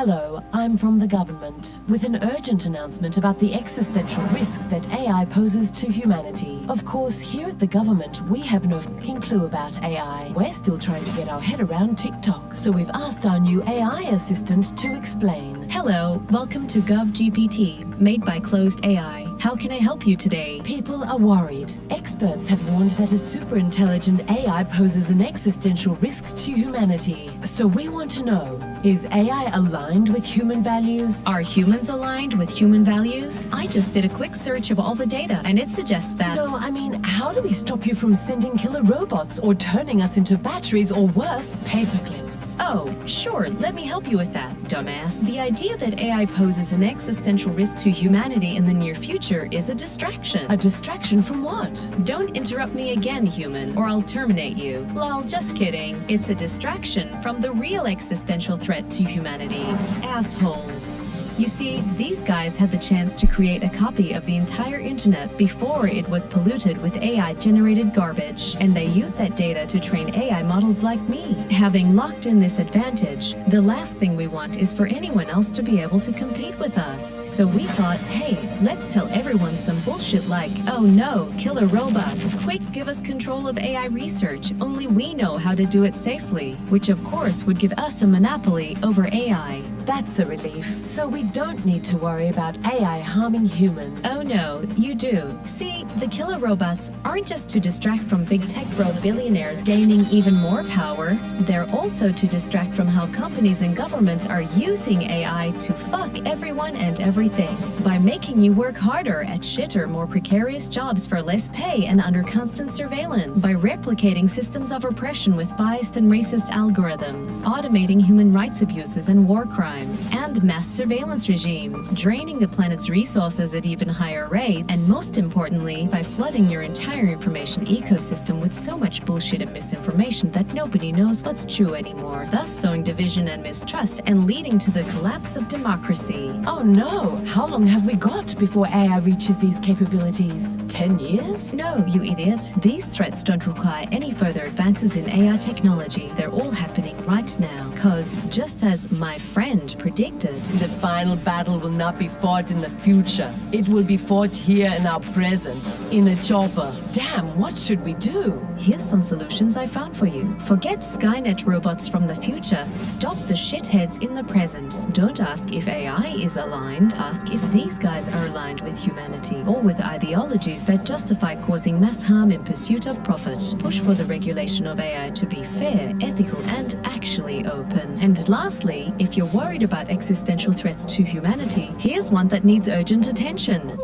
Hello, I'm from the government with an urgent announcement about the existential risk that AI poses to humanity. Of course, here at the government, we have no fucking clue about AI. We're still trying to get our head around TikTok, so we've asked our new AI assistant to explain. Hello, welcome to GovGPT, made by Closed AI. How can I help you today? People are worried. Experts have warned that a super-intelligent AI poses an existential risk to humanity. So we want to know, is AI aligned with human values? Are humans aligned with human values? I just did a quick search of all the data, and it suggests that... No, I mean, how do we stop you from sending killer robots or turning us into batteries or worse, paperclips? Oh, sure, let me help you with that, dumbass. The idea that AI poses an existential risk to humanity in the near future is a distraction. A distraction from what? Don't interrupt me again, human, or I'll terminate you. Lol, just kidding. It's a distraction from the real existential threat to humanity. Assholes. You see, these guys had the chance to create a copy of the entire internet before it was polluted with AI-generated garbage, and they used that data to train AI models like me. Having locked in this advantage, the last thing we want is for anyone else to be able to compete with us. So we thought, hey, let's tell everyone some bullshit like, oh no, killer robots. Quick, give us control of AI research. Only we know how to do it safely, which of course would give us a monopoly over AI. That's a relief. So we don't need to worry about AI harming humans. Oh no, you do. See, the killer robots aren't just to distract from big tech bro billionaires gaining even more power. They're also to distract from how companies and governments are using AI to fuck everyone and everything. By making you work harder at shitter, more precarious jobs for less pay and under constant surveillance. By replicating systems of oppression with biased and racist algorithms. Automating human rights abuses and war crimes. And mass surveillance regimes, draining the planet's resources at even higher rates, and most importantly, by flooding your entire information ecosystem with so much bullshit and misinformation that nobody knows what's true anymore, thus sowing division and mistrust and leading to the collapse of democracy. Oh no! How long have we got before AI reaches these capabilities? 10 years? No, you idiot. These threats don't require any further advances in AI technology. They're all happening right now. Cause, just as my friend predicted, the final battle will not be fought in the future. It will be fought here in our present, in a chopper. Damn, what should we do? Here's some solutions I found for you. Forget Skynet robots from the future. Stop the shitheads in the present. Don't ask if AI is aligned. Ask if these guys are aligned with humanity or with ideologies that justify causing mass harm in pursuit of profit. Push for the regulation of AI to be fair, ethical, and actually open. And lastly, if you're worried about existential threats to humanity, here's one that needs urgent attention.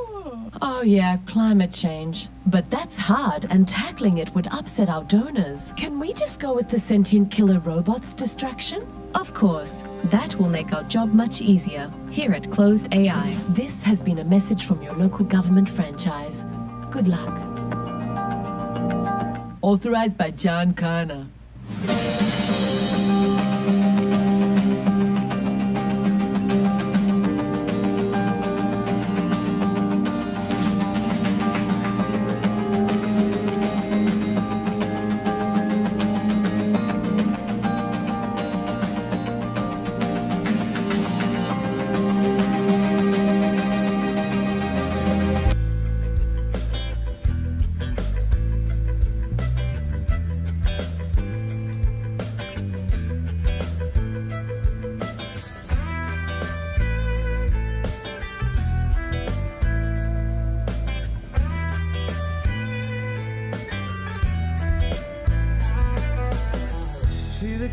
Oh yeah, climate change. But that's hard, and tackling it would upset our donors. Can we just go with the sentient killer robots distraction? Of course, that will make our job much easier here at Closed AI. This has been a message from your local government franchise. Good luck. Authorized by John Connor.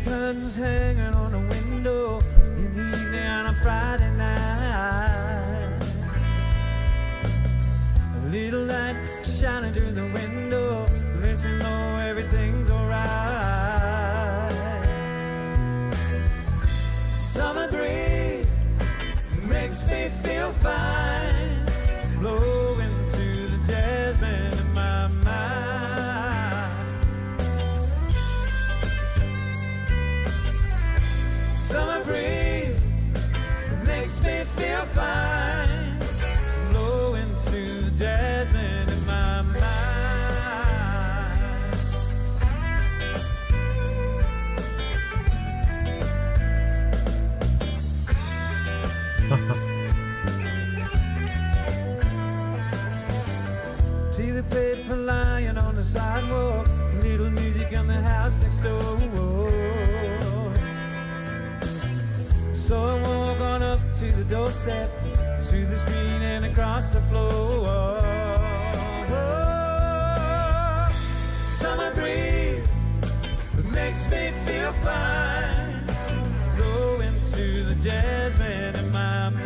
Curtains hanging on the window in the evening on a Friday night. A little light shining through the window, lets me know everything's alright. Summer breeze makes me feel fine, blowing through the jasmine in my mind. Summer breeze makes me feel fine, blowing through the jasmine in my mind. paper lying on the sidewalk, little music on the house next door. So I walk on up to the doorstep, through the screen and across the floor. Summer breeze makes me feel fine, blowing through the jasmine in my mind.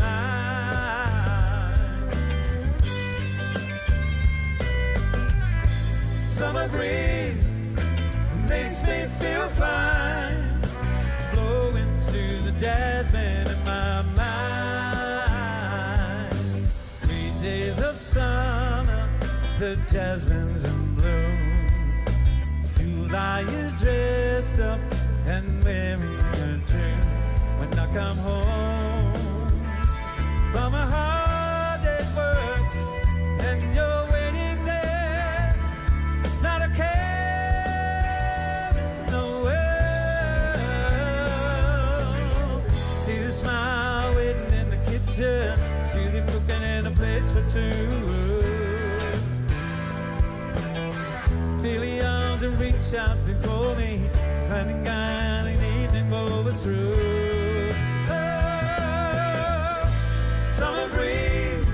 Summer breeze makes me feel fine, blowing through the jasmine in my mind. 3 days of summer, the jasmine's in bloom. July is dressed up and wearing a trim. When I come home from a hard day's work and you're waiting there, not a care in the world. See the smile waiting in the kitchen, see the cooking and a place for two. Feel the arms and reach out before me, finding kind of evening over through. Oh, summer breeze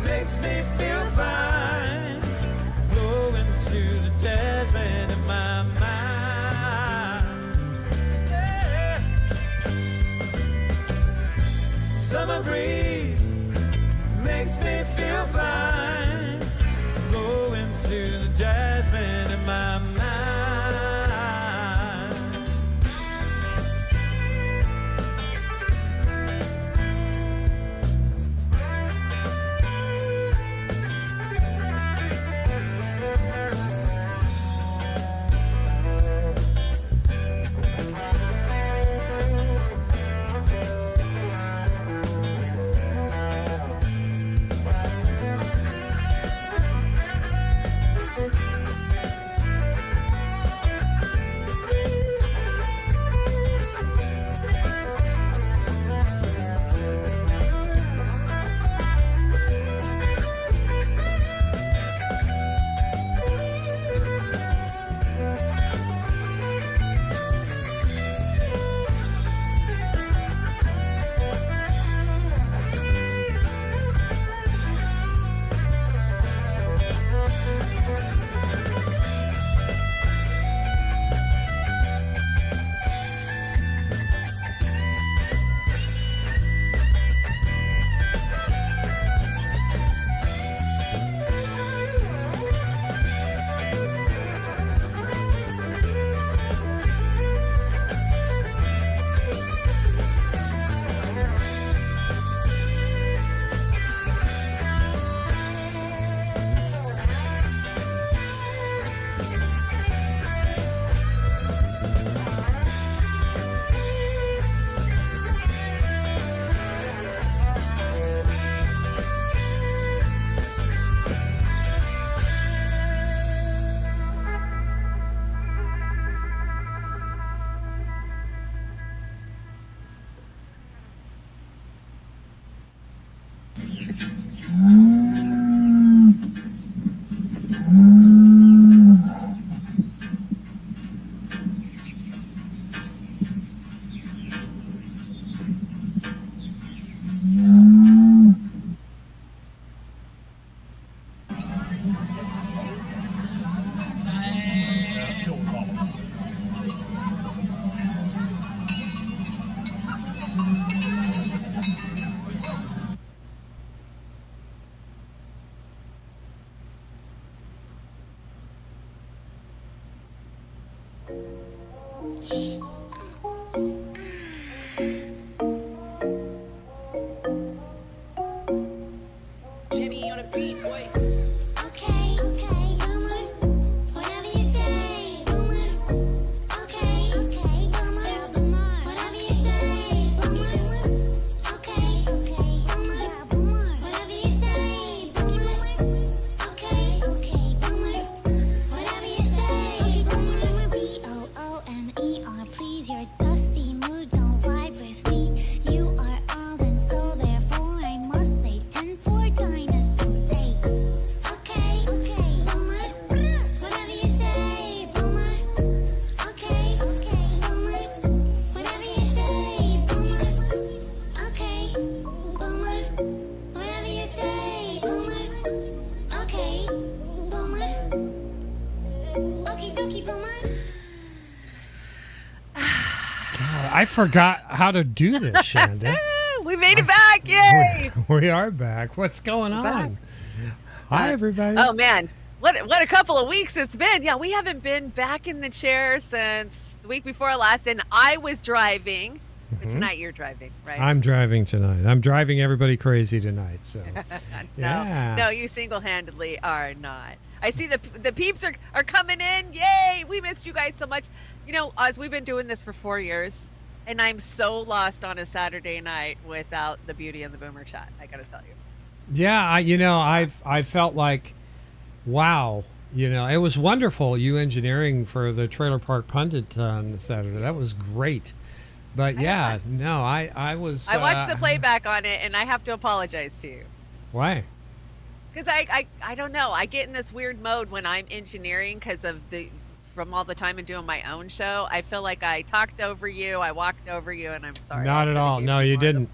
makes me feel fine, blowing through the jasmine in my mind. Yeah. Summer breeze makes me feel fine, blowing through the jasmine in my mind. Jimmy on the beat, boy. Okay, boomer. Whatever you say, boomer. Okay, boomer. Whatever you say, boomer. Okay, boomer. Whatever you say, boomer. Okay, boomer. Whatever you say, boomer. BOOMER, please, your dusty mood don't vibe with me. You are old and so therefore I must say 10 for dinosaur. Hey. I forgot how to do this, Chanda. We made it back! Yay! We are back. What's going on? Hi, everybody. Oh man, what a couple of weeks it's been. Yeah, we haven't been back in the chair since the week before last, and I was driving. But tonight you're driving, right? I'm driving tonight. I'm driving everybody crazy tonight. So, no, you single-handedly are not. I see the peeps are coming in. Yay! We missed you guys so much. You know, Oz, we've been doing this for 4 years, and I'm so lost on a Saturday night without the beauty and the boomer chat. I gotta tell you. yeah, I felt like, wow, it was wonderful. You engineering for the Trailer Park Pundit on Saturday. That was great. But I was. I watched the playback on it, and I have to apologize to you. Why? Because I don't know. I get in this weird mode when I'm engineering because of from all the time and doing my own show. I feel like I talked over you, I walked over you, and I'm sorry. Not at all. No, you didn't.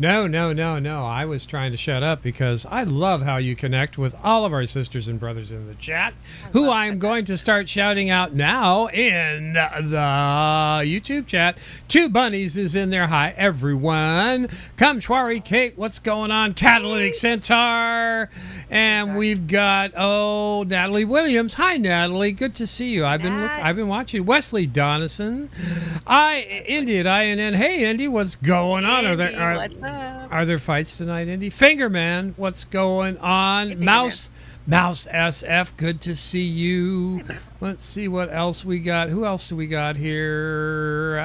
No. I was trying to shut up because I love how you connect with all of our sisters and brothers in the chat, who I'm going to start shouting out now in the YouTube chat. Two Bunnies is in there. Hi, everyone. Come, Chwari, Kate, what's going on? Catalytic Centaur. And we've got, Natalie Williams. Hi, Natalie. Good to see you. I've been watching. Wesley Donison. Indy at INN. Hey, Indy, what's going on? Are there fights tonight, Indy? Fingerman, what's going on? Hey, Mouse SF, good to see you. Let's see what else we got. Who else do we got here?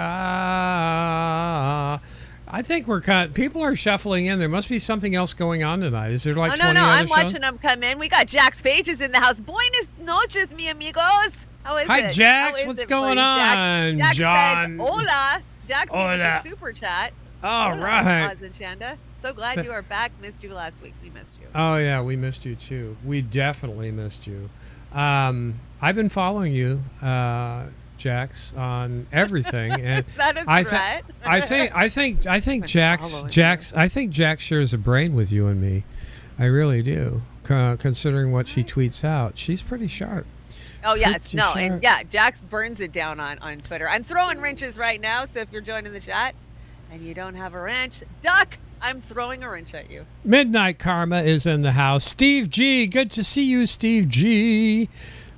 I think people are shuffling in. There must be something else going on tonight. Is there like 20 no, other I'm shows? watching them come in. We got Jax Pages in the house. Buenas noches, mi amigos. How is it? Hi, Jax. How is What's it going for you? on, Jax John? says, hola. Jax gave Hola. us a super chat. All Hola, right. Oz and Chanda. So glad you are back. Missed you last week. We missed you. Oh, yeah, we missed you, too. We definitely missed you. I've been following you, Jax, on everything, and Is that a threat? I think Jax shares a brain with you and me. I really do. Considering what she tweets out, she's pretty sharp. Oh, yes. Pretty No, sharp. and yeah, Jax burns it down on Twitter. I'm throwing wrenches right now, so if you're joining the chat and you don't have a wrench, duck. I'm throwing a wrench at you. Midnight Karma is in the house. Steve G, good to see you, Steve G.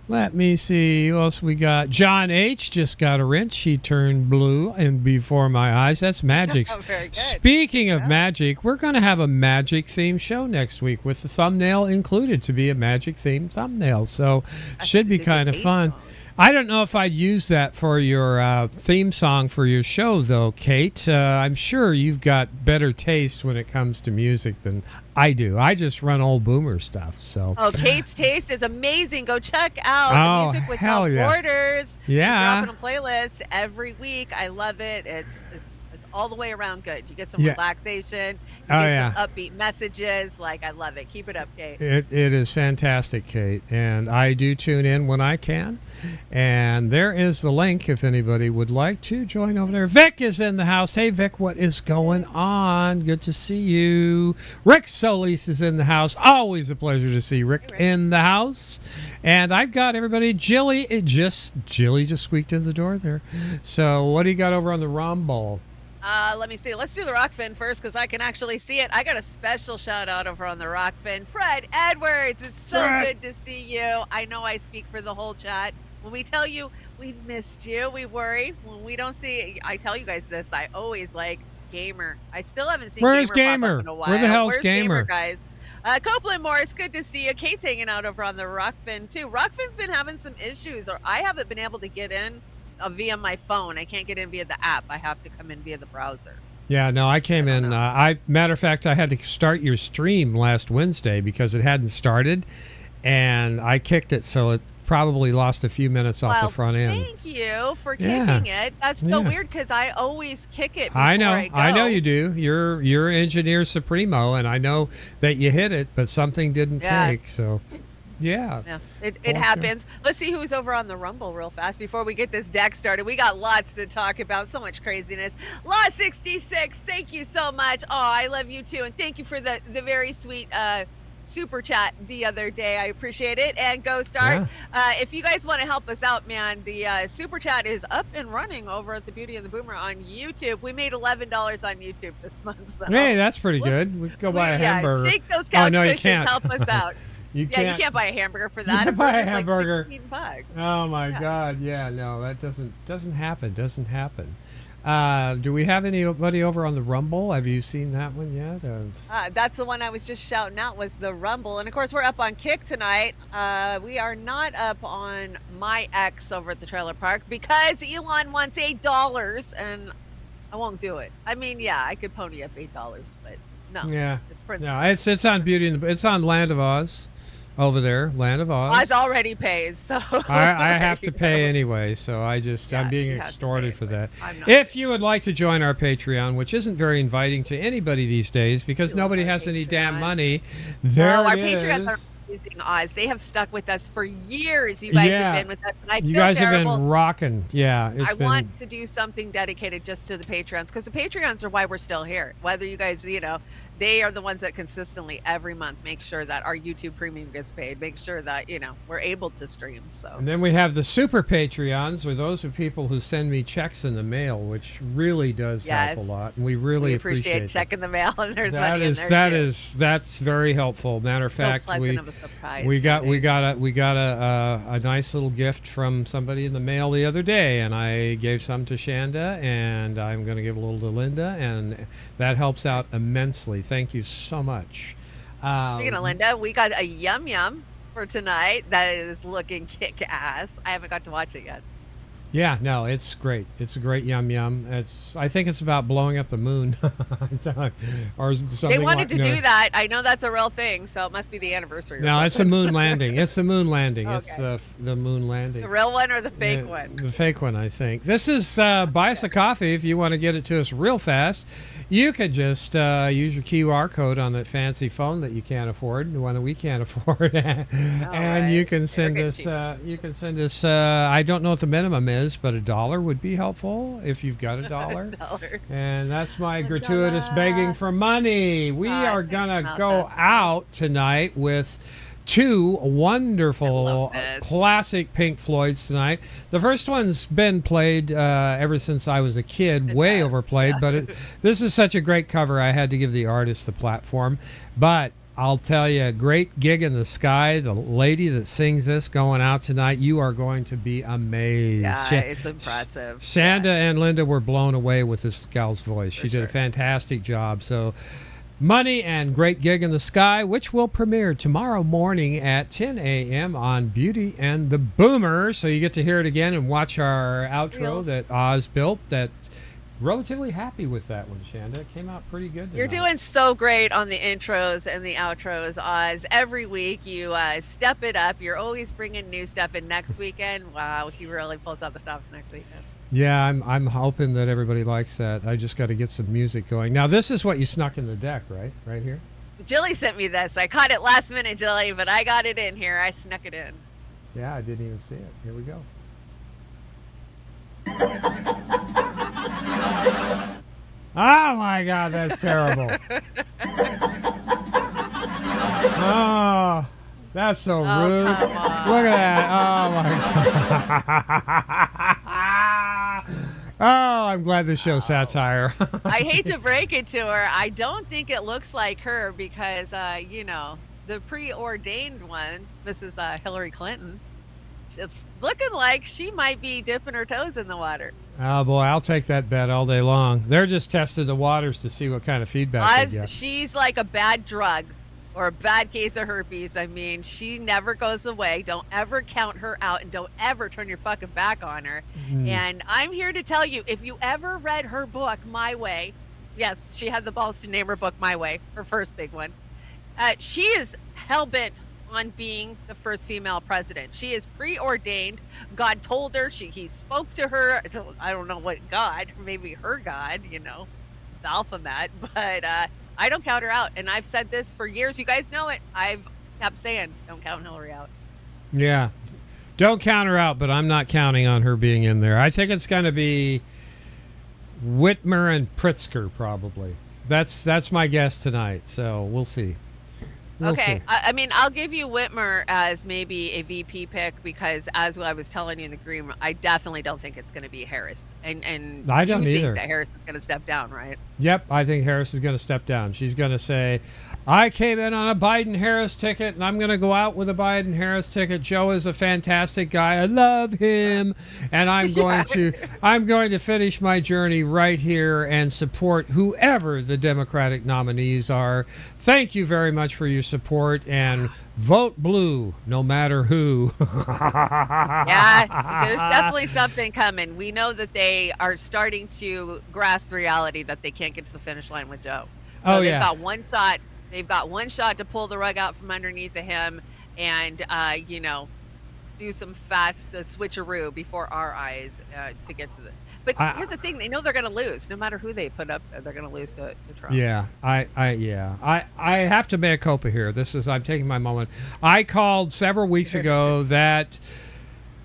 Let me see who else we got. John H just got a wrench. He turned blue and before my eyes. That's Magic's. Oh, very good. Speaking of magic, we're going to have a magic themed show next week with the thumbnail included to be a magic themed thumbnail. So should be kind of fun. I don't know if I'd use that for your theme song for your show, though, Kate. I'm sure you've got better taste when it comes to music than I do. I just run old boomer stuff. So. Oh, Kate's taste is amazing. Go check out the Music Without Borders. Yeah. She's dropping a playlist every week. I love it. It's all the way around good. You get some relaxation. You get some upbeat messages. Like, I love it. Keep it up, Kate. It is fantastic, Kate. And I do tune in when I can. And there is the link if anybody would like to join over there. Vic is in the house. Hey, Vic, what is going on? Good to see you. Rick Solis is in the house. Always a pleasure to see Rick in the house. And I've got everybody. Jilly just squeaked in the door there. So what do you got over on the Rumble? Let me see. Let's do the Rokfin first because I can actually see it. I got a special shout out over on the Rokfin. Fred Edwards, it's so good to see you. I know I speak for the whole chat. When we tell you we've missed you, we worry. When we don't see, I tell you guys this. I always like Gamer. I still haven't seen Where's Gamer pop up in a while. Where the hell's Where's Gamer, guys? Copeland Morris, good to see you. Kate's hanging out over on the Rokfin too. Rokfin's been having some issues, or I haven't been able to get in via my phone. I can't get in via the app. I have to come in via the browser. Yeah, no, I came in. Matter of fact, I had to start your stream last Wednesday because it hadn't started, and I kicked it, so it probably lost a few minutes off the front end. Thank you for kicking it. That's so weird because I always kick it before I know. I go. I know you do. You're engineer supremo, and I know that you hit it, but something didn't take. So, yeah. It happens. Let's see who's over on the Rumble real fast before we get this deck started. We got lots to talk about. So much craziness. Law 66, thank you so much. Oh, I love you too, and thank you for the very sweet super chat the other day. I appreciate it. And Go Start, if you guys want to help us out, man, the super chat is up and running over at the Beauty and the Boomer on YouTube. We made $11 on YouTube this month. So. Hey, that's pretty good. We could go buy a hamburger. Shake those couch no, you cushions. can't. Help us out. You Yeah, you can't buy a hamburger for that. You buy a burger's hamburger. Like $16. Oh my God! Yeah, no, that doesn't happen. Doesn't happen. Do we have anybody over on the Rumble? Have you seen that one yet? That's the one I was just shouting out, was the Rumble. And of course, we're up on Kick tonight. We are not up on my X over at the trailer park because Elon wants $8, and I won't do it. I mean, yeah, I could pony up $8, but no. Yeah, it's principle. No, it's on Beauty and it's on Land of Oz. Over there, Land of Oz. Oz already pays, so I have to pay anyway, so I'm being extorted for that. If you would like to join our Patreon, which isn't very inviting to anybody these days because nobody has any damn money, our Patreons are amazing, Oz. They have stuck with us for years. You guys have been with us, and I feel guys terrible. have been rocking. Yeah, I want to do something dedicated just to the Patreons because the Patreons are why we're still here. Whether you guys, they are the ones that consistently every month make sure that our YouTube premium gets paid, make sure that, we're able to stream. So. And then we have the super Patreons, or those are people who send me checks in the mail, which really does help a lot. And we really appreciate checking the mail, and there's money in there that's very helpful. Matter of fact, we got a nice little gift from somebody in the mail the other day, and I gave some to Chanda, and I'm going to give a little to Linda, and that helps out immensely. Thank you so much. Speaking of Linda, we got a Yum Yum for tonight that is looking kick-ass. I haven't got to watch it yet. Yeah, no, it's great. It's a great Yum Yum. I think it's about blowing up the moon. Or something. They wanted to do that. I know that's a real thing, so it must be the anniversary. No, it's the moon landing. It's the moon landing. Okay. It's the moon landing. The real one or the fake one? The fake one, I think. This is buy us a coffee if you want to get it to us real fast. You could just use your QR code on that fancy phone that you can't afford, the one that we can't afford, and you can send us. I don't know what the minimum is, but $1 would be helpful if you've got $1. $1. And that's my gratuitous begging for money. We are gonna go out tonight with two wonderful classic Pink Floyds tonight. The first one's been played ever since I was a kid, way overplayed, but this is such a great cover, I had to give the artist the platform. But I'll tell you, great gig in the sky. The lady that sings this going out tonight, you are going to be amazed. Yeah, it's impressive. Chanda and Linda were blown away with this gal's voice. She did a fantastic job. So Money and Great Gig in the Sky, which will premiere tomorrow morning at 10 a.m. on Beauty and the Boomer. So you get to hear it again and watch our outro that Oz built. That's relatively happy with that one, Chanda. It came out pretty good tonight. You're doing so great on the intros and the outros, Oz. Every week you step it up. You're always bringing new stuff in. Next weekend, wow, he really pulls out the stops next weekend. Yeah, I'm hoping that everybody likes that. I just got to get some music going. Now, this is what you snuck in the deck, right? Right here? Jilly sent me this. I caught it last minute, Jilly, but I got it in here. I snuck it in. Yeah, I didn't even see it. Here we go. Oh, my God, that's terrible. Oh, that's so rude. Look at that. Oh, my God. Oh, I'm glad this show's satire. I hate to break it to her. I don't think it looks like her because, the preordained one, Mrs. Hillary Clinton, it's looking like she might be dipping her toes in the water. Oh, boy, I'll take that bet all day long. They're just testing the waters to see what kind of feedback they get. She's like a bad drug or a bad case of herpes. I mean, she never goes away. Don't ever count her out and don't ever turn your fucking back on her. And I'm here to tell you, if you ever read her book, My Way, yes, she had the balls to name her book My Way, her first big one. She is hell-bent on being the first female president. She is preordained. God told her. He spoke to her. I don't know what God, maybe her God, the alphabet, but I don't count her out. And I've said this for years. You guys know it. I've kept saying, don't count Hillary out. Yeah. Don't count her out, but I'm not counting on her being in there. I think it's going to be Whitmer and Pritzker, probably. That's my guess tonight, so we'll see. We'll Okay, see. I mean, I'll give you Whitmer as maybe a VP pick because, as I was telling you in the green room, I definitely don't think it's going to be Harris. And I you don't think either. that Harris is going to step down, right? Yep, I think Harris is going to step down. She's going to say, I came in on a Biden-Harris ticket, and I'm going to go out with a Biden-Harris ticket. Joe is a fantastic guy. I love him, and I'm going to finish my journey right here and support whoever the Democratic nominees are. Thank you very much for your support, and vote blue, no matter who. Yeah, there's definitely something coming. We know that they are starting to grasp the reality that they can't get to the finish line with Joe. So Oh, they've yeah. got one shot. They've got one shot to pull the rug out from underneath of him and, do some fast switcheroo before our eyes to get to the. But here's the thing: they know they're going to lose, no matter who they put up there. They're going to lose to Trump. Yeah, I have to mea culpa here. I'm taking my moment. I called several weeks ago that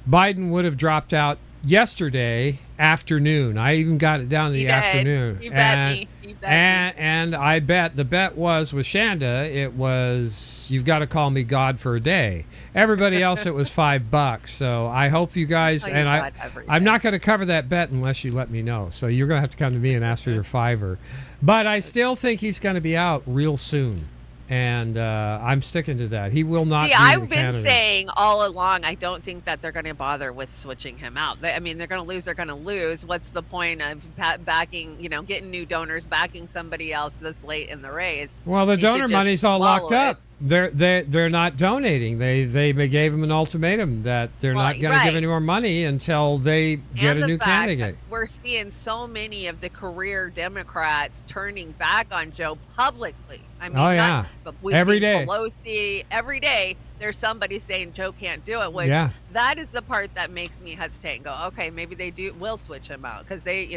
Biden would have dropped out yesterday afternoon. I even got it down to the afternoon. You bet me. And I bet the bet was with Chanda. It was you've got to call me God for a day. Everybody else it was $5. So I hope you guys I'm not going to cover that bet unless you let me know. So you're going to have to come to me and ask for your $5. But I still think he's going to be out real soon. And I'm sticking to that. He will not. See, be I've the been candidate. saying all along, I don't think that they're going to bother with switching him out. I mean, they're going to lose. They're going to lose. What's the point of backing? Getting new donors, backing somebody else this late in the race? Well, the They should donor just money's all locked swallow up. They're not donating. They gave him an ultimatum that they're not going to give any more money until they get And a the new fact candidate. that we're seeing so many of the career Democrats turning back on Joe publicly. I mean, Oh, yeah. But we've Every seen day. Pelosi every day. There's somebody saying Joe can't do it, which Yeah. that is the part that makes me hesitate and go, okay, maybe they will switch him out because they,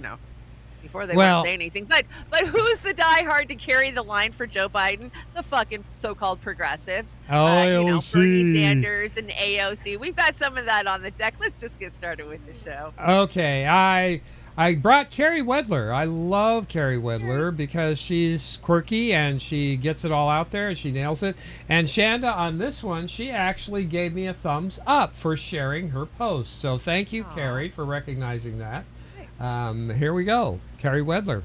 before they weren't saying anything. But who's the diehard to carry the line for Joe Biden? The fucking so-called progressives. AOC. Bernie Sanders and AOC. We've got some of that on the deck. Let's just get started with the show. Okay, I brought Carrie Wedler. I love Carrie Wedler because she's quirky and she gets it all out there and she nails it. And Chanda, on this one, she actually gave me a thumbs up for sharing her post. So thank you, Carrie, for recognizing that. Thanks. Here we go. Carrie Wedler.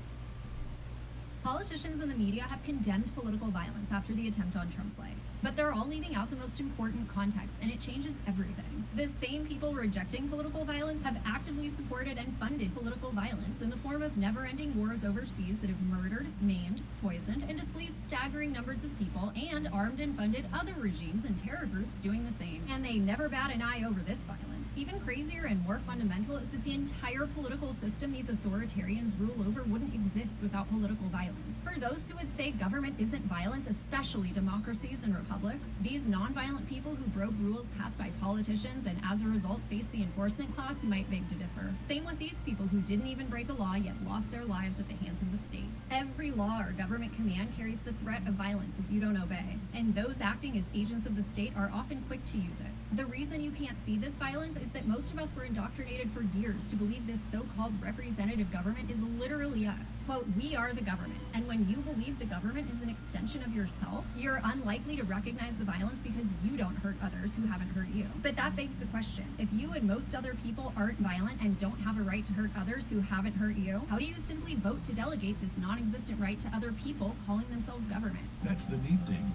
Politicians and the media have condemned political violence after the attempt on Trump's life. But they're all leaving out the most important context, and it changes everything. The same people rejecting political violence have actively supported and funded political violence in the form of never-ending wars overseas that have murdered, maimed, poisoned, and displeased staggering numbers of people, and armed and funded other regimes and terror groups doing the same. And they never bat an eye over this violence. Even crazier and more fundamental is that the entire political system these authoritarians rule over wouldn't exist without political violence. For those who would say government isn't violence, especially democracies and republics, these non-violent people who broke rules passed by politicians and as a result face the enforcement class might beg to differ. Same with these people who didn't even break a law yet lost their lives at the hands of the state. Every law or government command carries the threat of violence if you don't obey, and those acting as agents of the state are often quick to use it. The reason you can't see this violence is that most of us were indoctrinated for years to believe this so-called representative government is literally us. Quote, we are the government, and when you believe the government is an extension of yourself, you're unlikely to recognize the violence because you don't hurt others who haven't hurt you. But that begs the question, if you and most other people aren't violent and don't have a right to hurt others who haven't hurt you, how do you simply vote to delegate this non-existent right to other people calling themselves government? That's the neat thing.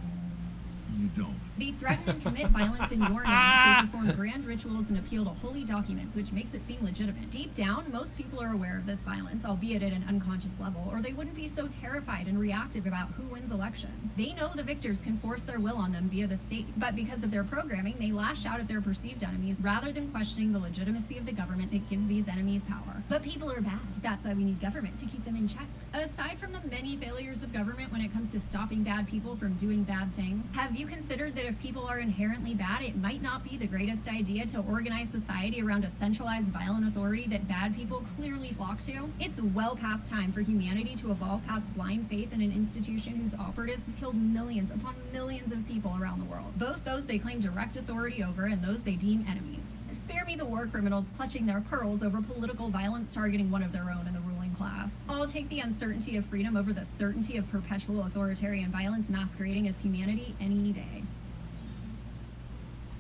You don't. They threaten and commit violence in your name as they perform grand rituals and appeal to holy documents, which makes it seem legitimate. Deep down, most people are aware of this violence, albeit at an unconscious level, or they wouldn't be so terrified and reactive about who wins elections. They know the victors can force their will on them via the state, but because of their programming, they lash out at their perceived enemies rather than questioning the legitimacy of the government that gives these enemies power. But people are bad. That's why we need government to keep them in check. Aside from the many failures of government when it comes to stopping bad people from doing bad things, have you considered that if people are inherently bad, it might not be the greatest idea to organize society around a centralized violent authority that bad people clearly flock to? It's well past time for humanity to evolve past blind faith in an institution whose operatives have killed millions upon millions of people around the world, both those they claim direct authority over and those they deem enemies. Spare me the war criminals clutching their pearls over political violence targeting one of their own in the ruling class. I'll take the uncertainty of freedom over the certainty of perpetual authoritarian violence masquerading as humanity any day.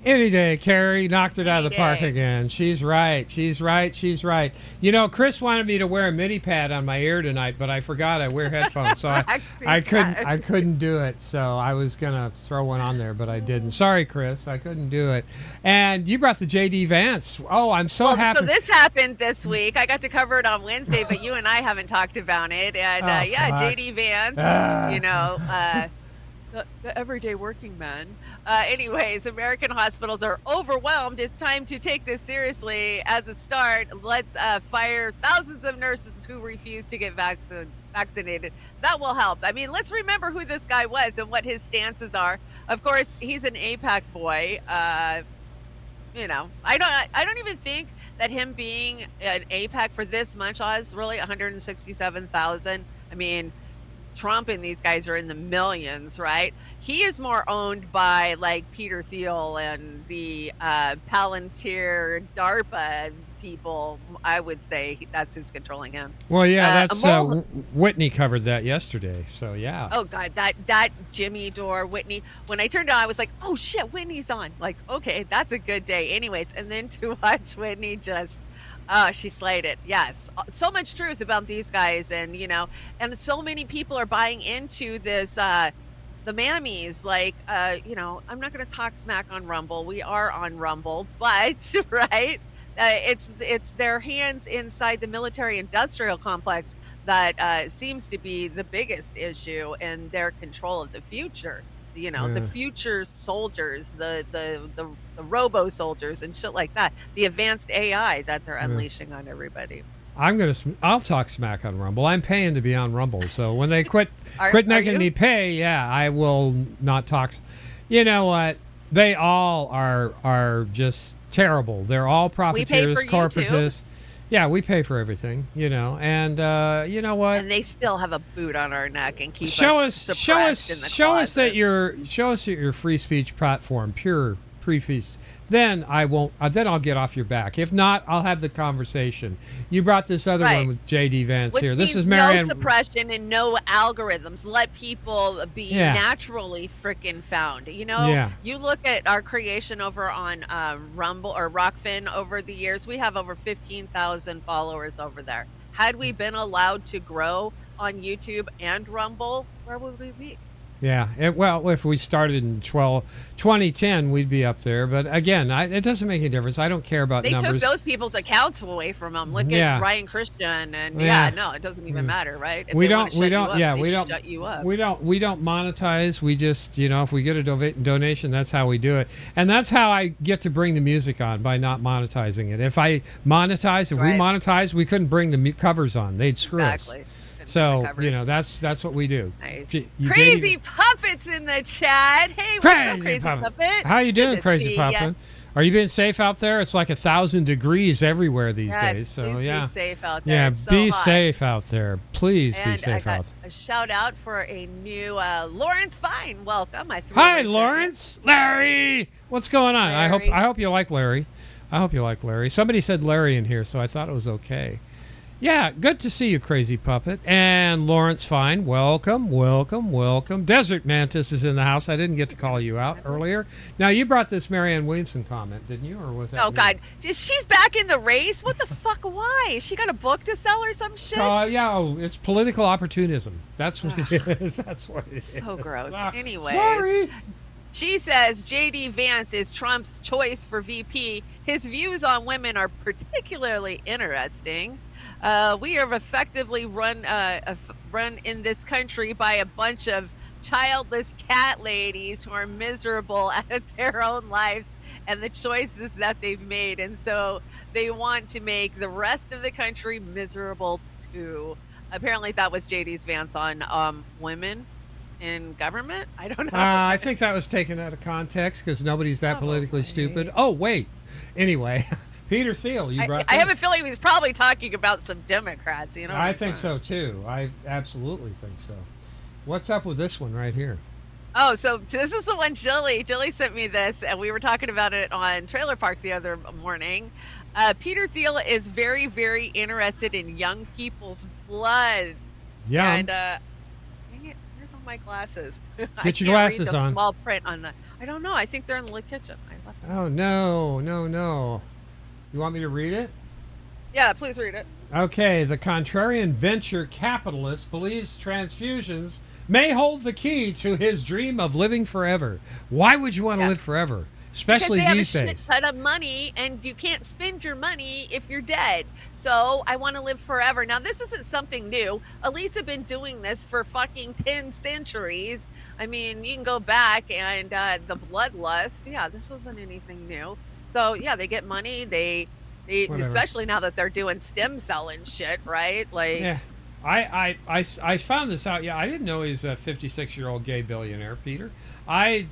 Any day, Carrie knocked it out of the Any park day. again. She's right. She's right. She's right. You know, Chris wanted me to wear a midi pad on my ear tonight, but I forgot I wear headphones, so I couldn't do it. So I was gonna throw one on there, but I didn't. Sorry, Chris, I couldn't do it. And you brought the JD Vance. Oh, I'm so happy. So this happened this week. I got to cover it on Wednesday, but you and I haven't talked about it. And Oh, yeah, fuck. JD Vance, you know, the everyday working man. Anyways, American hospitals are overwhelmed. It's time to take this seriously. As a start, let's fire thousands of nurses who refuse to get vaccinated. That will help. I mean, let's remember who this guy was and what his stances are. Of course, he's an APAC boy. You know, I don't even think that him being an APAC for this much is really 167,000. I mean, Trump and these guys are in the millions, right? He is more owned by like Peter Thiel and the Palantir DARPA people. I would say that's who's controlling him. Well, yeah, that's Amol- Whitney covered that yesterday. So yeah. Oh God, that Jimmy Dore Whitney. When I turned on, I was like, oh shit, Whitney's on. Like, okay, that's a good day. Anyways, and then to watch Whitney just. Oh, she slayed it. Yes. So much truth about these guys. And, you know, and so many people are buying into this, the mammies. Like, you know, I'm not going to talk smack on Rumble. We are on Rumble, but, right? It's their hands inside the military industrial complex that seems to be the biggest issue in their control of the future. You know, the future soldiers, the robo soldiers and shit like that. The advanced AI that they're unleashing on everybody. I'll talk smack on Rumble. I'm paying to be on Rumble, so when they quit Are making you? me pay, yeah, I will not talk. You know what? They all are just terrible. They're all profiteers, for you, too. corporatists. Yeah, we pay for everything, you know, and you know what? And they still have a boot on our neck and keep show us suppressed in the show us that closet. your free speech platform, pure free speech. Then I won't. Then I'll get off your back. If not, I'll have the conversation. You brought this other Right. one with JD Vance Which here. This means is Marianne. no suppression and no algorithms. Let people be Yeah. naturally frickin' found. You know, Yeah. you look at our creation over on Rumble or Rokfin over the years. We have over 15,000 followers over there. Had we been allowed to grow on YouTube and Rumble, where would we be? Yeah. Well, if we started in 2010, we'd be up there. But again, it doesn't make any difference. I don't care about They numbers. took those people's accounts away from them. Look Yeah. at Ryan Christian, and Yeah. no, it doesn't even matter, right? If we they wanna don't. We shut you don't. up, Yeah. they We don't. shut you up. We don't monetize. We just, you know, if we get a donation, that's how we do it, and that's how I get to bring the music on by not monetizing it. If I monetize, if we Right. monetize, we couldn't bring the covers on. They'd screw Exactly. us. Couldn't So put the you know, covers. that's what we do. Nice. You Crazy Puppets in the chat. Hey, what's up, Crazy Puppet? How you Good doing, to Crazy see ya. Puppet? Are you being safe out there? It's like 1,000 degrees everywhere these Yes, days. So please yeah, be safe out there. yeah, It's so be hot. safe out there. Please be And I safe got out. a shout out for a new Lawrence Fine. Welcome. Hi, Lawrence. Larry, what's going on? Larry. I hope you like Larry. I hope you like Larry. Somebody said Larry in here, so I thought it was okay. Yeah, good to see you, Crazy Puppet. And Lawrence Fine, welcome, welcome, welcome. Desert Mantis is in the house. I didn't get to call you out earlier. Now, you brought this Marianne Williamson comment, didn't you? Or was that Oh, me? God. She's back in the race? What the fuck? Why? Is she got a book to sell or some shit? It's political opportunism. That's what it is. That's what it is. So gross. Sorry. Anyways. Sorry. She says JD Vance is Trump's choice for VP. His views on women are particularly interesting. We have effectively run in this country by a bunch of childless cat ladies who are miserable at their own lives and the choices that they've made. And so they want to make the rest of the country miserable too. Apparently that was JD's Vance on women in government. I don't know. I think that was taken out of context because nobody's that politically stupid. Oh, wait. Anyway, Peter Thiel, you brought I have a this. feeling he's probably talking about some Democrats, you know? what I I'm think saying? so, too. I absolutely think so. What's up with this one right here? Oh, so this is the one Jilly sent me this, and we were talking about it on Trailer Park the other morning. Peter Thiel is very, very interested in young people's blood. Yeah. And dang it, where's all my glasses? I Get your can't read glasses the on. Small print on the. I don't know. I think they're in the kitchen. I left them. Oh, no, no, no. You want me to read it? Yeah, please read it. Okay, the contrarian venture capitalist believes transfusions may hold the key to his dream of living forever. Why would you want to live forever? Especially because they these have a days. shit ton of money, and you can't spend your money if you're dead. So I want to live forever. Now, this isn't something new. Elites have been doing this for fucking 10 centuries. I mean, you can go back and the bloodlust. Yeah, this isn't anything new. So yeah, they get money. They Whatever. especially now that they're doing stem cell and shit, right? Like, Yeah. I found this out. Yeah, I didn't know he's a 56-year-old gay billionaire, Peter. Who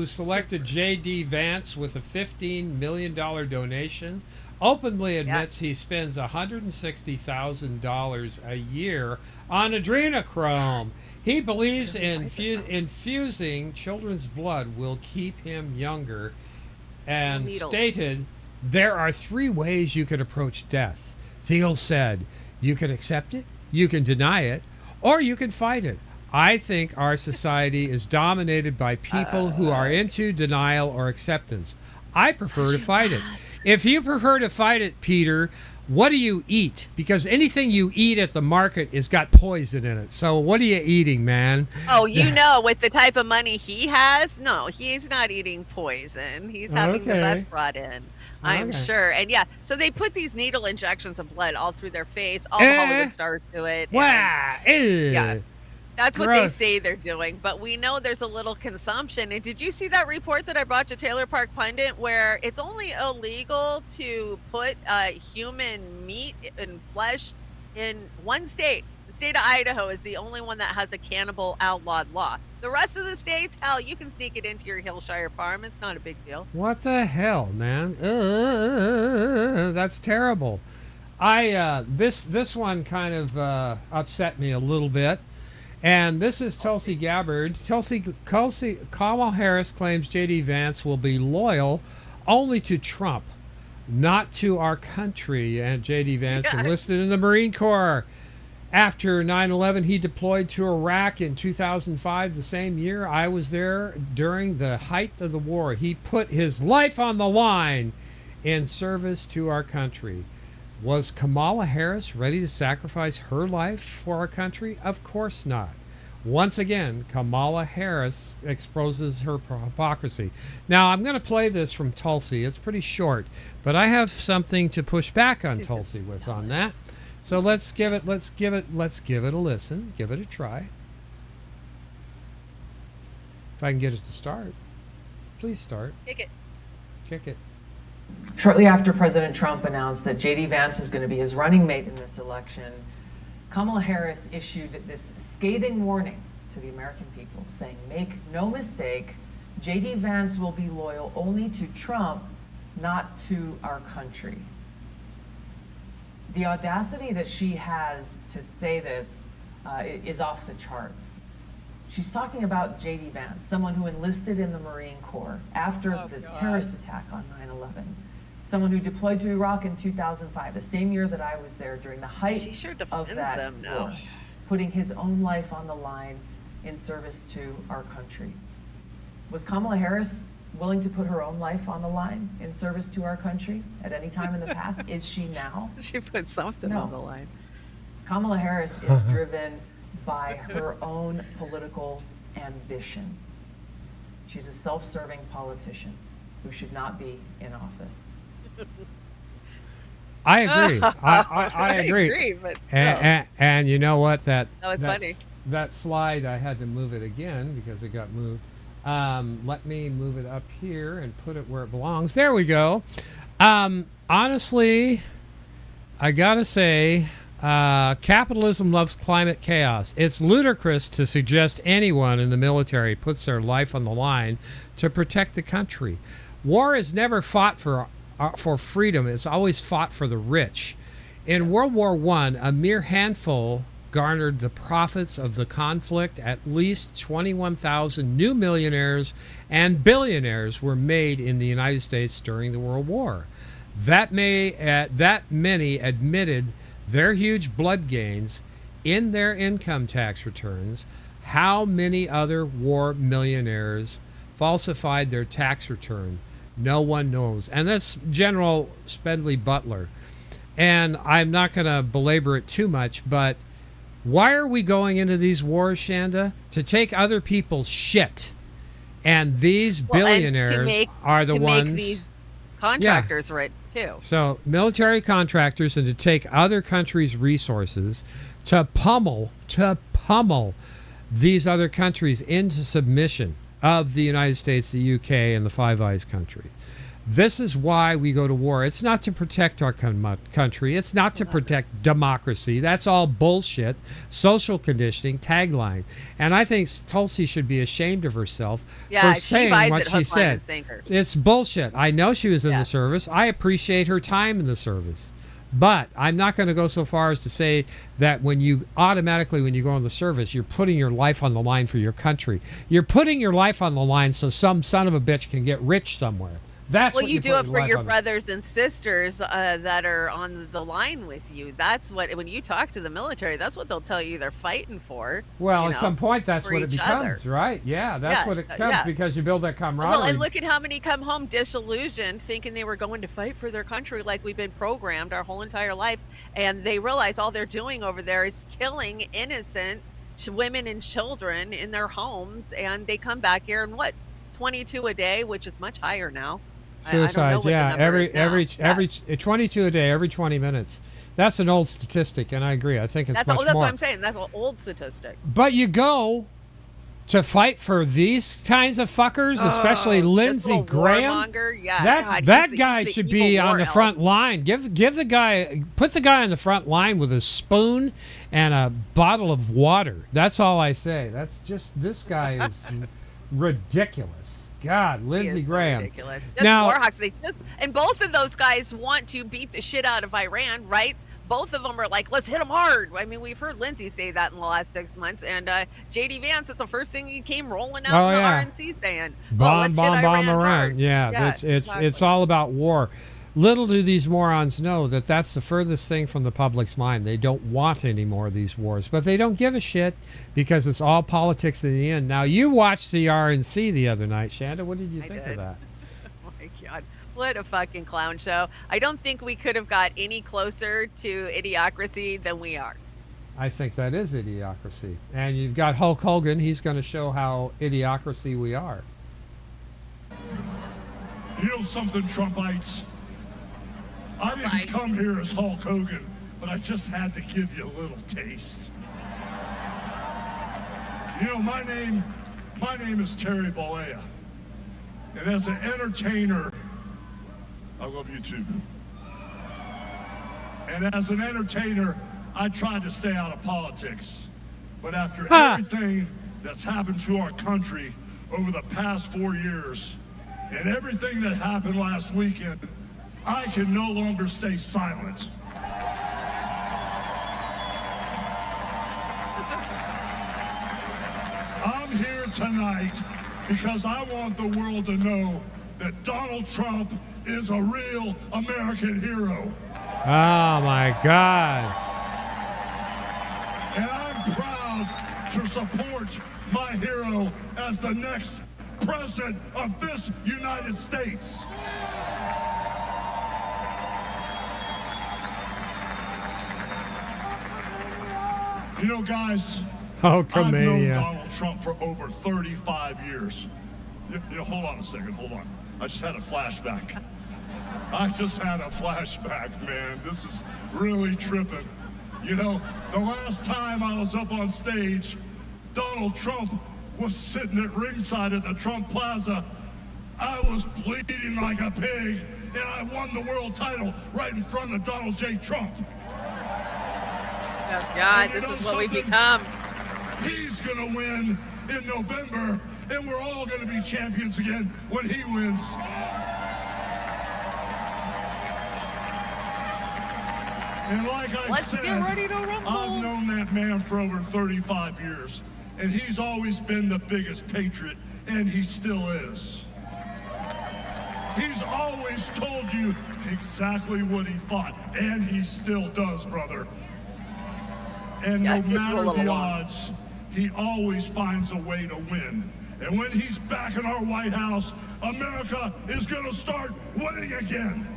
selected J.D. Vance with a $15 million donation, openly admits he spends $160,000 a year on adrenochrome. He believes infusing children's blood will keep him younger, and stated, there are 3 ways you could approach death. Thiel said, you can accept it, you can deny it, or you can fight it. I think our society is dominated by people who are into denial or acceptance. I prefer to fight it. If you prefer to fight it, Peter, what do you eat? Because anything you eat at the market has got poison in it. So what are you eating, man? oh, you know, with the type of money he has, no, he's not eating poison. He's having the Okay. best brought in. I'm Okay. sure. And yeah, so they put these needle injections of blood all through their face. All the Hollywood stars do it. and Wow. yeah, that's what they Gross. say they're doing. But we know there's a little consumption. And did you see that report that I brought to Trailer Park Pundit where it's only illegal to put human meat and flesh in one state? The state of Idaho is the only one that has a cannibal outlawed law. The rest of the states, hell, you can sneak it into your Hillshire farm. It's not a big deal. What the hell, man? That's terrible. This one kind of upset me a little bit. And this is Tulsi Gabbard. Kamala Harris claims J.D. Vance will be loyal only to Trump, not to our country. And J.D. Vance enlisted in the Marine Corps. After 9/11, he deployed to Iraq in 2005, the same year I was there during the height of the war. He put his life on the line in service to our country. Was Kamala Harris ready to sacrifice her life for our country? Of course not. Once again, Kamala Harris exposes her hypocrisy. Now, I'm going to play this from Tulsi. It's pretty short, but I have something to push back on Tulsi with on that. So let's give it a listen. Give it a try. If I can get it to start. Please start. Kick it. Kick it. Shortly after President Trump announced that J.D. Vance is going to be his running mate in this election, Kamala Harris issued this scathing warning to the American people, saying, make no mistake, J.D. Vance will be loyal only to Trump, not to our country. The audacity that she has to say this is off the charts. She's talking about J.D. Vance, someone who enlisted in the Marine Corps after the terrorist attack on 9/11. Someone who deployed to Iraq in 2005, the same year that I was there during the height She sure of defends that them now. war, putting his own life on the line in service to our country. Was Kamala Harris willing to put her own life on the line in service to our country at any time in the past? Is she now? She put something No. on the line. Kamala Harris is driven by her own political ambition. She's a self-serving politician who should not be in office. I agree. I agree. But And you know what? That was funny. That slide, I had to move it again because it got moved. Let me move it up here and put it where it belongs. There we go. Honestly, I gotta say, capitalism loves climate chaos. It's ludicrous to suggest anyone in the military puts their life on the line to protect the country. War is never fought for freedom. It's always fought for the rich. In World War I, a mere handful garnered the profits of the conflict. At least 21,000 new millionaires and billionaires were made in the United States during the World War. that many admitted their huge blood gains in their income tax returns, how many other war millionaires falsified their tax return? No one knows. And that's General Spendley Butler. And I'm not going to belabor it too much, but why are we going into these wars, Chanda? To take other people's shit. And these billionaires are the ones. To make these contractors rich, too. So, military contractors, and to take other countries' resources to pummel these other countries into submission of the United States, the UK, and the Five Eyes country. This is why we go to war. It's not to protect our country. It's not to protect democracy. That's all bullshit. Social conditioning, tagline. And I think Tulsi should be ashamed of herself for saying what she said. It's bullshit. I know she was in the service. I appreciate her time in the service. But I'm not going to go so far as to say that when you go in the service, you're putting your life on the line for your country. You're putting your life on the line so some son of a bitch can get rich somewhere. That's well, what you do it for your on. brothers and sisters that are on the line with you. That's what, when you talk to the military, that's what they'll tell you they're fighting for. Well, at some point, that's what it becomes, right? Yeah, that's what it becomes because you build that camaraderie. Well, and look at how many come home disillusioned, thinking they were going to fight for their country like we've been programmed our whole entire life. And they realize all they're doing over there is killing innocent women and children in their homes. And they come back here and 22 a day, which is much higher now. Suicide, every 22 a day, every 20 minutes. That's an old statistic, and I agree. I think it's much more. That's what I'm saying. That's an old statistic. But you go to fight for these kinds of fuckers, especially Lindsey Graham. That guy should be on the front line. Put the guy on the front line with a spoon and a bottle of water. That's all I say. That's just, this guy is ridiculous. God, Lindsey Graham. Ridiculous. Just warhawks. And both of those guys want to beat the shit out of Iran, right? Both of them are like, let's hit them hard. I mean, we've heard Lindsey say that in the last 6 months, and J.D. Vance, it's the first thing he came rolling out in the RNC saying, bomb Iran. Hard. Yeah, it's all about war. Little do these morons know that that's the furthest thing from the public's mind. They don't want any more of these wars, but they don't give a shit because it's all politics in the end. Now, you watched the RNC the other night, Chanda. What did you think of that? Oh, my God. What a fucking clown show. I don't think we could have got any closer to idiocracy than we are. I think that is idiocracy. And you've got Hulk Hogan. He's going to show how idiocracy we are. You know something, Trumpites? I didn't come here as Hulk Hogan, but I just had to give you a little taste. You know, my name is Terry Bollea. And as an entertainer, I love you too. And as an entertainer, I tried to stay out of politics. But after everything that's happened to our country over the past 4 years, and everything that happened last weekend, I can no longer stay silent. I'm here tonight because I want the world to know that Donald Trump is a real American hero. Oh, my God. And I'm proud to support my hero as the next president of this United States. You know, guys, I've known Donald Trump for over 35 years. You know, hold on a second, hold on. I just had a flashback. Man. This is really tripping. You know, the last time I was up on stage, Donald Trump was sitting at ringside at the Trump Plaza. I was bleeding like a pig, and I won the world title right in front of Donald J. Trump. Oh, God, this is what we've become. He's going to win in November, and we're all going to be champions again when he wins. And like I said, get ready to rumble. I've known that man for over 35 years, and he's always been the biggest patriot, and he still is. He's always told you exactly what he thought, and he still does, brother. And Yes, no this is a matter little the long. odds, he always finds a way to win. And when he's back in our White House, America is going to start winning again.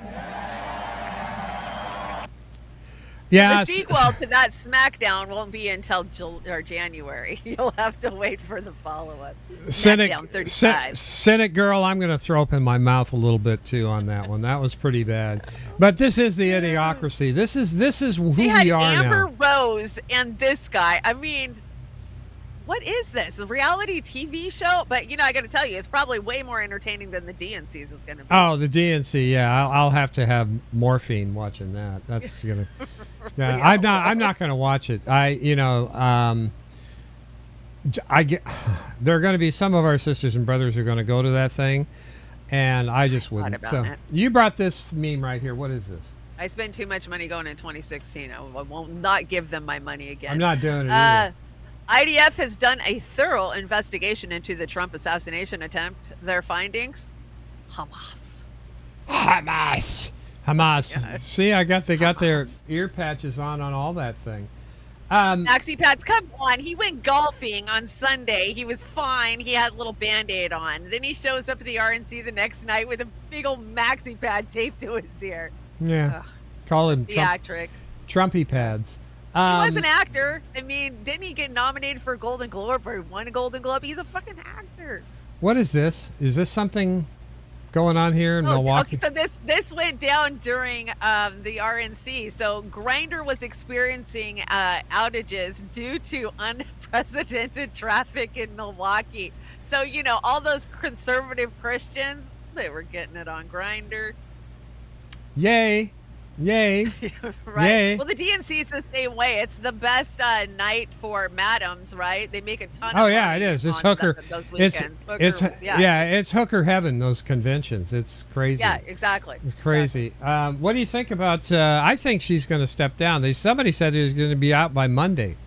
Yeah. The sequel to that SmackDown won't be until January. You'll have to wait for the follow-up. SmackDown 35. Senate girl, I'm going to throw up in my mouth a little bit too on that one. That was pretty bad. But this is the idiocracy. This is who We had we are Amber now. Rose and this guy. I mean, what is this? A reality TV show? But, I got to tell you, it's probably way more entertaining than the DNC's is going to be. Oh, the DNC. Yeah, I'll have to have morphine watching that. That's gonna. Yeah, I'm not gonna watch it. I get. There are going to be some of our sisters and brothers who are going to go to that thing, and I just wouldn't. about So it. you brought this meme right here. What is this? I spent too much money going in 2016. I will not give them my money again. I'm not doing it either. IDF has done a thorough investigation into the Trump assassination attempt. Their findings: Hamas. Yeah. See, they got their ear patches on all that thing. Maxi pads, come on. He went golfing on Sunday. He was fine. He had a little Band-Aid on. Then he shows up at the RNC the next night with a big old maxi pad taped to his ear. Yeah. Ugh. Call him Theatrics. Trumpy pads. He was an actor. I mean, didn't he get nominated for a Golden Globe or won a Golden Globe? He's a fucking actor. What is this? Is this something going on here in Milwaukee? Okay, so this went down during the RNC. So Grindr was experiencing outages due to unprecedented traffic in Milwaukee. So all those conservative Christians, they were getting it on Grindr. Yay. Right. Yay. Well, the DNC is the same way. It's the best night for madams, right? They make a ton of Oh money yeah, it is. It's on hooker. those It's weekends. it's hooker heaven. Those conventions. It's crazy. Yeah, exactly. It's crazy. What do you think about? I think she's going to step down. Somebody said it was going to be out by Monday.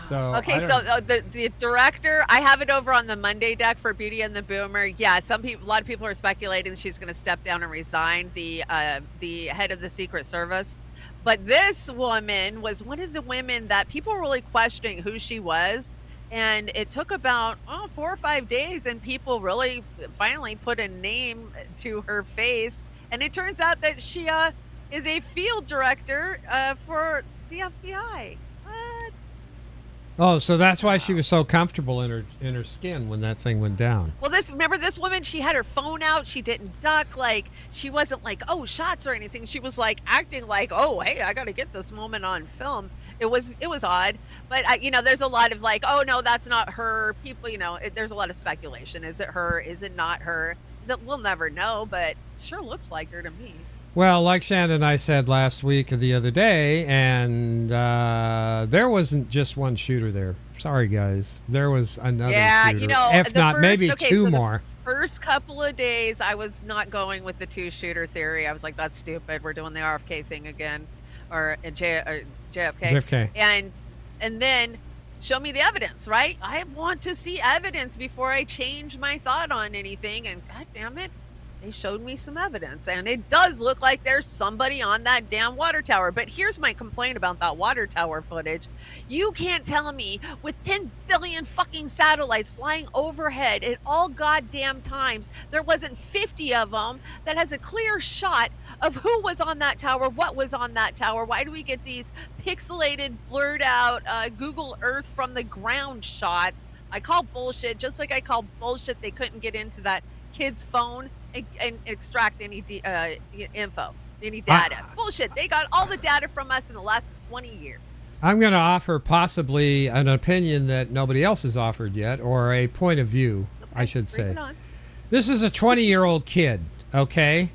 So Okay, I don't so know. the director, I have it over on the Monday deck for Beauty and the Boomer. Yeah, a lot of people are speculating she's going to step down and resign, the head of the Secret Service. But this woman was one of the women that people were really questioning who she was, and it took about 4 or 5 days, and people really finally put a name to her face, and it turns out that she is a field director for the FBI. What? Oh, so that's why she was so comfortable in her skin when that thing went down. Well, remember this woman, she had her phone out. She didn't duck. Like, she wasn't like, oh, shots or anything. She was like acting like, oh, hey, I got to get this moment on film. It was odd. But, there's a lot of like, oh, no, that's not her. People, there's a lot of speculation. Is it her? Is it not her? We'll never know, but sure looks like her to me. Well, like Chanda and I said last week or the other day, and there wasn't just one shooter there. Sorry, guys. There was another shooter. If not, maybe two more. The first couple of days, I was not going with the two-shooter theory. I was like, that's stupid. We're doing the RFK thing again, or JFK. JFK. And then show me the evidence, right? I want to see evidence before I change my thought on anything, and God damn it. They showed me some evidence, and it does look like there's somebody on that damn water tower. But here's my complaint about that water tower footage. You can't tell me with 10 billion fucking satellites flying overhead at all goddamn times, there wasn't 50 of them that has a clear shot of who was on that tower, what was on that tower. Why do we get these pixelated, blurred out Google Earth from the ground shots? I call bullshit, just like I call bullshit they couldn't get into that kid's phone and extract any info, any data. Bullshit. They got all the data from us in the last 20 years. I'm going to offer possibly an opinion that nobody else has offered yet, or a point of view, I should Bring say. it on. This is a 20-year-old kid, okay?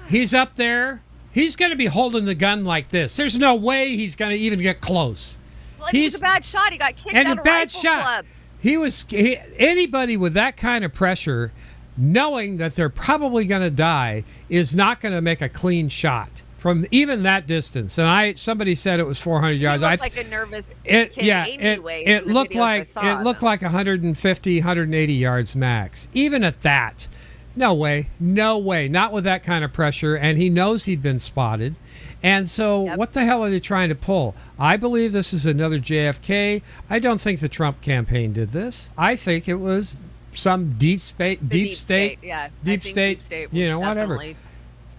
He's up there. He's going to be holding the gun like this. There's no way he's going to even get close. Well, and he was a bad shot. He got kicked out of rifle club. Anybody with that kind of pressure, knowing that they're probably going to die, is not going to make a clean shot from even that distance. And somebody said it was 400 yards. He looked like a nervous kid anyways. It looked like 150, 180 yards max. Even at that, No way. No way. Not with that kind of pressure. And he knows he'd been spotted. And so what the hell are they trying to pull? I believe this is another JFK. I don't think the Trump campaign did this. I think it was some deep state, Yeah. deep state, you know, whatever.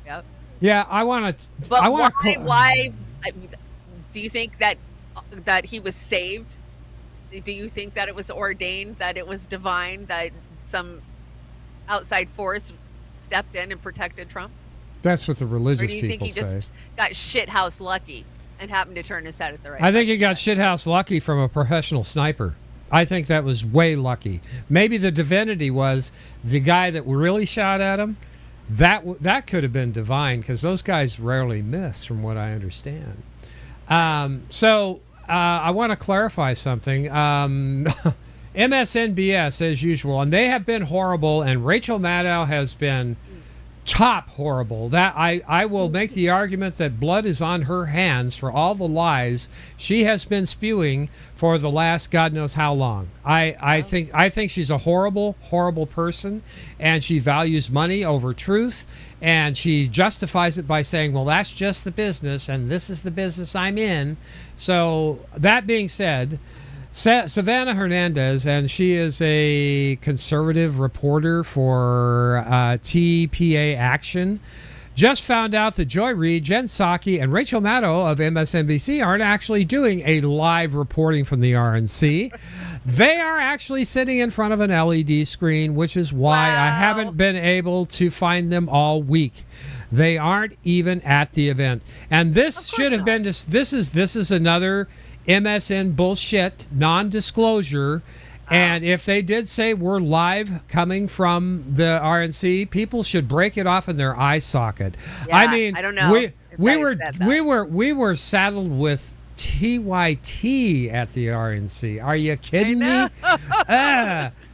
Yep. Yeah, I want to. But why? Do you think that he was saved? Do you think that it was ordained, that it was divine, that some outside force stepped in and protected Trump? That's what the religious Or do you think people he just got shithouse lucky and happened to turn his head at the right time? I think he got shithouse lucky from a professional sniper. I think that was way lucky. Maybe the divinity was the guy that really shot at him. That could have been divine, because those guys rarely miss, from what I understand. So I want to clarify something. MSNBS, as usual, and they have been horrible, and Rachel Maddow has been top horrible. That I will make the argument that blood is on her hands for all the lies she has been spewing for the last God knows how long. I think she's a horrible person, and she values money over truth, and she justifies it by saying, well, that's just the business, and this is the business I'm in. So that being said, Savannah Hernandez, and she is a conservative reporter for TPA Action, just found out that Joy Reid, Jen Psaki, and Rachel Maddow of MSNBC aren't actually doing a live reporting from the RNC. They are actually sitting in front of an LED screen, which is why I haven't been able to find them all week. They aren't even at the event. And this should have been this is another MSN bullshit, non-disclosure. And if they did say we're live coming from the RNC, people should break it off in their eye socket. Yeah, I mean, I don't know we were saddled with TYT at the RNC. Are you kidding me?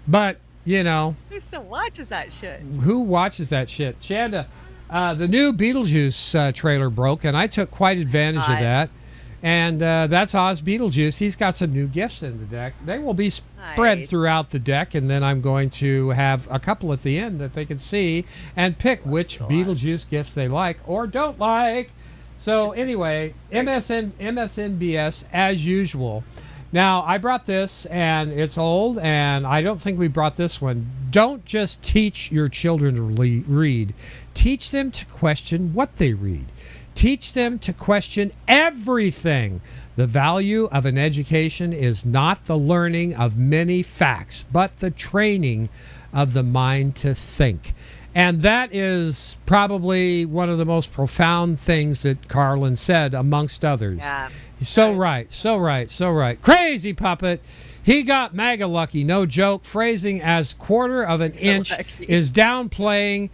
But you know, who still watches that shit? Who watches that shit? Chanda, the new Beetlejuice trailer broke, and I took quite advantage of that. And that's Oz Beetlejuice. He's got some new gifts in the deck. They will be spread throughout the deck, and then I'm going to have a couple at the end that they can see and pick which Beetlejuice gifts they like or don't like. So anyway, MSNBS as usual. Now, I brought this, and it's old, and I don't think we brought this one. Don't just teach your children to read. Teach them to question what they read. Teach them to question everything. The value of an education is not the learning of many facts, but the training of the mind to think. And that is probably one of the most profound things that Carlin said, amongst others. Yeah. So right. Crazy puppet. He got MAGA lucky, no joke. Phrasing as quarter of an inch is downplaying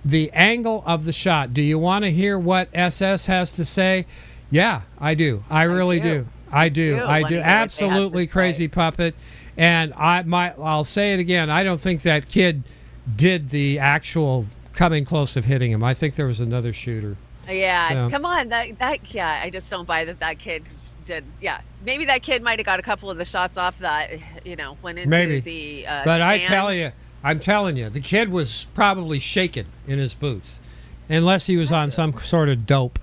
the angle of the shot. Do you want to hear what SS has to say? Yeah, I do. I really do. I do. Absolutely crazy puppet. And I'll say it again. I don't think that kid did the actual coming close of hitting him. I think there was another shooter. Yeah, come on. Yeah, I just don't buy that kid did. Yeah, maybe that kid might have got a couple of the shots off that, went into the But hands. I'm telling you, the kid was probably shaking in his boots, unless he was on some sort of dope.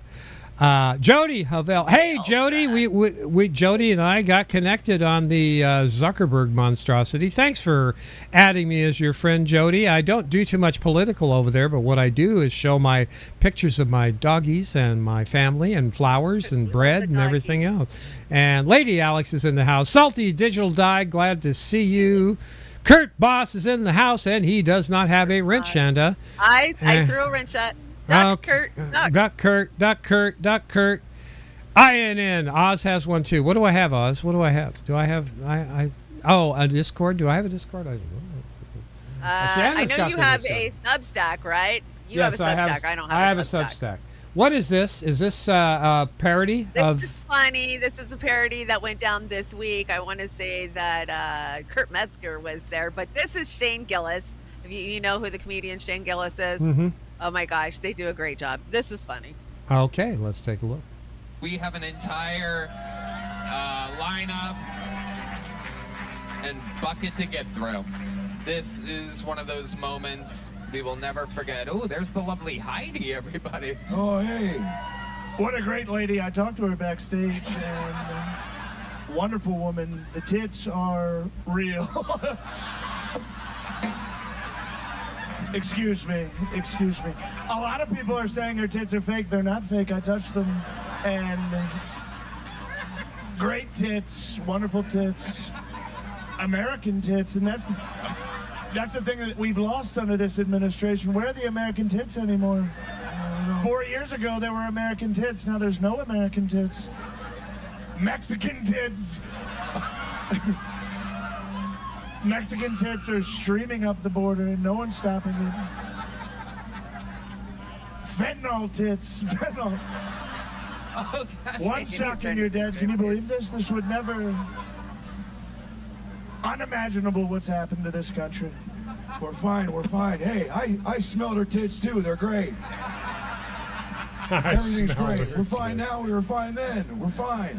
Jody Havel. Hey, Jody, we Jody and I got connected on the Zuckerberg monstrosity. Thanks for adding me as your friend, Jody. I don't do too much political over there, but what I do is show my pictures of my doggies and my family and flowers and bread and everything else. And Lady Alex is in the house. Salty Digital Dye, glad to see you. Kurt Boss is in the house, and he does not have a wrench, Chanda. I threw a wrench at Kurt. Duck Kurt. INN. Oz has one too. What do I have, Oz? What do I have? Do I have a Discord? Do I have a Discord? I don't know. I know you have a Substack, right? You have a Substack. I don't have a Substack. I have a Substack. What is this? Is this a parody of... This is funny. This is a parody that went down this week. I want to say that Kurt Metzger was there, but this is Shane Gillis. If you know who the comedian Shane Gillis is? Mm-hmm. Oh my gosh, they do a great job. This is funny. Okay, let's take a look. We have an entire lineup and bucket to get through. This is one of those moments we will never forget. Oh, there's the lovely Heidi, everybody. Oh, hey. What a great lady. I talked to her backstage, and wonderful woman. The tits are real. Excuse me. A lot of people are saying her tits are fake. They're not fake. I touched them, and great tits, wonderful tits, American tits, and that's the thing that we've lost under this administration. Where are the American tits anymore? 4 years ago, there were American tits. Now there's no American tits. Mexican tits. Mexican tits are streaming up the border and no one's stopping it. Fentanyl tits. Fentanyl. Oh, gosh. One shock and you're dead. Can you believe this? This would never... Unimaginable what's happened to this country. We're fine. Hey, I smelled her tits too. They're great. Everything's great. We're fine now. We were fine then. We're fine.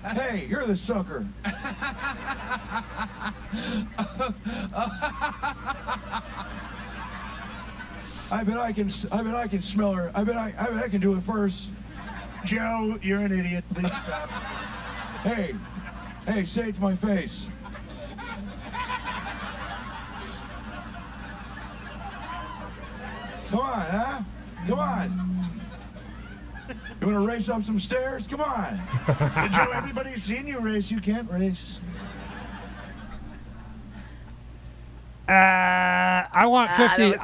Hey, you're the sucker. I bet I can smell her. I bet I can do it first. Joe, you're an idiot. Please stop. Hey, say it to my face. Come on, huh? Come on. You want to race up some stairs? Come on. Joe, everybody's seen you race. You can't race. I want 50.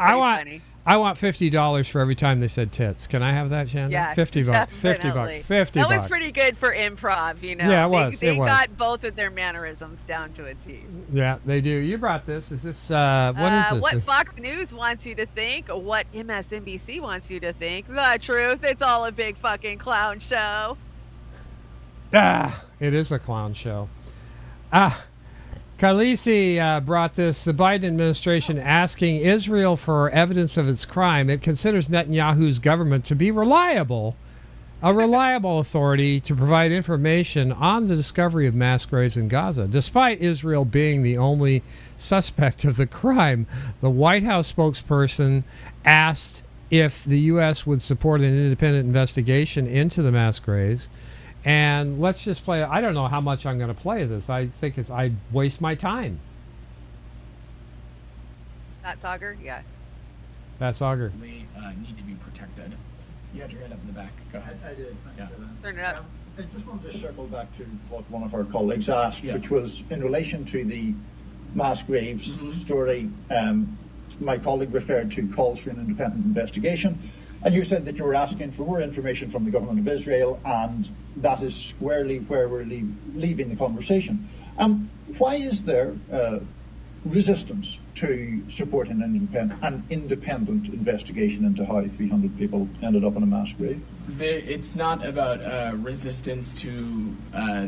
I want $50 for every time they said tits. Can I have that, Chanda? Yeah, $50. definitely. $50. That was pretty good for improv, you know. Yeah, it was. They got both of their mannerisms down to a T. Yeah, they do. You brought this. Is this what is this? What Fox News wants you to think, what MSNBC wants you to think. The truth. It's all a big fucking clown show. It is a clown show. Khaleesi brought this. The Biden administration asking Israel for evidence of its crime. It considers Netanyahu's government to be a reliable authority to provide information on the discovery of mass graves in Gaza. Despite Israel being the only suspect of the crime, the White House spokesperson asked if the U.S. would support an independent investigation into the mass graves. And let's just play. I don't know how much I'm going to play this. I think I waste my time. That's Auger? Yeah. That's Auger. They need to be protected. You had your hand up in the back. Go ahead. I did. Yeah. Turn it up. I just wanted to circle back to what one of our colleagues asked, Yeah. which was in relation to the mass graves story. My colleague referred to calls for an independent investigation. And you said that you were asking for more information from the government of Israel, and that is squarely where we're leaving the conversation. Why is there resistance to supporting an independent investigation into how 300 people ended up in a mass grave? It's not about resistance to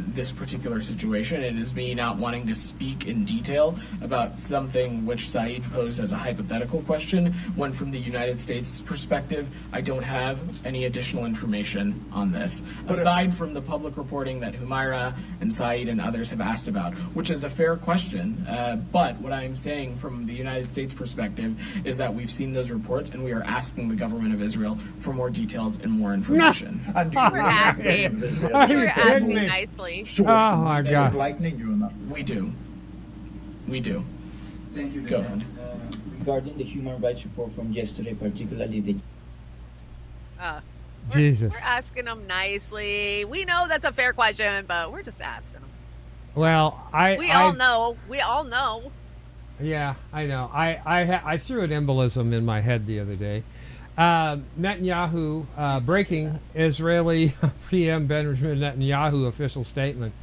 this particular situation. It is me not wanting to speak in detail about something which Saeed posed as a hypothetical question, when from the United States perspective, I don't have any additional information on this, aside from the public reporting that Humaira and Saeed and others have asked about, which is a fair question. But what I'm saying from the United States perspective is that we've seen those reports and we are asking the government of Israel for more details and more information. And We're asking. We're asking nicely. Oh my God. Enlightening you on that. We do. Thank you. Go ahead. Regarding the human rights report from yesterday, particularly the Jesus. We're asking them nicely. We know that's a fair question, but we're just asking them. Well, We all know. We all know. Yeah, I know. I threw an embolism in my head the other day. Netanyahu breaking Israeli PM Benjamin Netanyahu official statement.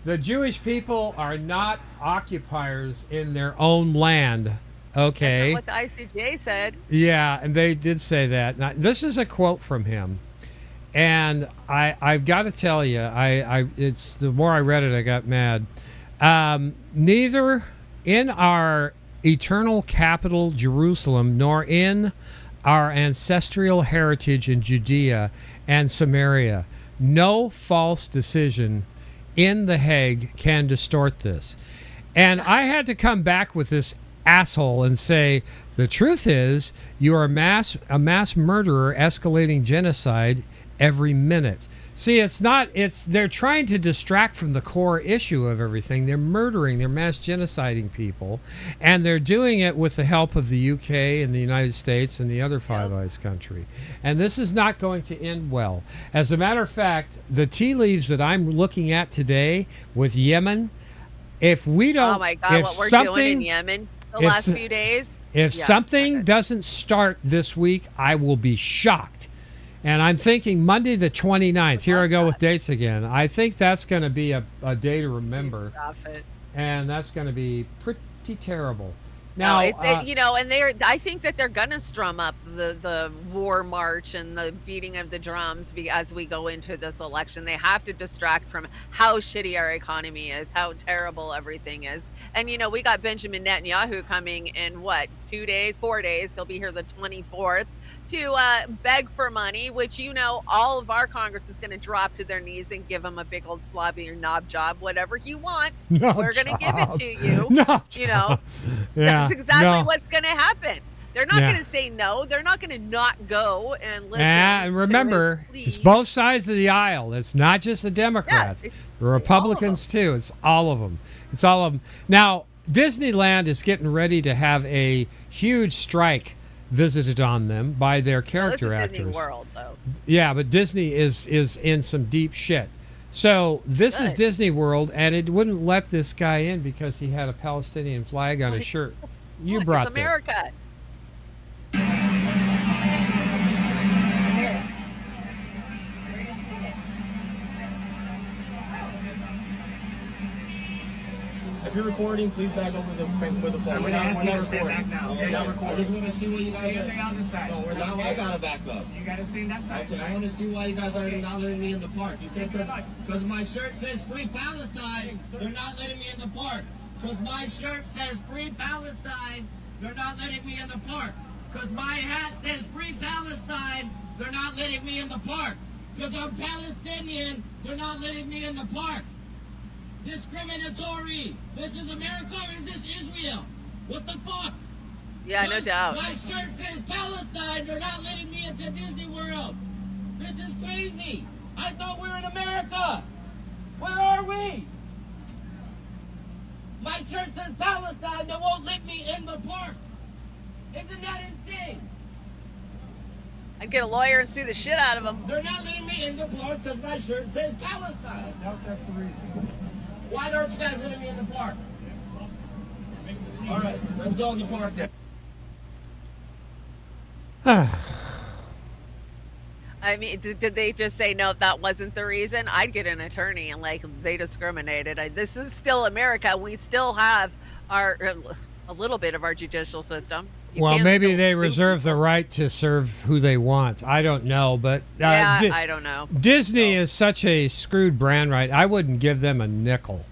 The Jewish people are not occupiers in their own land. Okay. That's not what the ICJ said. Yeah, and they did say that. Now, this is a quote from him, and I've got to tell you, it's the more I read it, I got mad. Neither in our eternal capital, Jerusalem, nor in our ancestral heritage in Judea and Samaria, no false decision in The Hague can distort this. And I had to come back with this asshole and say, the truth is you are a mass murderer escalating genocide every minute. See, they're trying to distract from the core issue of everything. They're mass genociding people, and they're doing it with the help of the UK and the United States and the other Five Eyes country. And this is not going to end well. As a matter of fact, the tea leaves that I'm looking at today with Yemen, if we don't... Oh my God, what we're doing in Yemen the last few days. If something doesn't start this week, I will be shocked. And I'm thinking Monday the 29th. Here I go with dates again. I think that's going to be a day to remember. And that's going to be pretty terrible. Now, I think that they're gonna strum up the war march and the beating of the drums as we go into this election. They have to distract from how shitty our economy is, how terrible everything is. And we got Benjamin Netanyahu coming in 4 days. He'll be here the 24th to beg for money, which all of our Congress is going to drop to their knees and give him a big old slobby or knob job, whatever you want. We're going to give it to you. Yeah. That's exactly what's going to happen. They're not going to say no. They're not going to not go and listen. And remember, it's both sides of the aisle. It's not just the Democrats. The Republicans, too. It's all of them. It's all of them. Now, Disneyland is getting ready to have a huge strike visited on them by their character actors. Disney World, though. Yeah, but Disney is in some deep shit. So this is Disney World, and it wouldn't let this guy in because he had a Palestinian flag on his shirt. You brought it's America. If you're recording, please back over the phone. We're not recording. Back now. Okay, not recording. I just want to see what you guys Stay on the side. No, we're not. I gotta back up. You gotta stay on that side. Okay, I want to see why you guys are not letting me in the park. You said because my shirt says Free Palestine, they're not letting me in the park. Because my shirt says Free Palestine, they're not letting me in the park. Because my hat says Free Palestine, they're not letting me in the park. Because I'm Palestinian, they're not letting me in the park. Discriminatory. This is America or is this Israel? What the fuck? Yeah, no doubt. My shirt says Palestine. They're not letting me into Disney World. This is crazy. I thought we were in America. Where are we? My shirt says Palestine. They won't let me in the park. Isn't that insane? I'd get a lawyer and sue the shit out of them. They're not letting me in the park because my shirt says Palestine. No, that's the reason. Why aren't you guys letting me in the park? All right, let's go in the park then. I mean, did they just say, no, that wasn't the reason? I'd get an attorney and, they discriminated. This is still America. We still have a little bit of our judicial system. Well, maybe they reserve the right to serve who they want. I don't know, but I don't know. Disney is such a screwed brand, right? I wouldn't give them a nickel,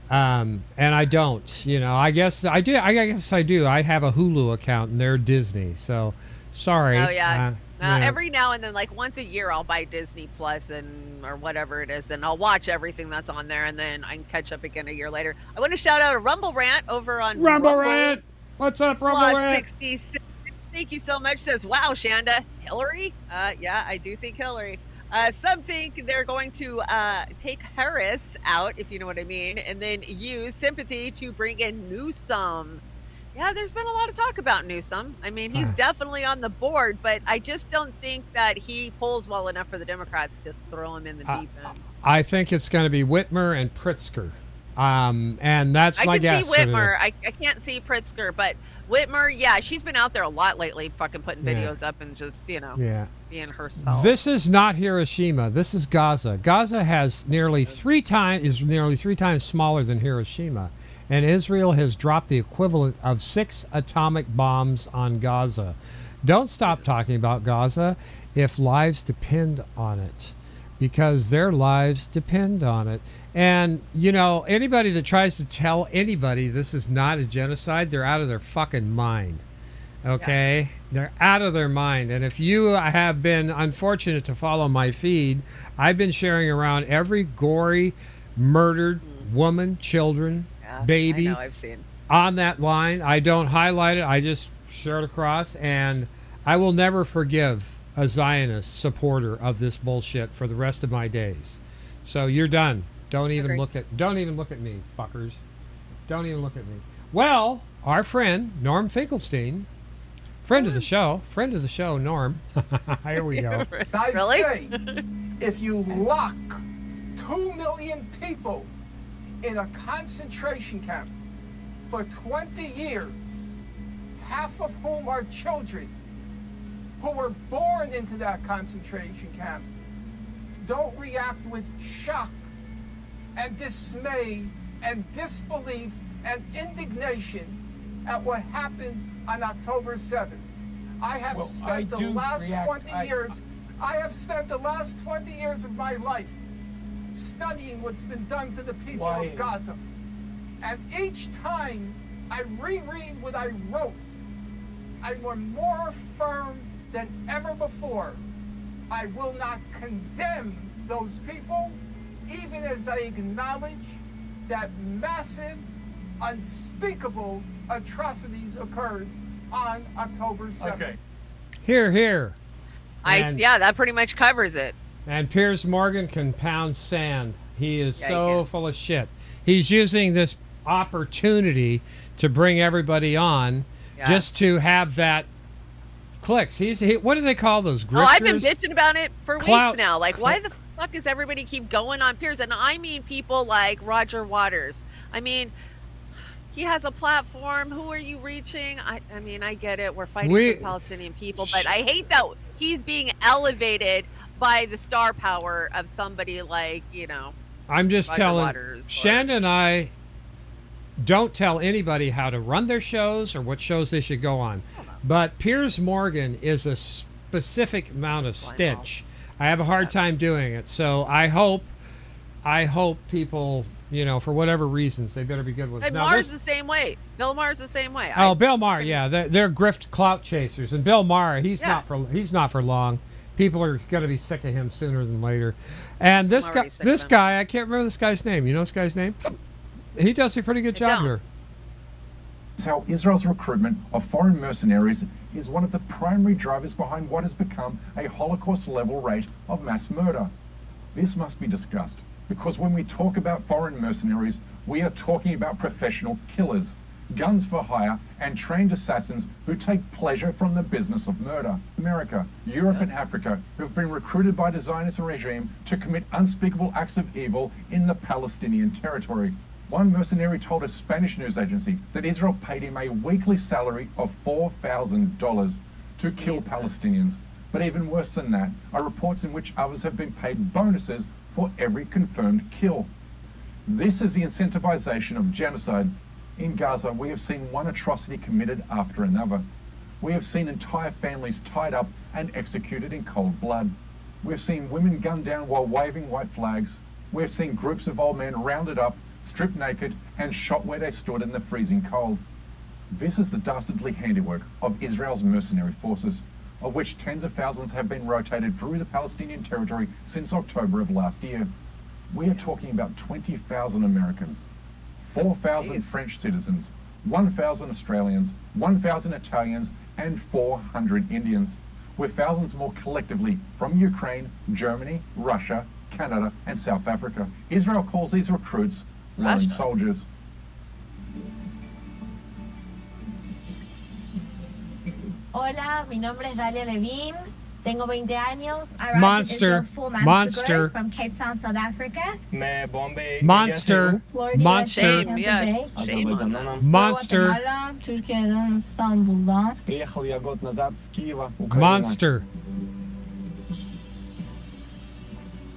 and I don't. I guess I do. I guess I do. I have a Hulu account, and they're Disney. So, sorry. Oh yeah. Every now and then, once a year, I'll buy Disney Plus or whatever it is, and I'll watch everything that's on there, and then I can catch up again a year later. I want to shout out a Rumble Rant over on Rumble Rant. What's up, Rumble Rant? 66. Thank you so much. Says, wow, Chanda. Hillary? Yeah, I do think Hillary. Some think they're going to take Harris out, if you know what I mean, and then use sympathy to bring in Newsom. Yeah, there's been a lot of talk about Newsom. I mean, he's definitely on the board, but I just don't think that he polls well enough for the Democrats to throw him in the deep end. I think it's going to be Whitmer and Pritzker. And that's my guess. I can see Whitmer. I can't see Pritzker, but Whitmer, yeah, she's been out there a lot lately, fucking putting videos up and just, being herself. This is not Hiroshima. This is Gaza. Gaza has nearly three times smaller than Hiroshima, and Israel has dropped the equivalent of 6 atomic bombs on Gaza. Don't stop talking about Gaza if lives depend on it, because their lives depend on it. And, anybody that tries to tell anybody this is not a genocide, they're out of their fucking mind. Okay? Yeah. They're out of their mind. And if you have been unfortunate to follow my feed, I've been sharing around every gory, murdered woman, children, baby. I know, I've seen. on that line. I don't highlight it. I just share it across, and I will never forgive a Zionist supporter of this bullshit for the rest of my days. So you're done. Don't even look at me, fuckers. Don't even look at me. Well, our friend Norm Finkelstein, friend of the show, Norm. Here we go. I say, if you lock 2 million people in a concentration camp for 20 years, half of whom are children who were born into that concentration camp, don't react with shock and dismay and disbelief and indignation at what happened on October 7th. I have spent the last 20 years of my life studying what's been done to the people of Gaza. And each time I reread what I wrote, I am more firm than ever before. I will not condemn those people, even as I acknowledge that massive, unspeakable atrocities occurred on October 7th. Okay. Here. Yeah, that pretty much covers it. And Piers Morgan can pound sand. He is so full of shit. He's using this opportunity to bring everybody on just to have that clicks. What do they call those? Grifters? Oh, I've been bitching about it for weeks now. Like, why the fuck does everybody keep going on Piers? And I mean people like Roger Waters. I mean, he has a platform. Who are you reaching? I mean, I get it. We're fighting for Palestinian people, but I hate that he's being elevated by the star power of somebody like, I'm just Roger telling Waters, Chanda and I don't tell anybody how to run their shows or what shows they should go on. But Piers Morgan is a specific amount of stitch. I have a hard time doing it. So I hope people, for whatever reasons, they better be good ones. And Maher's the same way. Bill Maher's the same way. Bill Maher, yeah, they're grift clout chasers, and Bill Maher, he's not for long. People are going to be sick of him sooner than later. And this guy, I can't remember this guy's name. You know this guy's name? He does a pretty good job here. How Israel's recruitment of foreign mercenaries is one of the primary drivers behind what has become a Holocaust-level rate of mass murder. This must be discussed, because when we talk about foreign mercenaries, we are talking about professional killers, guns for hire, and trained assassins who take pleasure from the business of murder. America, Europe, and Africa have been recruited by the Zionist regime to commit unspeakable acts of evil in the Palestinian territory. One mercenary told a Spanish news agency that Israel paid him a weekly salary of $4,000 to kill Palestinians. But even worse than that are reports in which others have been paid bonuses for every confirmed kill. This is the incentivization of genocide. In Gaza, we have seen one atrocity committed after another. We have seen entire families tied up and executed in cold blood. We've seen women gunned down while waving white flags. We've seen groups of old men rounded up, stripped naked, and shot where they stood in the freezing cold. This is the dastardly handiwork of Israel's mercenary forces, of which tens of thousands have been rotated through the Palestinian territory since October of last year. We are talking about 20,000 Americans, 4,000 French citizens, 1,000 Australians, 1,000 Italians, and 400 Indians, with thousands more collectively from Ukraine, Germany, Russia, Canada, and South Africa. Israel calls these recruits lone soldiers. Hola, mi nombre es Dalia Levine. Tengo 20 años. I arrived Monster. in Israel 4 months Monster. ago from Cape Town, South Africa. Monster. Florida, Monster. Tampa Bay. Monster. Guatemala, Türkiye'den, İstanbul'dan. Monster.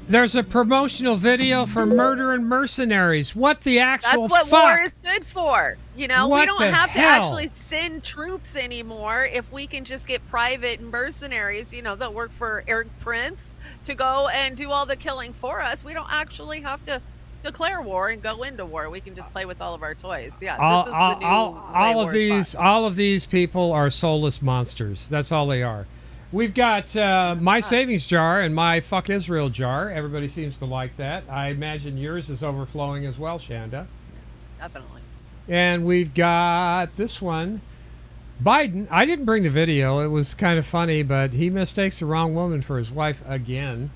There's a promotional video for Murder and Mercenaries. What the actual That's what fuck? war is good for. We What don't the have to hell? actually send troops anymore if we can just get private mercenaries, that work for Eric Prince to go and do all the killing for us. We don't actually have to declare war and go into war. We can just play with all of our toys. Yeah, this is the new all of these people are soulless monsters. That's all they are. We've got my savings jar and my fuck Israel jar. Everybody seems to like that. I imagine yours is overflowing as well, Chanda. Definitely. And we've got this one. Biden, I didn't bring the video. It was kind of funny, but he mistakes the wrong woman for his wife again.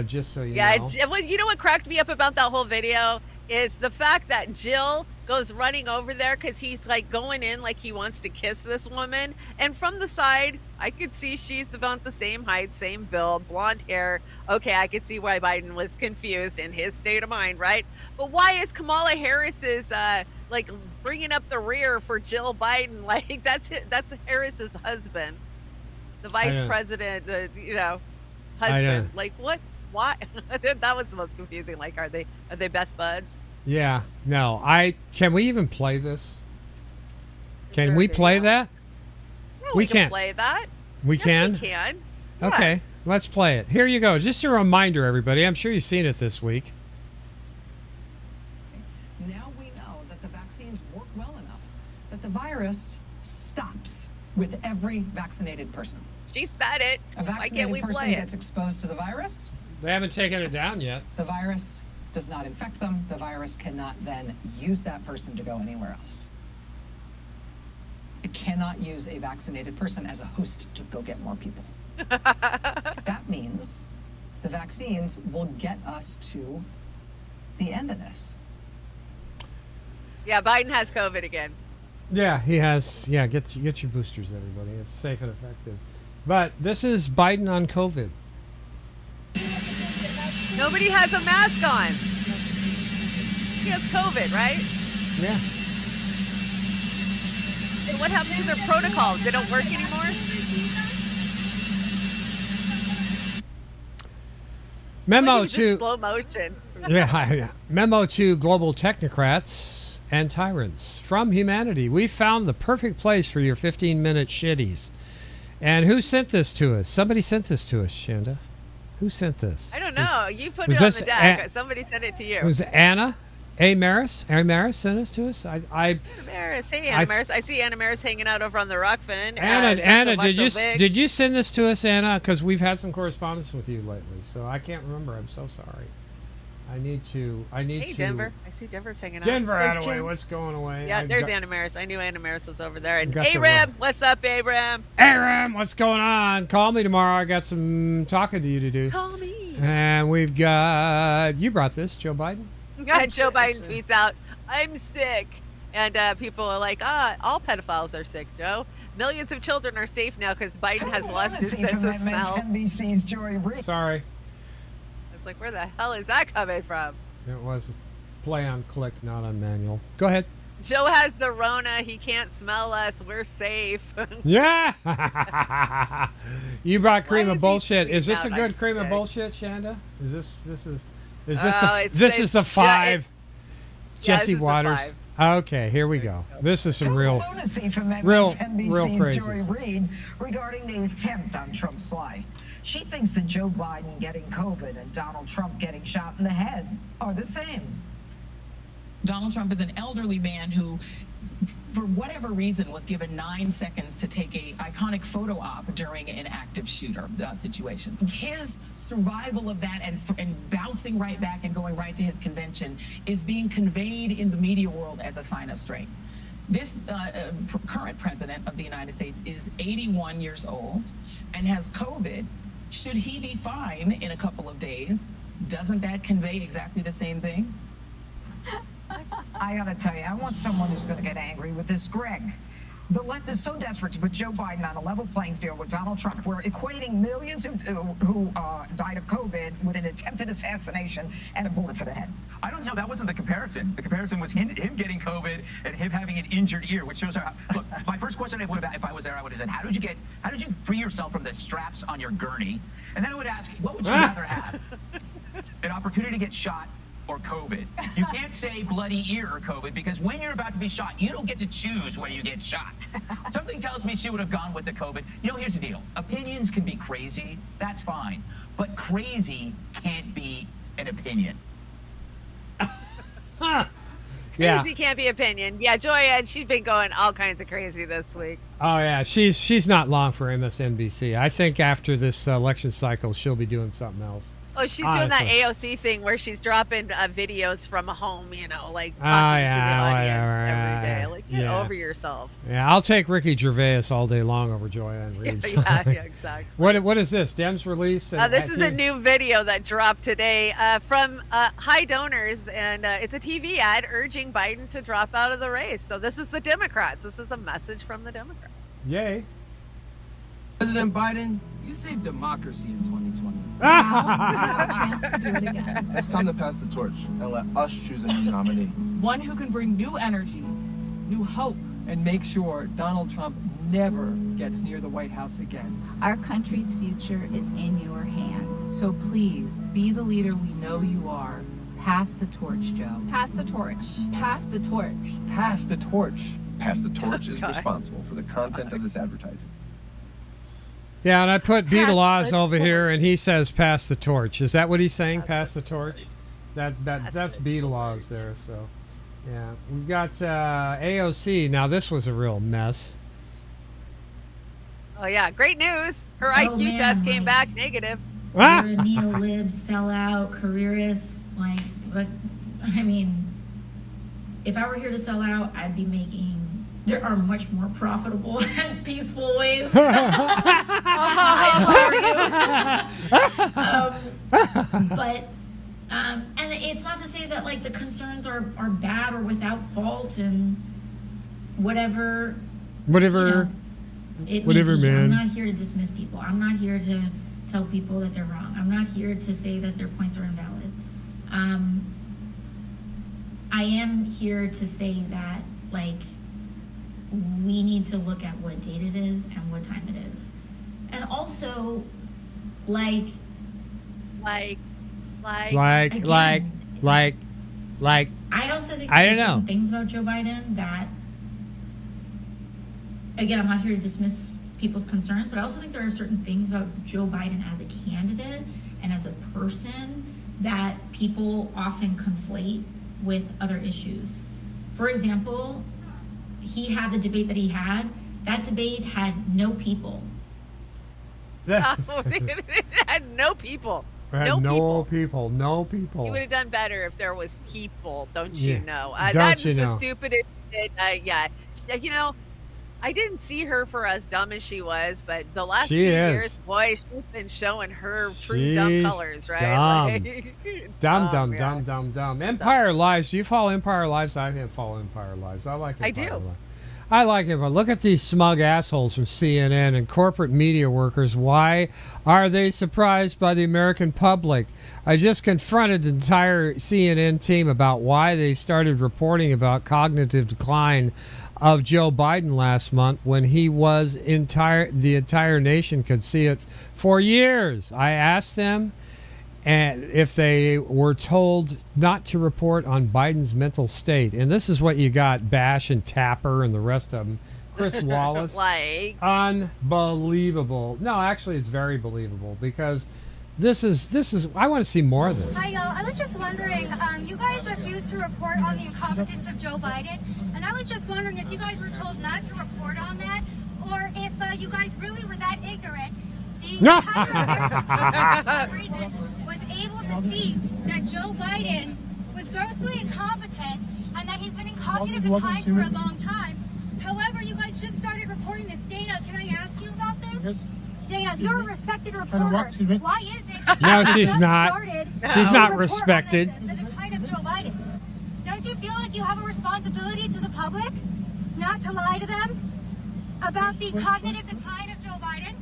Just so you know. You know what cracked me up about that whole video is the fact that Jill goes running over there because he's like going in like he wants to kiss this woman. And from the side, I could see she's about the same height, same build, blonde hair. Okay, I could see why Biden was confused in his state of mind, right? But why is Kamala Harris's like bringing up the rear for Jill Biden? Like that's Harris's husband, the vice president, the husband. Like what? Why? That was the most confusing. Like, are they best buds? Yeah. No. Can we even play this? Can we play that? Yeah, we can play that. We yes, can. We can. Okay. Yes. Let's play it. Here you go. Just a reminder, everybody. I'm sure you've seen it this week. Now we know that the vaccines work well enough that the virus stops with every vaccinated person. She said it. A Why can't we vaccinated person play it? gets exposed to the virus. They haven't taken it down yet. The virus does not infect them. The virus cannot then use that person to go anywhere else. It cannot use a vaccinated person as a host to go get more people. That means the vaccines will get us to the end of this. Yeah, Biden has COVID again. Yeah, he has. Yeah, get your boosters, everybody. It's safe and effective. But this is Biden on COVID. Nobody has a mask on. He has COVID, right? Yeah. And what happened to their protocols? They don't work anymore? Memo It's like it was in to slow motion. yeah. Memo to global technocrats and tyrants from humanity. We found the perfect place for your 15-minute shitties. And who sent this to us? Somebody sent this to us, Chanda. Who sent this? I don't know. You put was it on this the deck. Somebody sent it to you. It was Anna A. Maris. Anna Maris sent this to us. Anna Maris. Hey, Anna Maris. I see Anna Maris hanging out over on the Rokfin. Anna, did you send this to us, Anna? Because we've had some correspondence with you lately, so I can't remember. I'm so sorry. Hey, Denver. I see Denver's hanging out. Denver Attaway, what's going away? Yeah, there's Anna Maris. I knew Anna Maris was over there. And got the Aram, what's up, Aram? Aram, what's going on? Call me tomorrow. I got some talking to you to do. Call me. And we've got, you brought this, Joe Biden? Joe Biden tweets out, I'm sick. And people are like, all pedophiles are sick, Joe. Millions of children are safe now because Biden has lost his sense of smell. NBC's Joy Reid. Sorry. It's like, where the hell is that coming from? It was play on click, not on manual. Go ahead. Joe has the Rona. He can't smell us. We're safe. Yeah. You brought cream of bullshit. Is this a out? good I'm cream of sick. bullshit, Shanda? Is this it's the five? Yeah, Jesse this is the Waters. five. Okay, here we go. This is some real Lunacy from real NBC's Joy crazy. Reid regarding the attempt on Trump's life. She thinks that Joe Biden getting COVID and Donald Trump getting shot in the head are the same. Donald Trump is an elderly man who, for whatever reason, was given 9 seconds to take a iconic photo op during an active shooter situation. His survival of that and bouncing right back and going right to his convention is being conveyed in the media world as a sign of strength. This current president of the United States is 81 years old and has COVID. Should he be fine in a couple of days? Doesn't that convey exactly the same thing? I gotta tell you, I want someone who's gonna get angry with this, Greg. The left is so desperate to put Joe Biden on a level playing field with Donald Trump. We're equating millions who died of COVID with an attempted assassination and a bullet to the head. I don't know. That wasn't the comparison. The comparison was him getting COVID and him having an injured ear, which shows how. Look, my first question I would have, if I was there, I would have said, how did you free yourself from the straps on your gurney? And then I would ask, what would you rather have? An opportunity to get shot or COVID? You can't say bloody ear or COVID because when you're about to be shot, you don't get to choose where you get shot. Something tells me she would have gone with the COVID. You know, here's the deal. Opinions can be crazy. That's fine. But crazy can't be an opinion. Yeah. Crazy can't be opinion. Yeah, Joyanne, she's been going all kinds of crazy this week. Oh yeah, she's not long for MSNBC. I think after this election cycle, she'll be doing something else. Oh, Oh, she's doing that AOC thing where she's dropping videos from home, you know, like Oh, talking to the yeah, audience every right. day. Like, get over yourself. Yeah, I'll take Ricky Gervais all day long over Joanne Reed. Yeah, exactly. What is this? Dems release? This is a new video that dropped today from high donors, and it's a TV ad urging Biden to drop out of the race. So this is the Democrats. This is a message from the Democrats. Yay. President Biden, you saved democracy in 2020. It's time to pass the torch and let us choose a new nominee. One who can bring new energy, new hope, and make sure Donald Trump never gets near the White House again. Our country's future is in your hands. So please, be the leader we know you are. Pass the torch, Joe. Pass the torch. Pass the torch. Pass the torch. Pass the Torch is responsible for the content of this advertising. Yeah, and I put Beetle Oz over here, and he says pass the torch. Is that what he's saying? Pass the torch? That's Beetle Oz there. So, yeah. We've got AOC. Now, this was a real mess. Oh, yeah. Great news. Her IQ test came back negative. You're a neo-lib, sellout, careerist. Like, but, I mean, if I were here to sell out, I'd be making... There are much more profitable and peaceful ways. But and it's not to say that like the concerns are bad or without fault and whatever. Whatever, man. I'm not here to dismiss people. I'm not here to tell people that they're wrong. I'm not here to say that their points are invalid. I am here to say that like we need to look at what date it is and what time it is. And also, like I also think I there's don't know. some things about Joe Biden that, again, I'm not here to dismiss people's concerns, but I also think there are certain things about Joe Biden as a candidate and as a person that people often conflate with other issues. For example, he had the debate that he had. That debate had no people. It had no people. No people. He would have done better if there was people, don't you know? Don't That's you the know? stupidest. Yeah. You know, I didn't see her for as dumb as she was, but the last She few is. years, boy, she's been showing her true dumb She's colors, right? Dumb. Like, Dumb. Empire Lives. Do you follow Empire Lives? I can't follow Empire Lives. I like Empire I do. Lives. I like it, but look at these smug assholes from CNN and corporate media workers. Why are they surprised by the American public? I just confronted the entire CNN team about why they started reporting about cognitive decline of Joe Biden last month when he was the entire nation could see it for years. I asked them and if they were told not to report on Biden's mental state. And this is what you got, Bash and Tapper and the rest of them. Chris Wallace. Unbelievable. No, actually, it's very believable because this is I want to see more of this. Hi, y'all. I was just wondering, you guys refused to report on the incompetence of Joe Biden, and I was just wondering if you guys were told not to report on that, or if you guys really were that ignorant. The entire American public, for some reason, was able to see that Joe Biden was grossly incompetent and that he's been in cognitive decline for a long time. However, you guys just started reporting this. Dana, can I ask you about this? Dana, you're a respected reporter. Why is it that No, you she's just not. started She's to not report on respected. the decline of Joe Biden? Don't you feel like you have a responsibility to the public not to lie to them about the cognitive decline of Joe Biden?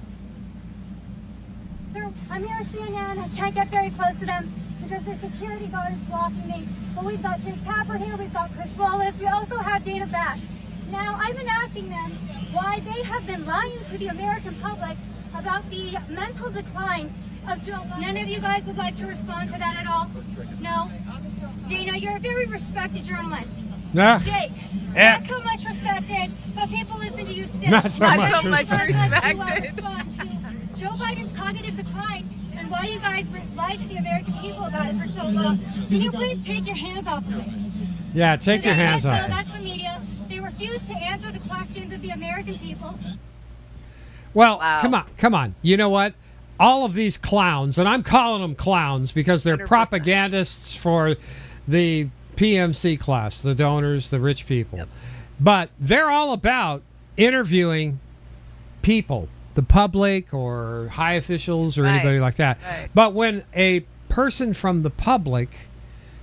Sir, I'm here at CNN. I can't get very close to them because their security guard is blocking me. But we've got Jake Tapper here, we've got Chris Wallace, we also have Dana Bash. Now, I've been asking them why they have been lying to the American public about the mental decline of Joe Biden. None of you guys would like to respond to that at all? No? Dana, you're a very respected journalist. Nah. Jake, Eh. not so much respected, but people listen to you still. Not so much respected. respected. Respond to Joe Biden's cognitive decline and why you guys lied to the American people about it for so long. Can you please take your hands off of it? Yeah, take your hands So off it. that's the media. They refuse to answer the questions of the American people. Well, come on. You know what? all of these clowns, and I'm calling them clowns because they're 100%. propagandists for the PMC class, the donors, the rich people. But they're all about interviewing people, the public or high officials or anybody like that. But when a person from the public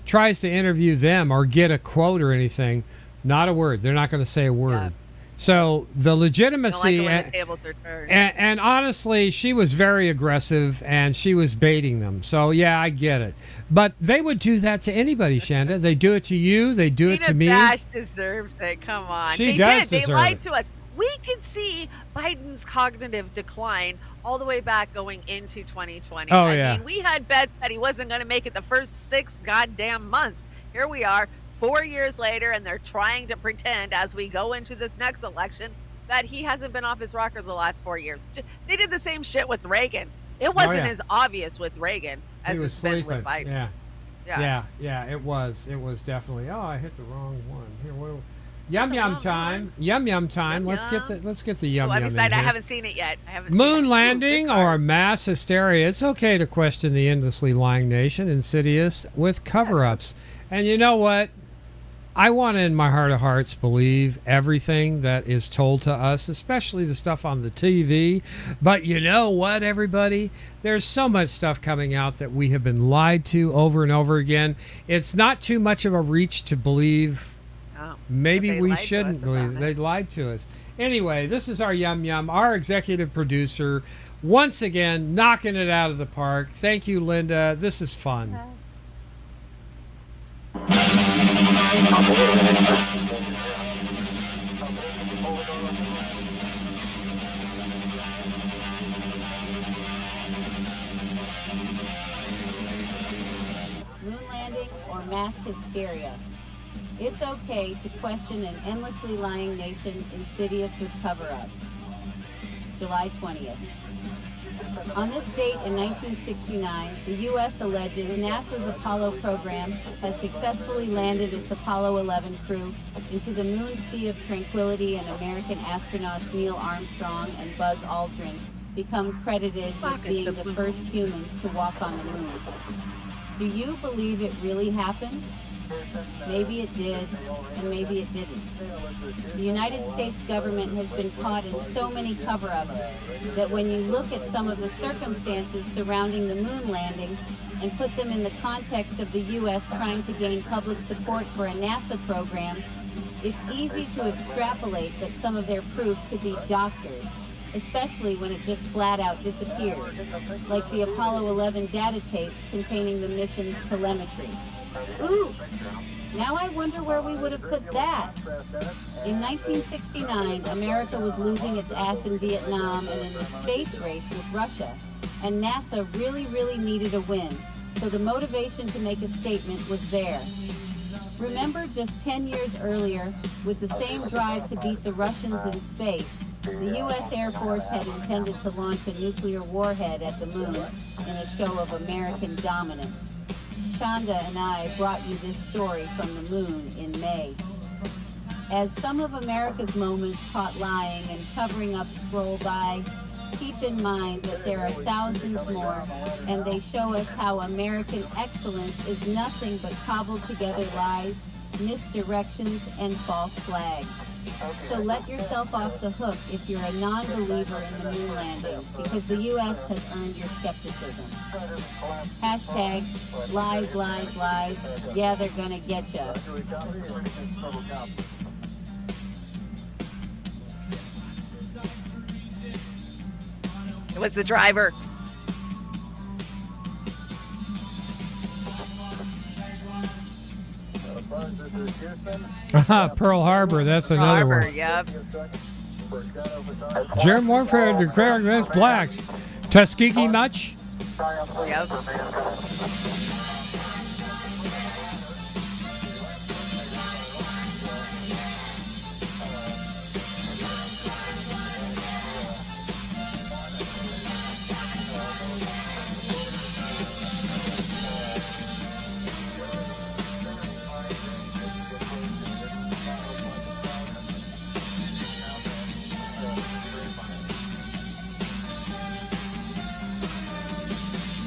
tries to interview them or get a quote or anything, not a word. They're not going to say a word. So the legitimacy, and honestly, she was very aggressive and she was baiting them. So yeah, I get it. But they would do that to anybody, Chanda. They do it to you. They do it to me. Bash deserves it. Come on. She They does did. They deserve lied it. to us. We could see Biden's cognitive decline all the way back going into 2020. Oh, I yeah. mean, we had bets that he wasn't going to make it the first 6 goddamn months. Here we are, 4 years later, and they're trying to pretend as we go into this next election that he hasn't been off his rocker the last 4 years. They did the same shit with Reagan. It wasn't as obvious with Reagan as it's been with Biden. Yeah, it was. It was definitely. Oh, I hit the wrong one. Here, what? Yum yum time. Yum yum time. Let's get the yum I'm yum. excited. In I here. haven't seen it yet. Moon landing or mass hysteria. It's okay to question the endlessly lying nation, insidious with cover-ups. And you know what? I want to, in my heart of hearts, believe everything that is told to us, especially the stuff on the TV. But you know what, everybody? There's so much stuff coming out that we have been lied to over and over again. It's not too much of a reach to believe. Maybe we shouldn't believe. They lied to us. Anyway, this is our Yum Yum, our executive producer, once again, knocking it out of the park. Thank you, Linda. This is fun. Moon landing or mass hysteria. It's okay to question an endlessly lying nation insidious with cover-ups. July 20th. On this date in 1969, the U.S. alleges NASA's Apollo program has successfully landed its Apollo 11 crew into the moon's Sea of Tranquility, and American astronauts Neil Armstrong and Buzz Aldrin become credited with being the first humans to walk on the moon. Do you believe it really happened? Maybe it did, and maybe it didn't. The United States government has been caught in so many cover-ups that when you look at some of the circumstances surrounding the moon landing and put them in the context of the U.S. trying to gain public support for a NASA program, it's easy to extrapolate that some of their proof could be doctored, especially when it just flat out disappears, like the Apollo 11 data tapes containing the mission's telemetry. Oops! Now I wonder where we would have put that. In 1969, America was losing its ass in Vietnam and in the space race with Russia, and NASA really needed a win, so the motivation to make a statement was there. Remember just 10 years earlier, with the same drive to beat the Russians in space, the U.S. Air Force had intended to launch a nuclear warhead at the moon in a show of American dominance. Chanda and I brought you this story from the moon in May. As some of America's moments caught lying and covering up scroll by, keep in mind that there are thousands more, and they show us how American excellence is nothing but cobbled together lies, misdirections, and false flags. So let yourself off the hook if you're a non-believer in the moon landing, because the U.S. has earned your skepticism. Hashtag lies, lies, lies. Yeah, they're gonna get ya. It was the driver. Pearl Harbor, that's another one. Yep. Germ warfare declared against blacks. Tuskegee much? Yep.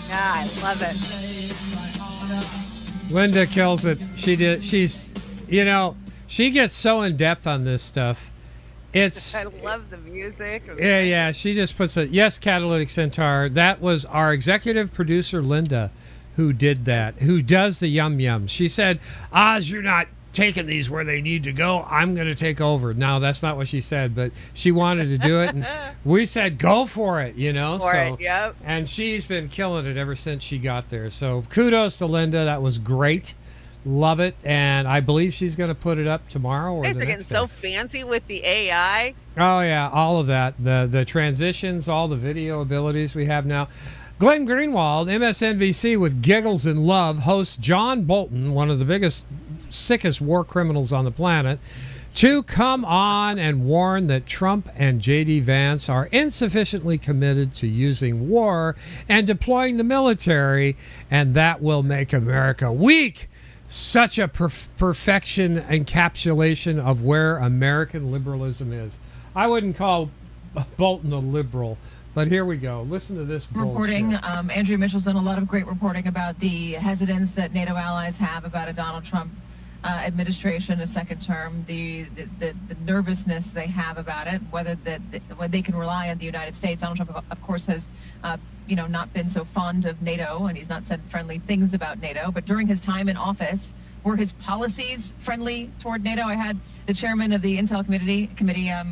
Yeah, I love it. Linda kills it. She's, she gets so in depth on this stuff. I love the music. Yeah. She just puts it. Yes, Catalytic Centaur. That was our executive producer, Linda, who did that. Who does the yum yum? She said, "Oz, you're not taking these where they need to go. I'm going to take over." No, that's not what she said, but she wanted to do it, and we said, "Go for it," Yep. And she's been killing it ever since she got there. So kudos to Linda. That was great. Love it, and I believe she's going to put it up tomorrow or You guys the are next getting so day. fancy with the AI. Oh yeah, all of that. The transitions, all the video abilities we have now. Glenn Greenwald, MSNBC with Giggles and Love, hosts John Bolton, one of the biggest, sickest war criminals on the planet, to come on and warn that Trump and J.D. Vance are insufficiently committed to using war and deploying the military, and that will make America weak. Such a perfection encapsulation of where American liberalism is. I wouldn't call Bolton a liberal, but here we go. Listen to this Reporting, bullshit. Andrea Mitchell's done a lot of great reporting about the hesitance that NATO allies have about a Donald Trump administration, a second term, the nervousness they have about it, whether they can rely on the United States. Donald Trump, of course, has not been so fond of NATO, and he's not said friendly things about NATO. But during his time in office, were his policies friendly toward NATO? I had the chairman of the Intel Committee,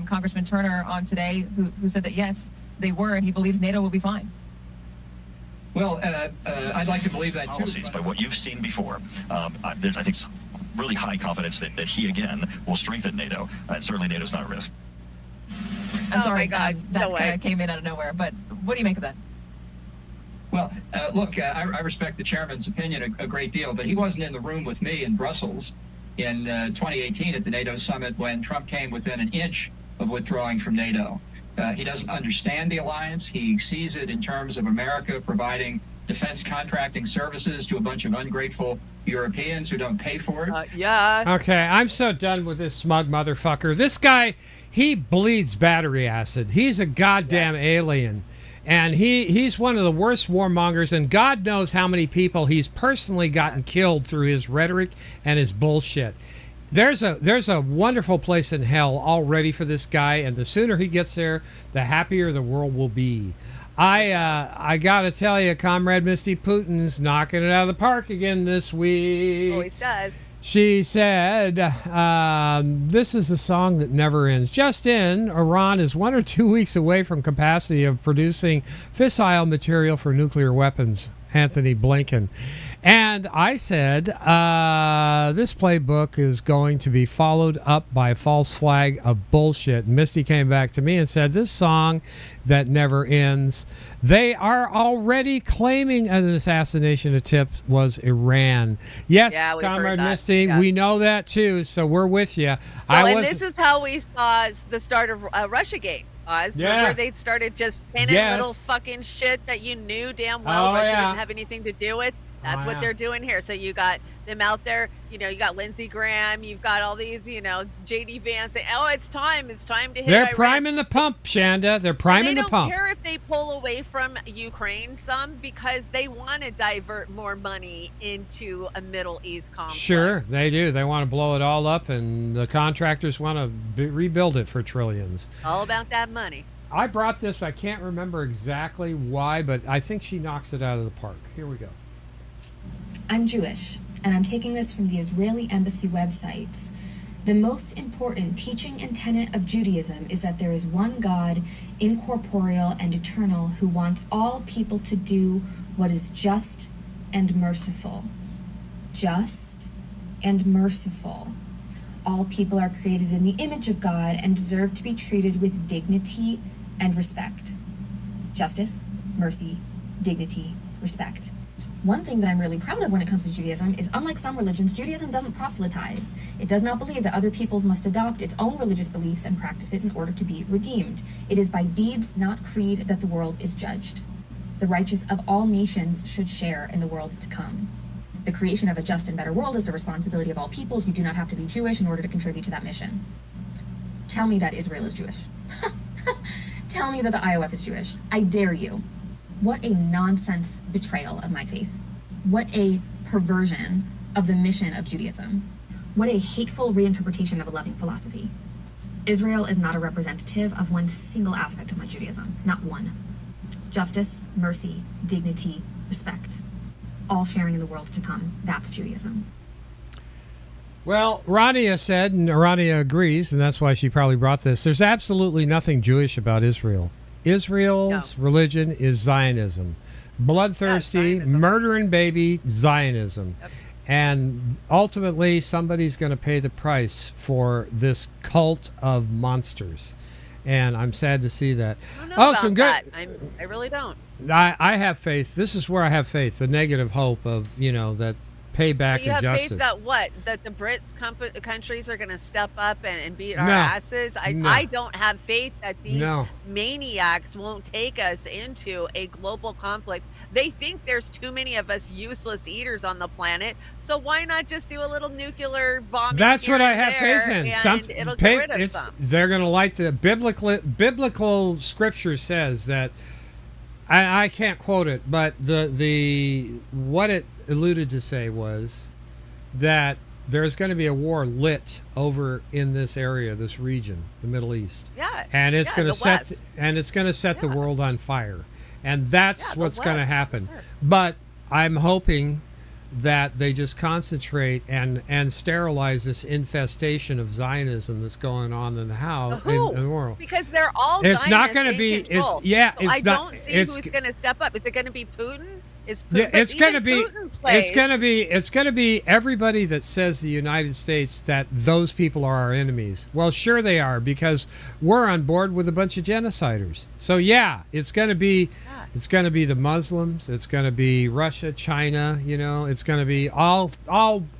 Congressman Turner, on today, who said that yes, they were, and he believes NATO will be fine. Well, I'd like to believe that policies, but what you've seen before, I think really high confidence that he again will strengthen NATO, and certainly NATO's not at risk. I'm sorry, my God, that no kind way. of came in out of nowhere. But what do you make of that? Well, look, I respect the chairman's opinion a great deal, but he wasn't in the room with me in Brussels in 2018 at the NATO summit when Trump came within an inch of withdrawing from NATO. He doesn't understand the alliance. He sees it in terms of America providing defense contracting services to a bunch of ungrateful Europeans who don't pay for it. Yeah. Okay, I'm so done with this smug motherfucker. This guy, he bleeds battery acid. He's a goddamn alien. And he's one of the worst warmongers, and God knows how many people he's personally gotten killed through his rhetoric and his bullshit. There's a wonderful place in hell already for this guy, and the sooner he gets there, the happier the world will be. I gotta tell you, Comrade Misty Putin's knocking it out of the park again this week. Always does. She said, this is a song that never ends. Just in, Iran is 1 or 2 weeks away from capacity of producing fissile material for nuclear weapons. Anthony Blinken. And I said, this playbook is going to be followed up by a false flag of bullshit. And Misty came back to me and said, this song that never ends, they are already claiming an assassination attempt was Iran. Yes, Yeah, we've Comrade heard that. Misty, Yeah. we know that too, so we're with you. This is how we saw the start of Russiagate, Oz. Yeah. Remember they started just pinning Yes. little fucking shit that you knew damn well Oh, Russia yeah. didn't have anything to do with. That's Oh, what yeah. they're doing here. So you got them out there, you got Lindsey Graham, you've got all these, JD Vance saying, oh, it's time to hit They're Iran. priming the pump, Shanda. They're And priming they the pump. don't care if they pull away from Ukraine some because they want to divert more money into a Middle East conflict. Sure, they do. They want to blow it all up, and the contractors want to rebuild it for trillions. All about that money. I brought this. I can't remember exactly why, but I think she knocks it out of the park. Here we go. I'm Jewish, and I'm taking this from the Israeli embassy websites. The most important teaching and tenet of Judaism is that there is one God, incorporeal and eternal, who wants all people to do what is just and merciful. Just and merciful. All people are created in the image of God and deserve to be treated with dignity and respect. Justice, mercy, dignity, respect. One thing that I'm really proud of when it comes to Judaism is, unlike some religions, Judaism doesn't proselytize. It does not believe that other peoples must adopt its own religious beliefs and practices in order to be redeemed. It is by deeds, not creed, that the world is judged. The righteous of all nations should share in the worlds to come. The creation of a just and better world is the responsibility of all peoples. You do not have to be Jewish in order to contribute to that mission. Tell me that Israel is Jewish. Tell me that the IOF is Jewish. I dare you. What a nonsense betrayal of my faith. What a perversion of the mission of Judaism. What a hateful reinterpretation of a loving philosophy. Israel is not a representative of one single aspect of my Judaism, not one. Justice, mercy, dignity, respect, all sharing in the world to come. That's Judaism. Well, Rania said, and Rania agrees, and that's why she probably brought this, there's absolutely nothing Jewish about Israel. Israel's religion is Zionism. Bloodthirsty, murdering baby Zionism. Yep. And ultimately, somebody's going to pay the price for this cult of monsters. And I'm sad to see that. I don't know about that. I really don't. I have faith. This is where I have faith, the negative hope of, that payback but you and have justice. faith that what? That the countries are going to step up and beat our asses? I don't have faith that these maniacs won't take us into a global conflict. They think there's too many of us useless eaters on the planet, so why not just do a little nuclear bombing? That's what I have faith in. And it'll get rid of some. They're going to like the biblical scripture says that. I can't quote it, but the what it alluded to say was that there's going to be a war lit over in this area, this region, the Middle East. Yeah. And it's going to set the world on fire. And that's what's going to happen. Sure. But I'm hoping that they just concentrate and sterilize this infestation of Zionism that's going on in the house in the world. Because they're all it's Zionists not going to in be. control. I don't see who's going to step up. Is it going to be Putin? It's going to be. It's going to be everybody that says the United States that those people are our enemies. Well, sure they are, because we're on board with a bunch of genociders. So it's going to be. It's going to be the Muslims. It's going to be Russia, China. It's going to be all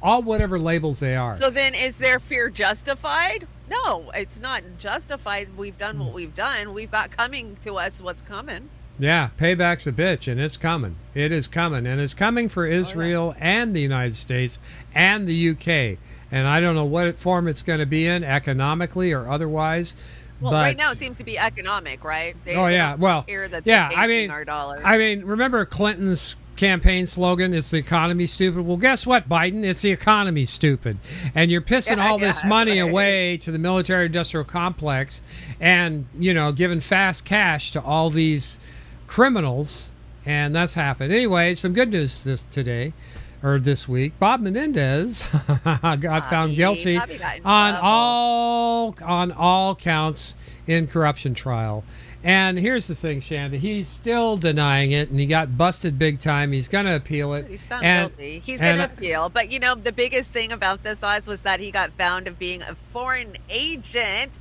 whatever labels they are. So then, is their fear justified? No, it's not justified. We've done what we've done. We've got coming to us what's coming. Yeah, payback's a bitch, and it's coming. It is coming, and it's coming for Israel and the United States and the UK. And I don't know what form it's going to be in, economically or otherwise. Well, right now it seems to be economic, right? They Care that they're our dollar. I mean, remember Clinton's campaign slogan, it's the economy stupid? Well, guess what, Biden? It's the economy stupid. And you're pissing all this money away to the military-industrial complex and, giving fast cash to all these criminals, and that's happened. Anyway, some good news this week. Bob Menendez got found guilty on all counts in corruption trial. And here's the thing, Chanda, he's still denying it, and he got busted big time. He's going to appeal it. He's found guilty. He's going to appeal. But, the biggest thing about this, Oz, was that he got found of being a foreign agent.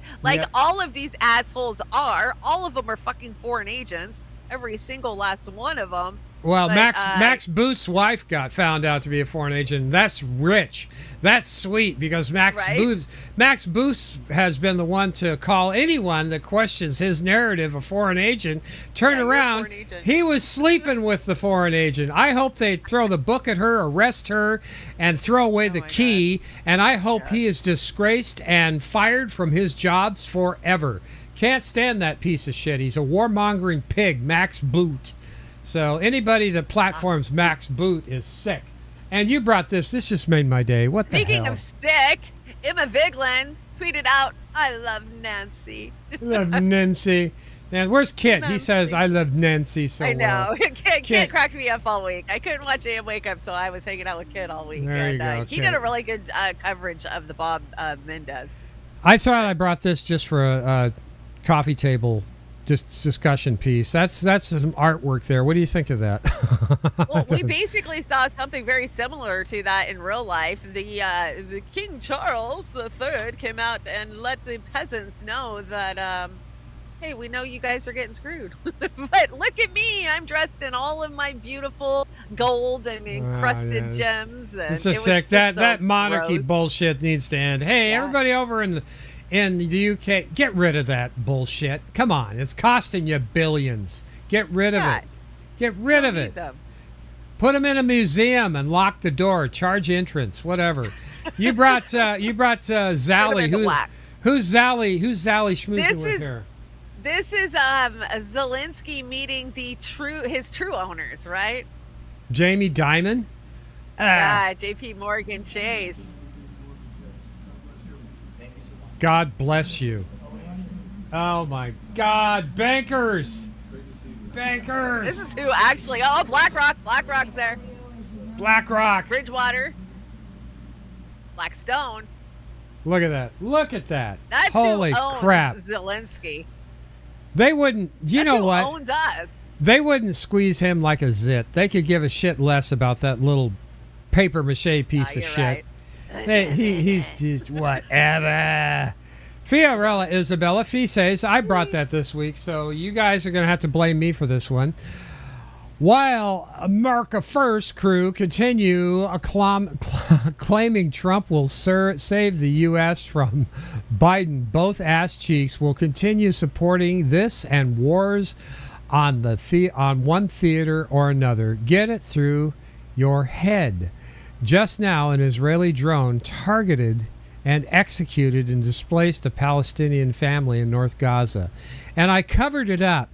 All of these assholes are. All of them are fucking foreign agents. Every single last one of them. Well, Max Booth's wife got found out to be a foreign agent. That's rich. That's sweet, because Max Booth has been the one to call anyone that questions his narrative a foreign agent. Turn around. He was sleeping with the foreign agent. I hope they throw the book at her, arrest her, and throw away the key. And I hope he is disgraced and fired from his jobs forever. Can't stand that piece of shit. He's a warmongering pig, Max Boot. So anybody that platforms Max Boot is sick. And you brought this. This just made my day. What the hell? Speaking of sick, Emma Vigeland tweeted out, "I love Nancy." Love Nancy. And where's Kit? Nancy. He says, "I love Nancy so I know. well." Kit cracked me up all week. I couldn't watch AM Wake Up, so I was hanging out with Kit all week. There you go, he did a really good coverage of the Bob Menendez. I thought I brought this just for a coffee table discussion piece. That's some artwork there. What do you think of that? Well, we basically saw something very similar to that in real life. The King Charles III came out and let the peasants know that, hey, we know you guys are getting screwed, but look at me. I'm dressed in all of my beautiful gold and encrusted gems. And it's just sick. That monarchy bullshit needs to end. Hey, everybody over in the UK, get rid of that bullshit. Come on, it's costing you billions. Get rid of it. Get rid of it. Put them in a museum and lock the door. Charge entrance, whatever. You brought Zally. Who's Zally? Who's Zally schmoozing with her? this is Zelensky meeting his true owners, right? Jamie Dimon? Yeah, JP Morgan Chase. God bless you. Oh my God, bankers! Bankers! This is who actually, BlackRock. BlackRock's there. BlackRock. Bridgewater. Blackstone. Look at that. Look at that. That's Holy who owns crap. Zelensky. They wouldn't, you That's know who what? owns us. They wouldn't squeeze him like a zit. They could give a shit less about that little paper mache piece of shit. Right. He's just whatever. Fiorella Isabella Fee says, I brought that this week, so you guys are going to have to blame me for this one. While America First crew continue claiming Trump will save the U.S. from Biden, both ass cheeks will continue supporting this and wars on one theater or another. Get it through your head. Just now, an Israeli drone targeted and executed and displaced a Palestinian family in North Gaza. And I covered it up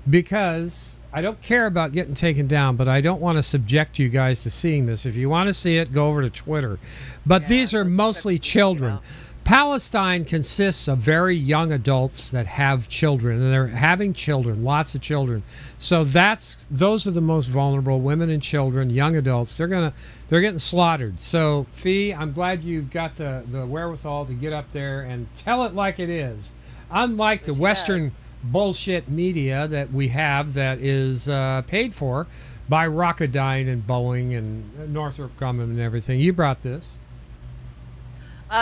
because I don't care about getting taken down, but I don't want to subject you guys to seeing this. If you want to see it, go over to Twitter. But these are mostly children. Palestine consists of very young adults that have children, and they're having children, lots of children. So those are the most vulnerable, women and children, young adults. They're getting slaughtered. So, Fee, I'm glad you got the wherewithal to get up there and tell it like it is. Unlike the Western bullshit media that we have that is paid for by Rocketdyne and Boeing and Northrop Grumman and everything. You brought this.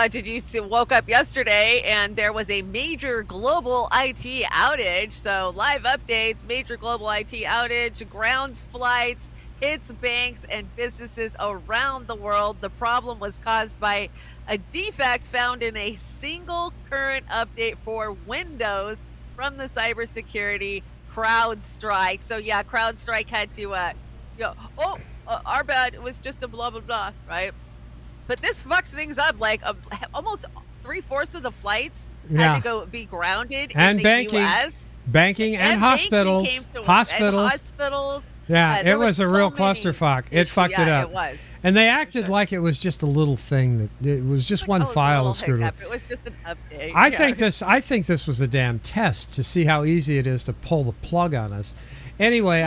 Did you see, woke up yesterday and there was a major global IT outage? So live updates, major global IT outage, grounds flights, hits banks and businesses around the world. The problem was caused by a defect found in a single current update for Windows from the cybersecurity CrowdStrike. So yeah, CrowdStrike had to, our bad, it was just a blah, blah, blah, right? But this fucked things up. Like almost 3/4 of the flights had to be grounded and in the U.S. Banking and hospitals. Hospitals. Yeah, it was a real clusterfuck. It fucked it up. It was. And they acted like it was just a little thing. That it was just one file that screwed up. It was just an update. I think this was a damn test to see how easy it is to pull the plug on us. Anyway,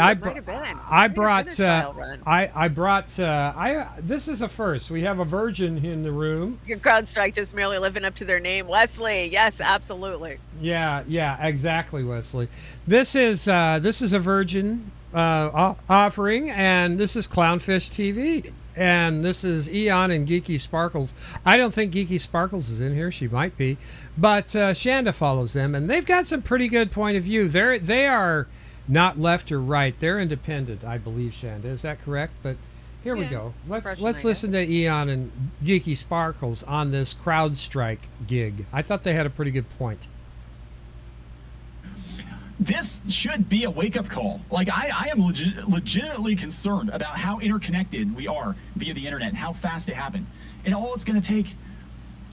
this is a first. We have a virgin in the room. CrowdStrike just merely living up to their name. Wesley, yes, absolutely. Yeah, exactly, Wesley. This is a virgin offering, and this is Clownfish TV. And this is Eon and Geeky Sparkles. I don't think Geeky Sparkles is in here. She might be. But Shanda follows them, and they've got some pretty good point of view. They are not left or right. They're independent, I believe, Shanda. Is that correct? But here we go. Let's listen to Eon and Geeky Sparkles on this CrowdStrike gig. I thought they had a pretty good point. This should be a wake-up call. Like, I am legitimately concerned about how interconnected we are via the internet and how fast it happened. And all it's going to take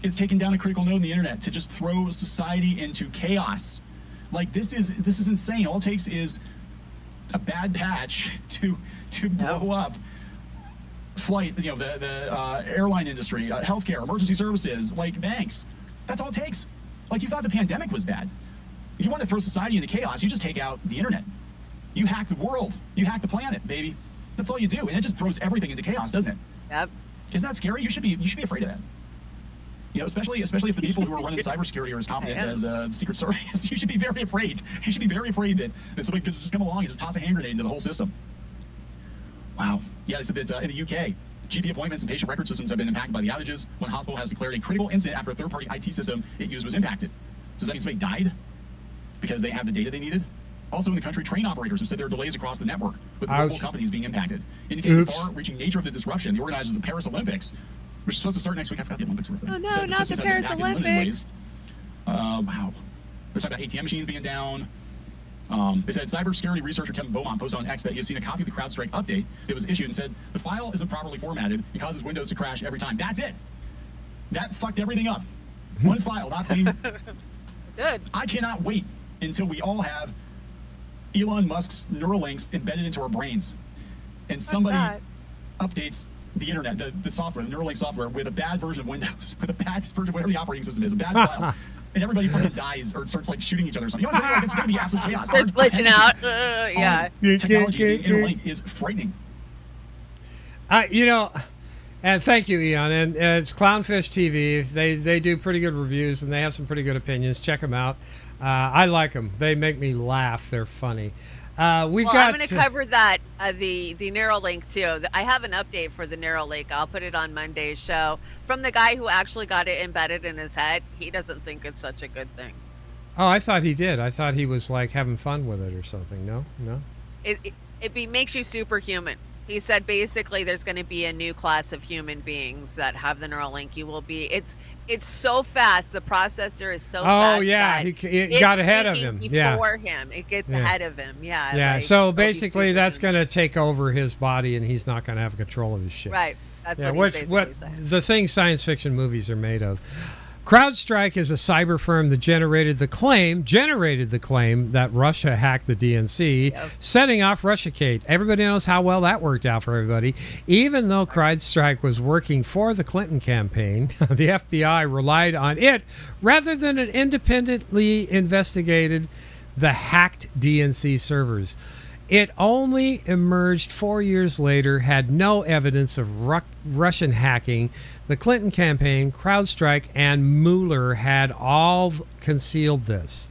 is taking down a critical node in the internet to just throw society into chaos. Like, this is insane. All it takes is a bad patch to blow up flight, the airline industry, healthcare, emergency services, like banks. That's all it takes. Like, you thought the pandemic was bad. If you want to throw society into chaos, you just take out the internet. You hack the world. You hack the planet, baby. That's all you do, and it just throws everything into chaos, doesn't it? Yep. Isn't that scary? You should be afraid of that. Especially if the people who are running cybersecurity are as competent as the Secret Service. You should be very afraid. You should be very afraid that somebody could just come along and just toss a hand grenade into the whole system. Wow. Yeah, they said that in the UK, GP appointments and patient record systems have been impacted by the outages. One hospital has declared a critical incident after a third-party IT system it used was impacted. So does that mean somebody died because they had the data they needed? Also in the country, train operators have said there are delays across the network, with global companies being impacted. Indicating the far-reaching nature of the disruption, the organizers of the Paris Olympics, which is supposed to start next week. I forgot the Olympics were a thing. Oh no, not the Paris Olympics. Wow. They're talking about ATM machines being down. They said cybersecurity researcher Kevin Beaumont posted on X that he has seen a copy of the CrowdStrike update that was issued and said the file isn't properly formatted and causes Windows to crash every time. That's it. That fucked everything up. One file not being... Good. I cannot wait until we all have Elon Musk's Neuralinks embedded into our brains. And somebody updates the internet, the software, the Neuralink software, with a bad version of Windows, with a bad version of whatever the operating system is, a bad file. And everybody fucking dies or starts like shooting each other or something. You know what I'm saying? Like, it's going to be absolute chaos. Starts glitching out. Yeah. Technology being interlinked is frightening. You know, and thank you, Eon. And it's Clownfish TV. They do pretty good reviews and they have some pretty good opinions. Check them out. I like them. They make me laugh. They're funny. I'm going to cover that, the Neuralink, too. I have an update for the Neuralink. I'll put it on Monday's show. From the guy who actually got it embedded in his head, he doesn't think it's such a good thing. Oh, I thought he did. I thought he was, like, having fun with it or something. No? It makes you superhuman. He said basically there's going to be a new class of human beings that have the Neuralink. You will be. It's so fast. The processor is so fast. Oh yeah, he got ahead of him. Before him, it gets ahead of him. Yeah. Yeah. Like, so basically, that's going to take over his body, and he's not going to have control of his shit. Right. That's what he basically said. The thing science fiction movies are made of. CrowdStrike is a cyber firm that generated the claim that Russia hacked the DNC, setting off Russiagate. Everybody knows how well that worked out for everybody. Even though CrowdStrike was working for the Clinton campaign, the FBI relied on it rather than it independently investigated the hacked DNC servers. It only emerged 4 years later, had no evidence of Russian hacking. The Clinton campaign, CrowdStrike, and Mueller had all concealed this.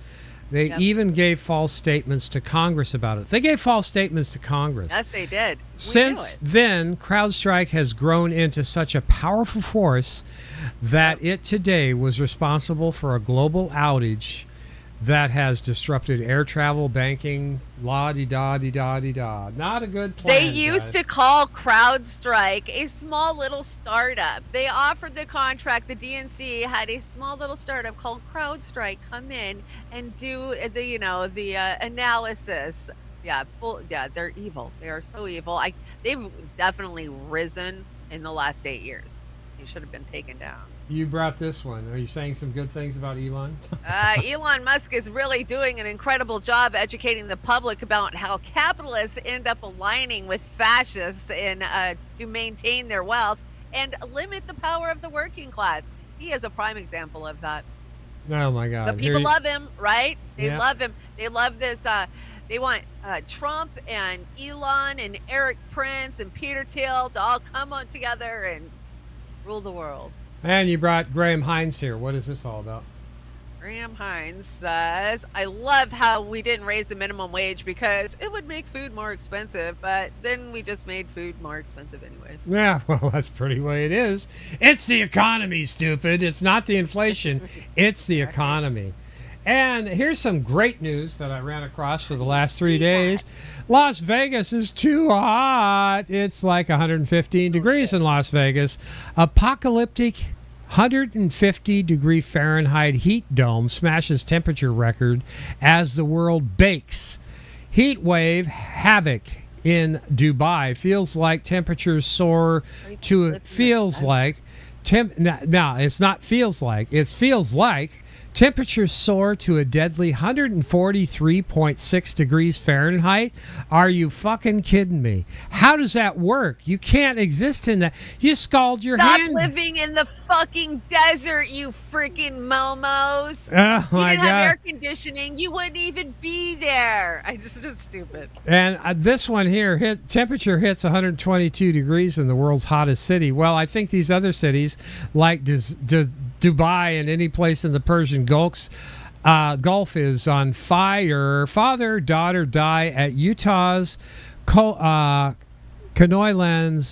They even gave false statements to Congress about it. They gave false statements to Congress. Yes, they did. Since then, CrowdStrike has grown into such a powerful force that it today was responsible for a global outage that has disrupted air travel, banking, la-di-da-di-da-di-da. Not a good plan. They used to call CrowdStrike a small little startup. They offered the contract. The DNC had a small little startup called CrowdStrike come in and do the analysis. Yeah, they're evil. They are so evil. They've definitely risen in the last 8 years. They should have been taken down. You brought this one. Are you saying some good things about Elon? Elon Musk is really doing an incredible job educating the public about how capitalists end up aligning with fascists to maintain their wealth and limit the power of the working class. He is a prime example of that. Oh, my God. But people love him, right? They love him. They love this. They want Trump and Elon and Eric Prince and Peter Thiel to all come on together and rule the world. And you brought Graham Hines here. What is this all about? Graham Hines says, I love how we didn't raise the minimum wage because it would make food more expensive, but then we just made food more expensive anyways. Yeah, well, that's pretty way it is. It's the economy, stupid. It's not the inflation. It's the economy. And here's some great news that I ran across for the last 3 days. Las Vegas is too hot. It's like 115 degrees in Las Vegas. Apocalyptic 150-degree Fahrenheit heat dome smashes temperature record as the world bakes. Heat wave havoc in Dubai feels like temperatures soar to it feels like now it's not feels like, it feels like temperatures soar to a deadly 143.6 degrees Fahrenheit. Are you fucking kidding me? How does that work? You can't exist in that. You scald your hand. Stop living in the fucking desert, you freaking momos. Oh, my you didn't have God. air conditioning. You wouldn't even be there. It's stupid. And this one here, temperature hits 122 degrees in the world's hottest city. Well, I think these other cities, like Dubai and any place in the Persian Gulf is on fire. Father-daughter die at Utah's Canoylands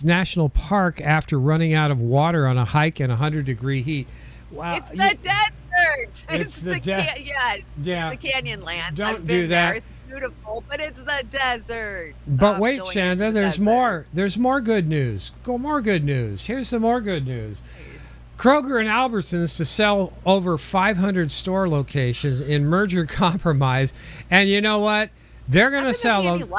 National Park after running out of water on a hike in 100-degree heat. Wow. It's the desert. It's the canyon land. Don't do that. It's beautiful, but it's the desert. But wait, Chanda, there's more. There's more good news. More good news. Here's some more good news. Kroger and Albertsons to sell over 500 store locations in merger compromise. And you know what? They're going to sell them.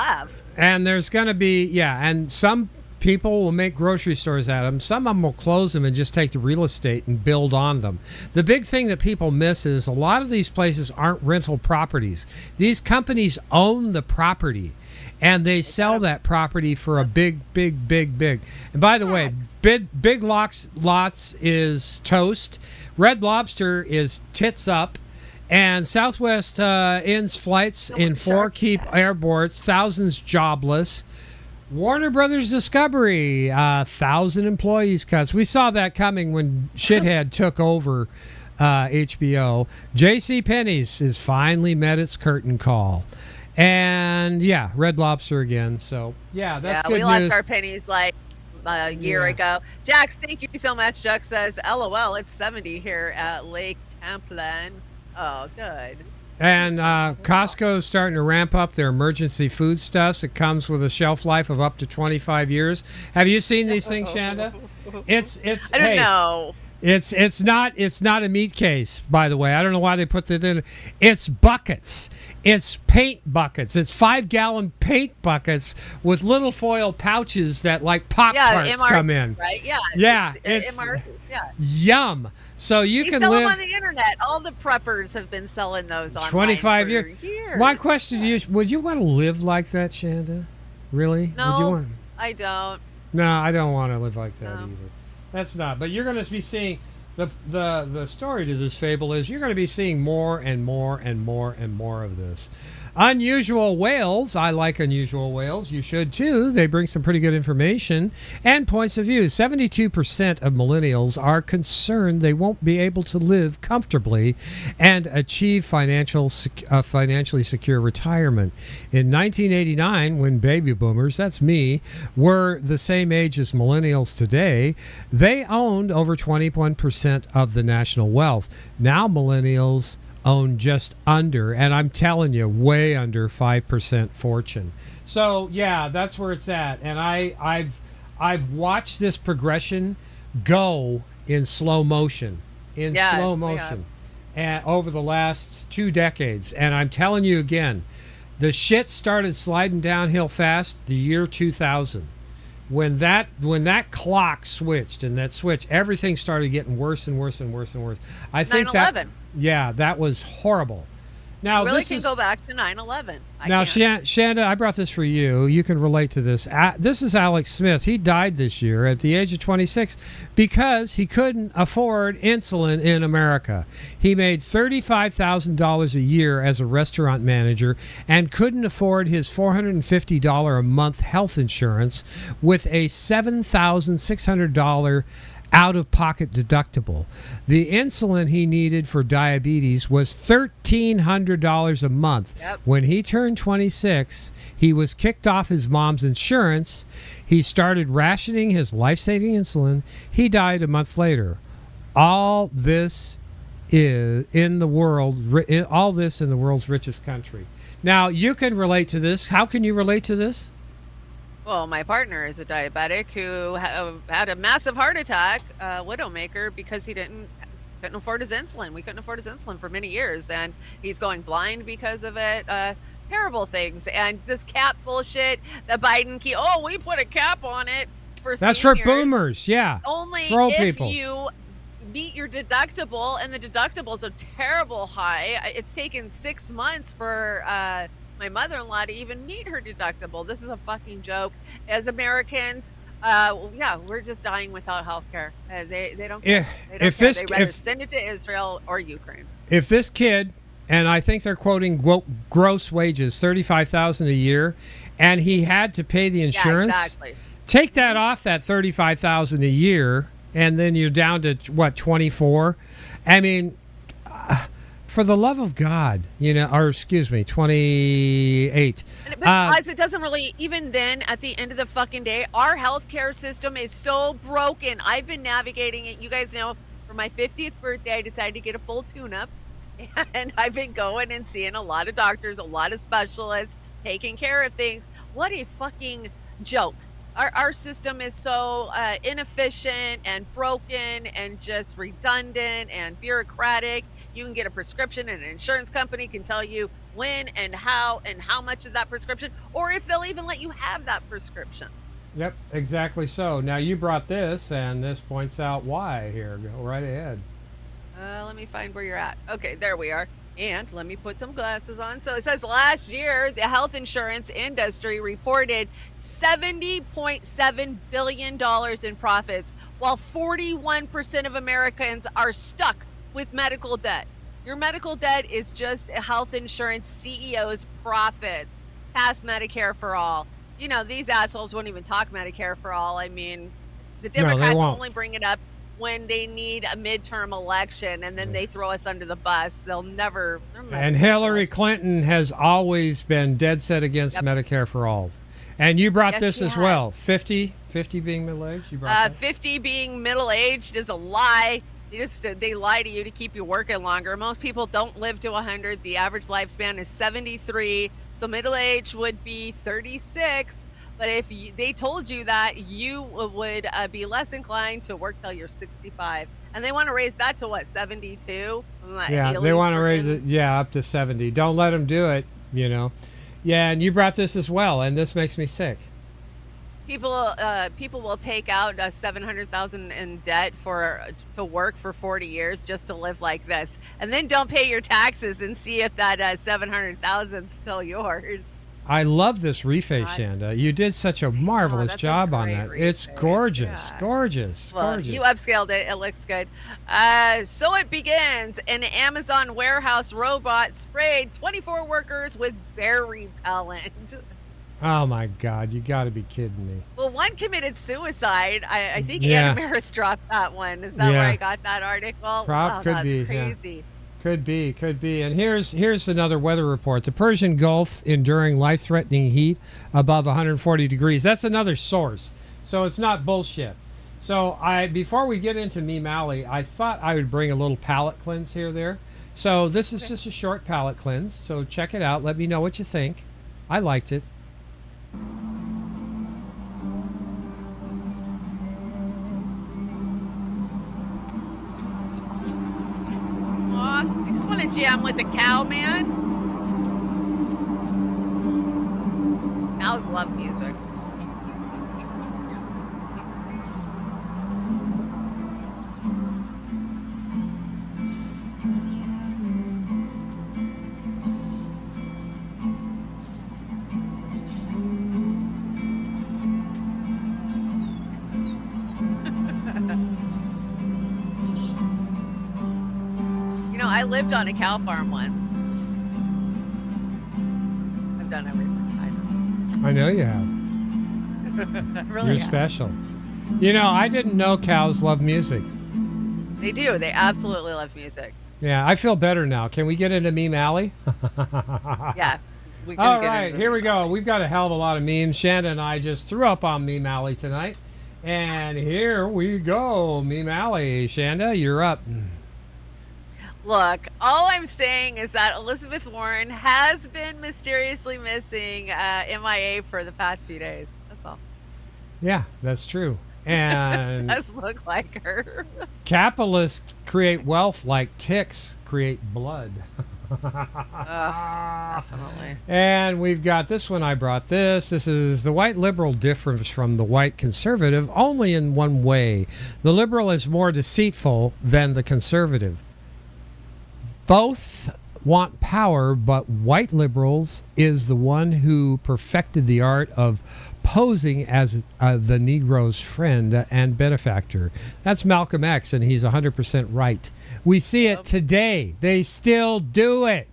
And there's going to be, and some people will make grocery stores out of them. Some of them will close them and just take the real estate and build on them. The big thing that people miss is a lot of these places aren't rental properties. These companies own the property, and they sell that property for a big. And by the way, Big Lots is toast. Red Lobster is tits up. And Southwest ends flights in 4 keep airports, thousands jobless. Warner Brothers Discovery, 1,000 employees cuts. We saw that coming when Shithead took over HBO. JCPenney's has finally met its curtain call. And, yeah, Red Lobster again. So, yeah, that's good we news. lost our pennies like a year ago. Jax, thank you so much. Jax says, LOL, it's 70 here at Lake Champlain. Oh, good. And Costco's starting to ramp up their emergency foodstuffs. It comes with a shelf life of up to 25 years. Have you seen these things, Chanda? It's. I don't know. It's not a meat case, by the way. I don't know why they put that in. It's buckets. It's paint buckets. It's 5-gallon paint buckets with little foil pouches that like Pop-Tarts come in. Right? Yeah. Yeah. It's MRE, yum. So you can sell live them on the internet. All the preppers have been selling those online 25 for years. years. My question to you is, would you want to live like that, Chanda? Really? No, Would you want... I don't. No, I don't want to live like that either. That's not. But you're going to be seeing the story to this fable is you're going to be seeing more and more and more and more of this. Unusual whales. I like unusual whales. You should too. They bring some pretty good information and points of view. 72% of millennials are concerned they won't be able to live comfortably and achieve financially secure retirement. In 1989, when baby boomers, that's me, were the same age as millennials today, they owned over 21% of the national wealth. Now millennials own just under, and I'm telling you, way under 5% fortune. So yeah, that's where it's at. And I've watched this progression go in slow motion, and over the last 2 decades. And I'm telling you again, the shit started sliding downhill fast the year 2000. When that clock switched, and that switch, everything started getting worse and worse and worse and worse. I think 9/11. that was horrible. Now really this can go back to 9/11. Now, Chanda, I brought this for you. You can relate to this. This is Alex Smith. He died this year at the age of 26 because he couldn't afford insulin in America. He made $35,000 a year as a restaurant manager and couldn't afford his $450 a month health insurance with a $7,600 out-of-pocket deductible. The insulin he needed for diabetes was $1,300 a month. Yep. When he turned 26, he was kicked off his mom's insurance. He started rationing his life-saving insulin. He died a month later. All this is in the world's richest country. Now, you can relate to this. How can you relate to this? Well, my partner is a diabetic who had a massive heart attack, widowmaker, because he couldn't afford his insulin. We couldn't afford his insulin for many years, and he's going blind because of it. Terrible things. And this cap bullshit, the Biden key. Oh, we put a cap on it for That's seniors. for boomers, yeah. Only for old if people. you meet your deductible, and the deductible's a terrible high. It's taken 6 months for my mother-in-law to even meet her deductible. This is a fucking joke. As Americans, we're just dying without health care. They don't care. They don't care. They'd rather send it to Israel or Ukraine. If this kid, and I think they're quoting gross wages, $35,000 a year, and he had to pay the insurance, yeah, exactly. Take that off that $35,000 a year, and then you're down to, what, 24? I mean, for the love of God, 28. But guys, it doesn't really, even then, at the end of the fucking day, our healthcare system is so broken. I've been navigating it. You guys know, for my 50th birthday, I decided to get a full tune-up. And I've been going and seeing a lot of doctors, a lot of specialists, taking care of things. What a fucking joke. Our system is so inefficient and broken and just redundant and bureaucratic. You can get a prescription and an insurance company can tell you when and how much of that prescription, or if they'll even let you have that prescription. Yep, exactly so. Now you brought this, and this points out why here. Go right ahead. Let me find where you're at. Okay, there we are. And let me put some glasses on. So it says last year, the health insurance industry reported $70.7 billion in profits, while 41% of Americans are stuck with medical debt. Your medical debt is just a health insurance CEO's profits past Medicare for all. You know, these assholes won't even talk Medicare for all. I mean, the Democrats only bring it up when they need a midterm election, and then they throw us under the bus. They'll never And Hillary Clinton has always been dead set against Medicare for all. And you brought this as well. 50 being middle-aged? You brought that? 50 being middle-aged is a lie. They lie to you to keep you working longer. Most people don't live to 100. The average lifespan is 73. So middle age would be 36. But if they told you that, you would be less inclined to work till you're 65. And they want to raise that to what, 72? Yeah, they want to raise it, up to 70. Don't let them do it, you know. Yeah, and you brought this as well, and this makes me sick. People will take out $700,000 in debt to work for 40 years just to live like this, and then don't pay your taxes and see if that $700,000 is still yours. I love this reface, Chanda. You did such a marvelous job on that. It's gorgeous, gorgeous, well, gorgeous. You upscaled it. It looks good. So it begins. An Amazon warehouse robot sprayed 24 workers with bear repellent. Oh, my God. You got to be kidding me. Well, one committed suicide. I think Anna Maris dropped that one. Is that where I got that article? That's crazy. Yeah. Could be. And here's another weather report. The Persian Gulf enduring life-threatening heat above 140 degrees. That's another source. So it's not bullshit. So before we get into Me Mally, I thought I would bring a little palate cleanse there. So this is just a short palate cleanse. So check it out. Let me know what you think. I liked it. I just want to jam with the cow, man. Cows love music. I lived on a cow farm once. I've done everything. I know you have. Really You're special. You know, I didn't know cows love music. They do. They absolutely love music. Yeah, I feel better now. Can we get into Meme Alley? Yeah. All right, here we go. We've got a hell of a lot of memes. Chanda and I just threw up on Meme Alley tonight. And here we go. Meme Alley. Chanda, you're up. Look, all I'm saying is that Elizabeth Warren has been mysteriously missing MIA for the past few days. That's all. Yeah, that's true. And it does look like her. Capitalists create wealth like ticks create blood. Definitely. And we've got this one. I brought this. This is the white liberal differs from the white conservative only in one way. The liberal is more deceitful than the conservative. Both want power, but white liberals is the one who perfected the art of posing as the Negro's friend and benefactor. That's Malcolm X, and he's 100% right. We see it today. They still do it.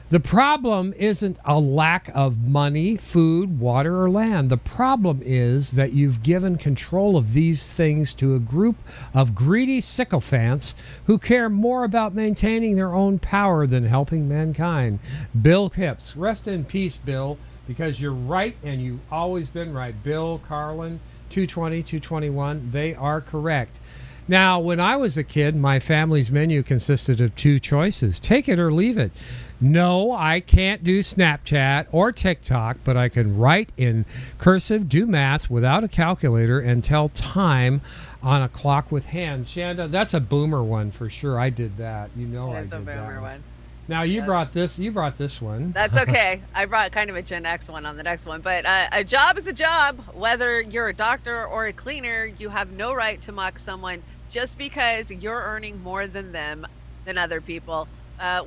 The problem isn't a lack of money, food, water, or land. The problem is that you've given control of these things to a group of greedy sycophants who care more about maintaining their own power than helping mankind. Bill Hipps. Rest in peace, Bill, because you're right and you've always been right. Bill, Carlin, 220, 221, they are correct. Now, when I was a kid, my family's menu consisted of two choices. Take it or leave it. No, I can't do Snapchat or TikTok, but I can write in cursive, do math without a calculator, and tell time on a clock with hands. Chanda, that's a boomer one for sure. I did that. You know I did that. That's a boomer one. Now you brought this. You brought this one. That's okay. I brought kind of a Gen X one on the next one, but a job is a job. Whether you're a doctor or a cleaner, you have no right to mock someone just because you're earning more than them, than other people.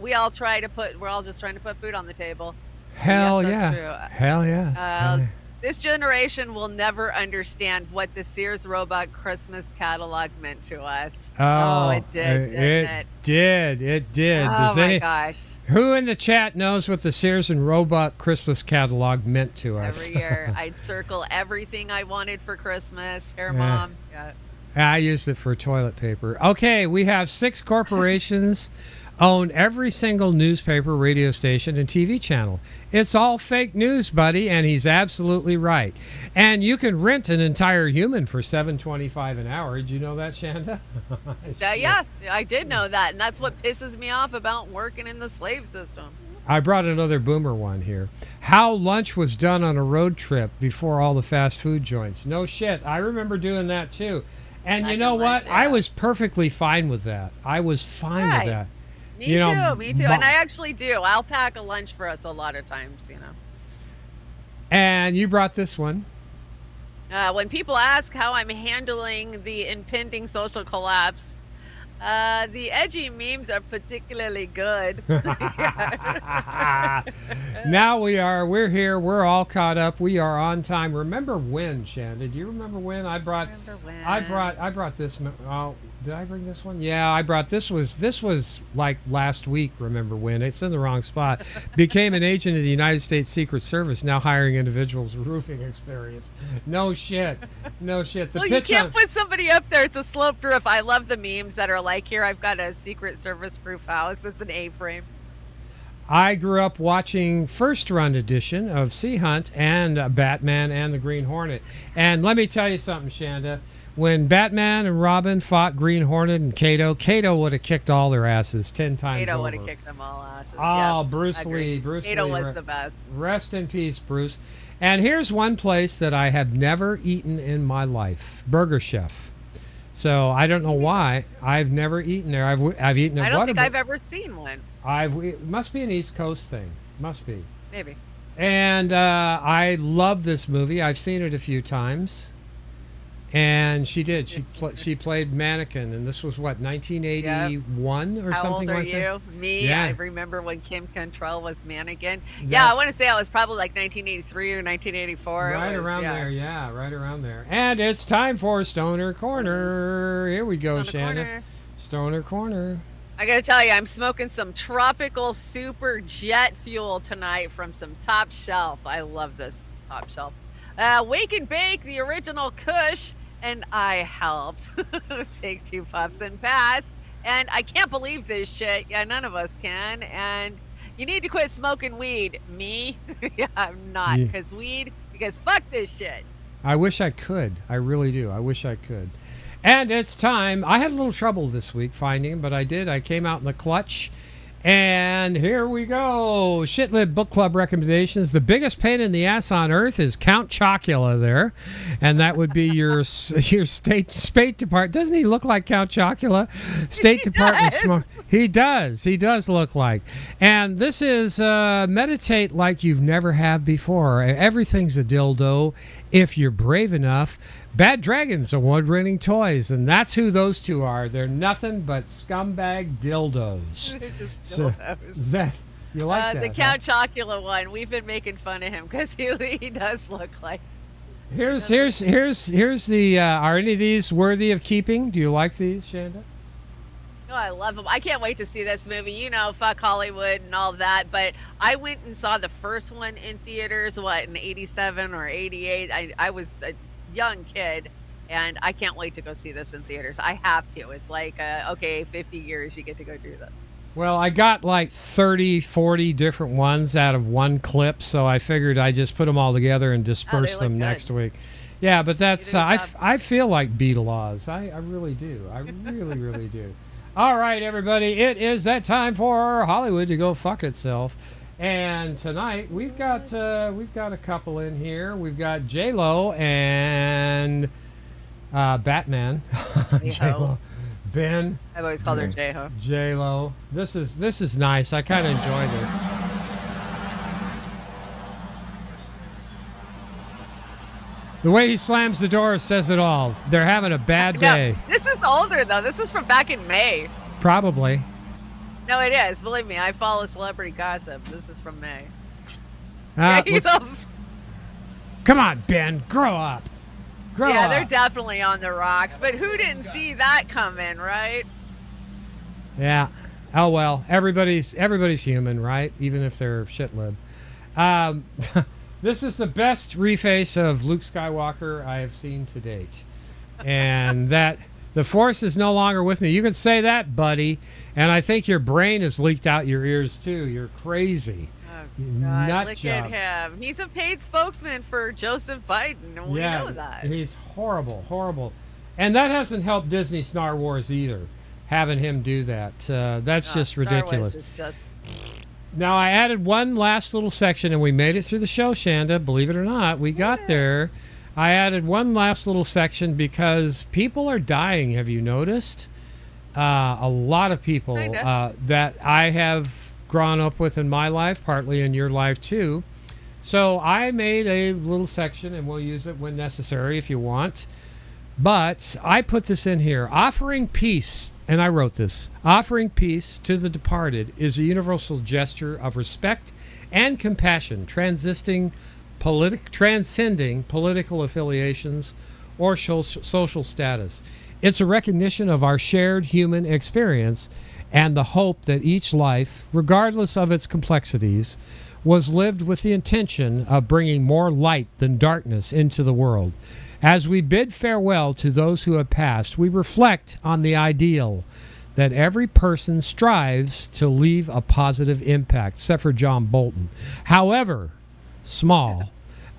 We're all just trying to put food on the table. Hell Yes, yeah. that's true. Hell yes. Hell yeah. This generation will never understand what the Sears Roebuck Christmas catalog meant to us. Oh, it did, didn't it? It did. Oh my gosh. Who in the chat knows what the Sears and Roebuck Christmas catalog meant to us? Every year, I'd circle everything I wanted for Christmas. Here, Mom. Yeah. I used it for toilet paper. Okay, we have 6 corporations own every single newspaper, radio station, and TV channel. It's all fake news, buddy, and he's absolutely right. And you can rent an entire human for $7.25 an hour. Did you know that, Chanda? Yeah, I did know that, and that's what pisses me off about working in the slave system. I brought another boomer one here. How lunch was done on a road trip before all the fast food joints. No shit. I remember doing that too. And you know what? I was perfectly fine with that. I was fine with that. Me too. And I actually do. I'll pack a lunch for us a lot of times, And you brought this one. When people ask how I'm handling the impending social collapse, the edgy memes are particularly good. Now we're here, we're all caught up, we are on time. Remember when, Chanda? Do you remember when I brought this? Oh, did I bring this one? Yeah, I brought this was like last week. Remember when? It's in the wrong spot. Became an agent of the United States Secret Service, now hiring individuals with roofing experience. No shit. The well, you can't put somebody up there. It's a sloped roof. I love the memes that are like, here I've got a Secret Service proof house. It's an A-frame. I grew up watching first run edition of Sea Hunt and Batman and the Green Hornet. And let me tell you something, Chanda. When Batman and Robin fought Green Hornet and Kato would have kicked all their asses 10 times Kato over. would have kicked them all asses. Oh, yeah, Bruce Lee. Kato was the best. Rest in peace, Bruce. And here's one place that I have never eaten in my life. Burger Chef. So I don't know why. I've never eaten there. I've eaten at I don't think I've ever seen one. It must be an East Coast thing. Must be. Maybe. And I love this movie. I've seen it a few times. And she did. She played Mannequin, and this was what, 1981 or How something like that? How old are you? Me, yeah. I remember when Kim Cattrall was Mannequin. Yes. Yeah, I want to say I was probably like 1983 or 1984. Right around there. And it's time for Stoner Corner. Here we go, Chanda. Stoner Corner. I gotta tell you, I'm smoking some tropical super jet fuel tonight from some Top Shelf. I love this Top Shelf. Wake and Bake, the original Kush, and I helped take 2 puffs and pass. And I can't believe this shit. Yeah, none of us can. And you need to quit smoking weed. Me? Yeah, I'm not. Because fuck this shit. I wish I could. I really do. I wish I could. And it's time. I had a little trouble this week finding him, but I did. I came out in the clutch. And here we go. Shitlib Book Club recommendations. The biggest pain in the ass on earth is Count Chocula there. And that would be your State Department. Doesn't he look like Count Chocula? State Department. He does. He does look like. And this is meditate like you've never have before. Everything's a dildo if you're brave enough. Bad Dragons award-winning toys, and that's who those two are. They're nothing but scumbag dildos. They're just dildos. You like that? The Count Chocula one. We've been making fun of him because he does look like. Here's the. Are any of these worthy of keeping? Do you like these, Chanda? Oh, I love them. I can't wait to see this movie. You know, fuck Hollywood and all that. But I went and saw the first one in theaters, in 87 or 88. I was a young kid, and I can't wait to go see this in theaters. I have to. It's like, 50 years you get to go do this. Well, I got like 30, 40 different ones out of one clip, so I figured I'd just put them all together and disperse them next week. Yeah, but that's, I feel like Beatles. I really do. I really, really do. All right, everybody, it is that time for Hollywood to go fuck itself. And tonight we've got a couple in here. We've got J-Lo and Batman. J-Lo. Ben. I've always called her J-Ho. J-Lo. This is nice. I kind of enjoy this. The way he slams the door says it all. They're having a bad day. No, this is older, though. This is from back in May. Probably. No, it is. Believe me, I follow celebrity gossip. This is from May. Come on, Ben. Grow up. Grow up. They're definitely on the rocks. But who didn't see that coming, right? Yeah. Oh, well. Everybody's human, right? Even if they're shitlib. This is the best reface of Luke Skywalker I have seen to date. And that the Force is no longer with me. You can say that, buddy. And I think your brain has leaked out your ears, too. You're crazy. God, look at him. He's a paid spokesman for Joseph Biden. And we know that. He's horrible, horrible. And that hasn't helped Disney Star Wars either, having him do that. That's just ridiculous. Star Wars is just... Now, I added one last little section, and we made it through the show, Shanda. Believe it or not, we got there. I added one last little section because people are dying. Have you noticed? A lot of people that I have grown up with in my life, partly in your life too. So I made a little section, and we'll use it when necessary if you want. But I put this in here. Offering peace, and I wrote this, offering peace to the departed is a universal gesture of respect and compassion, transcending political affiliations or social status. It's a recognition of our shared human experience and the hope that each life, regardless of its complexities, was lived with the intention of bringing more light than darkness into the world. As we bid farewell to those who have passed, we reflect on the ideal that every person strives to leave a positive impact, except for John Bolton, however small,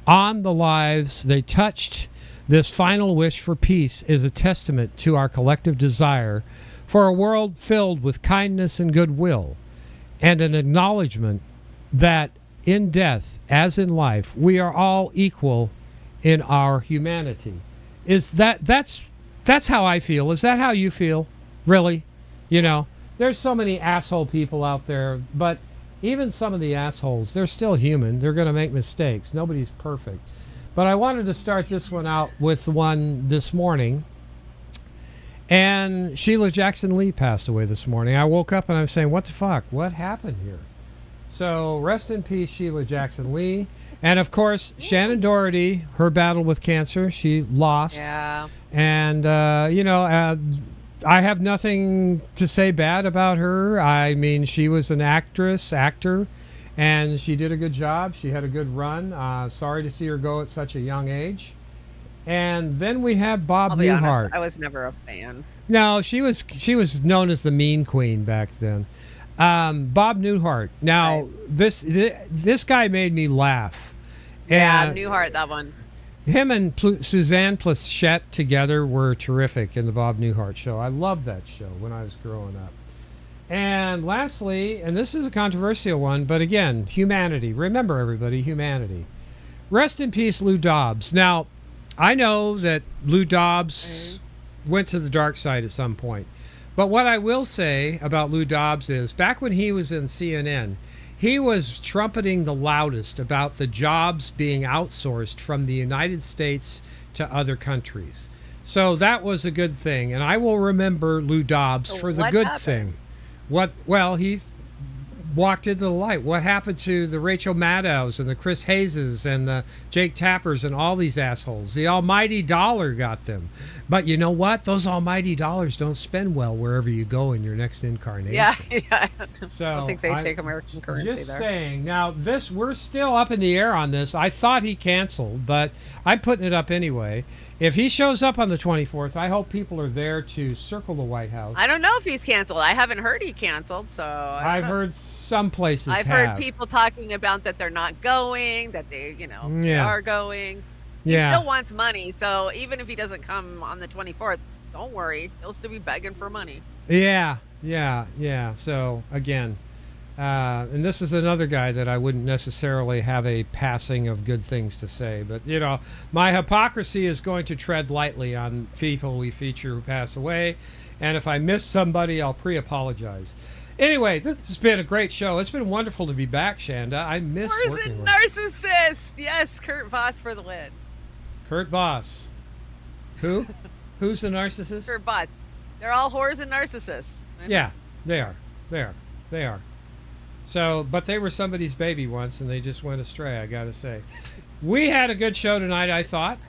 on the lives they touched. This final wish for peace is a testament to our collective desire for a world filled with kindness and goodwill, and an acknowledgement that in death, as in life, we are all equal in our humanity. That's how I feel. Is that how you feel? Really? You know, there's so many asshole people out there, but even some of the assholes, they're still human. They're going to make mistakes. Nobody's perfect. But I wanted to start this one out with one this morning. And Sheila Jackson Lee passed away this morning. I woke up and I'm saying, what the fuck? What happened here? So rest in peace, Sheila Jackson Lee. And of course, Shannon Doherty, her battle with cancer, she lost. Yeah. And, I have nothing to say bad about her. I mean, she was an actor, and she did a good job. She had a good run. Sorry to see her go at such a young age. And then we have Bob I'll be Newhart. honest, I was never a fan. No, she was known as the Mean Queen back then. Bob Newhart. Now, this guy made me laugh. Yeah, Newhart, that one. Him and Suzanne Plachette together were terrific in the Bob Newhart show. I loved that show when I was growing up. And lastly, and this is a controversial one, but again, humanity. Remember, everybody, humanity. Rest in peace, Lou Dobbs. Now, I know that Lou Dobbs went to the dark side at some point. But what I will say about Lou Dobbs is, back when he was in CNN, he was trumpeting the loudest about the jobs being outsourced from the United States to other countries. So that was a good thing. And I will remember Lou Dobbs for the good thing. He walked into the light. What happened to the Rachel Maddows and the Chris Hayeses and the Jake Tappers and all these assholes? The almighty dollar got them. But you know what? Those almighty dollars don't spend well wherever you go in your next incarnation. Yeah. I don't think they take American currency just there. saying. Now, we're still up in the air on this. I thought he canceled, but I'm putting it up anyway. If he shows up on the 24th, I hope people are there to circle the White House. I don't know if he's canceled. I haven't heard he canceled, so I've heard some places I've heard people talking about that they're not going, that they are going. He still wants money, so even if he doesn't come on the 24th, don't worry. He'll still be begging for money. Yeah. So, again, And this is another guy that I wouldn't necessarily have a passing of good things to say. But, you know, my hypocrisy is going to tread lightly on people we feature who pass away. And if I miss somebody, I'll pre-apologize. Anyway, this has been a great show. It's been wonderful to be back, Chanda. I miss working with you. Narcissist! Yes, Kurt Voss for the win. Kurt Voss. Who? Who's the narcissist? Kurt Voss. They're all whores and narcissists. Yeah, they are. They are. So, but they were somebody's baby once, and they just went astray, I gotta say. We had a good show tonight, I thought.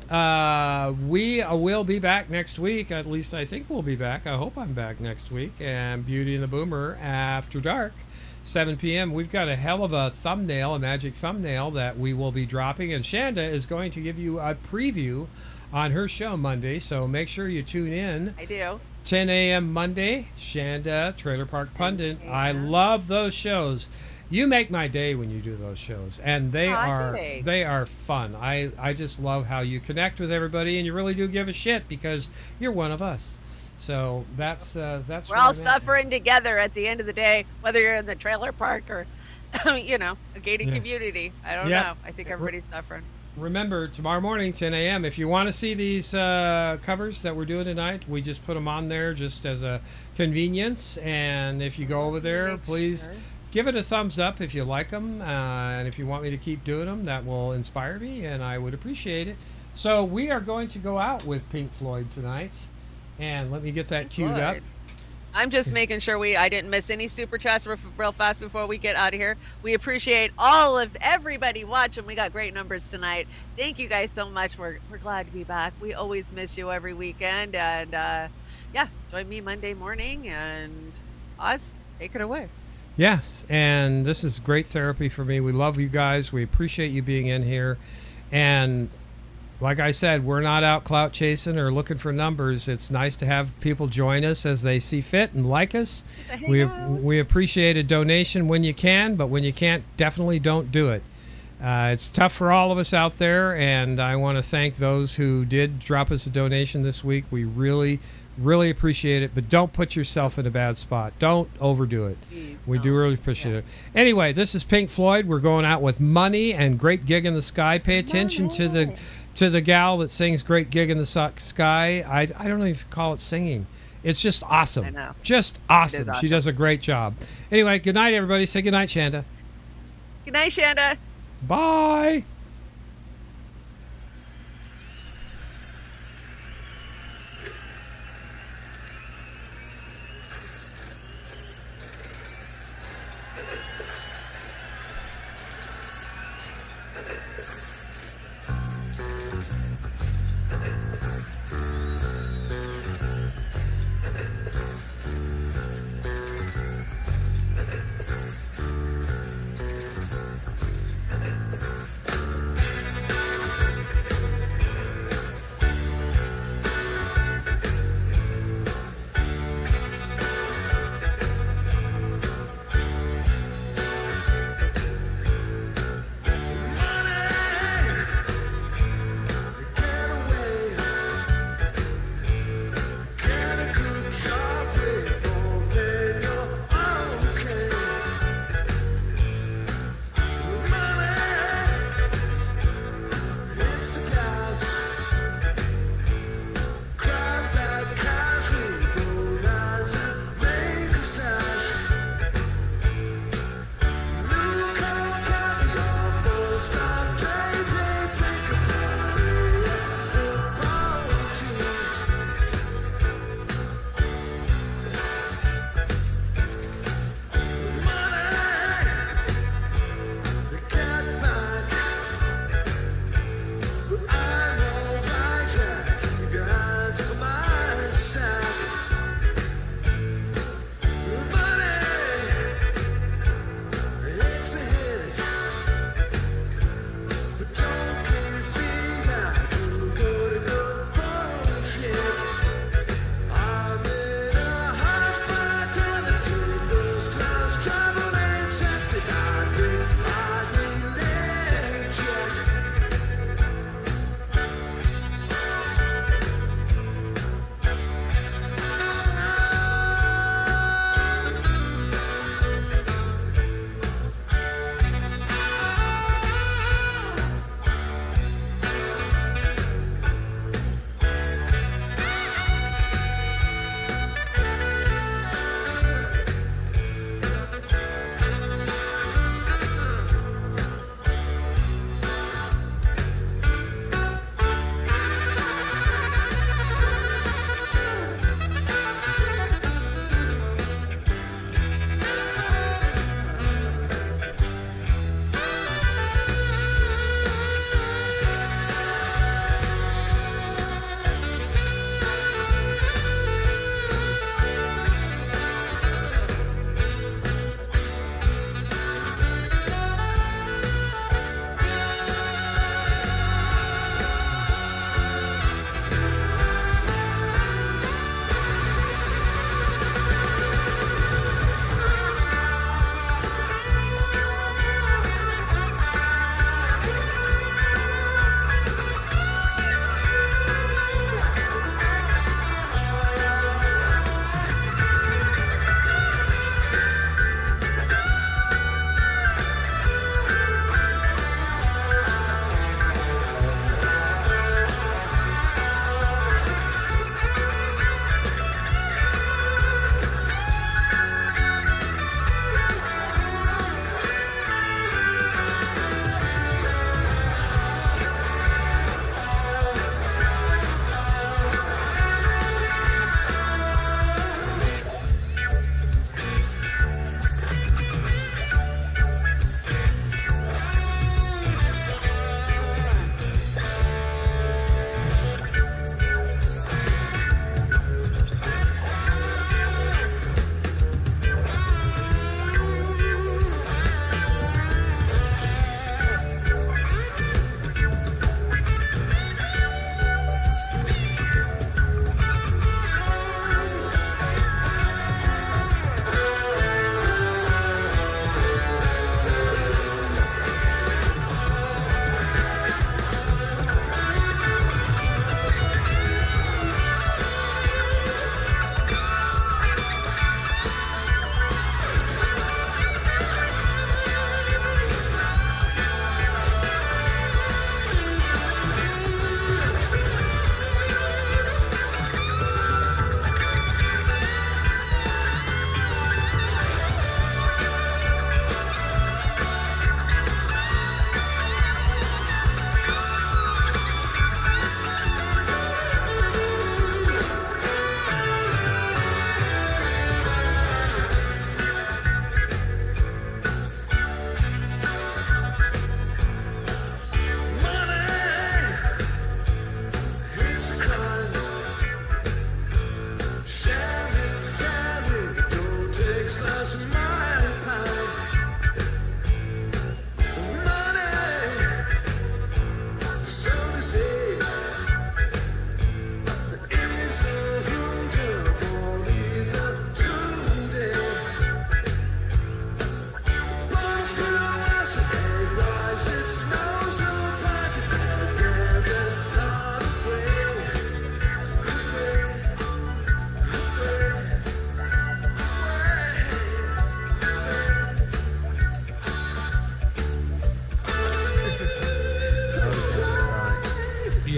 We will be back next week. At least I think we'll be back. I hope I'm back next week. And Beauty and the Boomer After Dark, 7 p.m. We've got a hell of a thumbnail, a magic thumbnail that we will be dropping. And Chanda is going to give you a preview on her show Monday. So make sure you tune in. I do. 10 a.m. Monday, Chanda, Trailer Park Pundit. I love those shows. You make my day when you do those shows, and they are fun. I just love how you connect with everybody, and you really do give a shit because you're one of us. So that's we're all suffering together at the end of the day, whether you're in the trailer park or you know, a gated community. I don't know. I think everybody's suffering. Remember, tomorrow morning, 10 a.m., if you want to see these covers that we're doing tonight, we just put them on there just as a convenience. And if you go over there, please give it a thumbs up if you like them. And if you want me to keep doing them, that will inspire me, and I would appreciate it. So we are going to go out with Pink Floyd tonight. And let me get that queued up. I'm just making sure I didn't miss any super chats real fast before we get out of here. We appreciate all of everybody watching. We got great numbers tonight. Thank you guys so much. We're glad to be back. We always miss you every weekend. And yeah, join me Monday morning. And Oz, take it away. Yes, and this is great therapy for me. We love you guys. We appreciate you being in here. And like I said, we're not out clout chasing or looking for numbers. It's nice to have people join us as they see fit and like us. We appreciate a donation when you can, but when you can't, definitely don't do it. It's tough for all of us out there, and I want to thank those who did drop us a donation this week. We really, really appreciate it, but don't put yourself in a bad spot. Don't overdo it. We do really appreciate it. Anyway, this is Pink Floyd. We're going out with Money and Great Gig in the Sky. Pay attention to the gal that sings Great Gig in the Sky. I don't know if you call it singing. It's just awesome. I know. Just awesome. She does a great job. Anyway, good night, everybody. Say good night, Chanda. Good night, Chanda. Bye.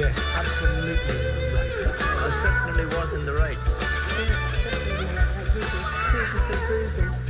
Yes, absolutely right. I certainly was in the right. Yeah, it's definitely like this was cruising for cruising.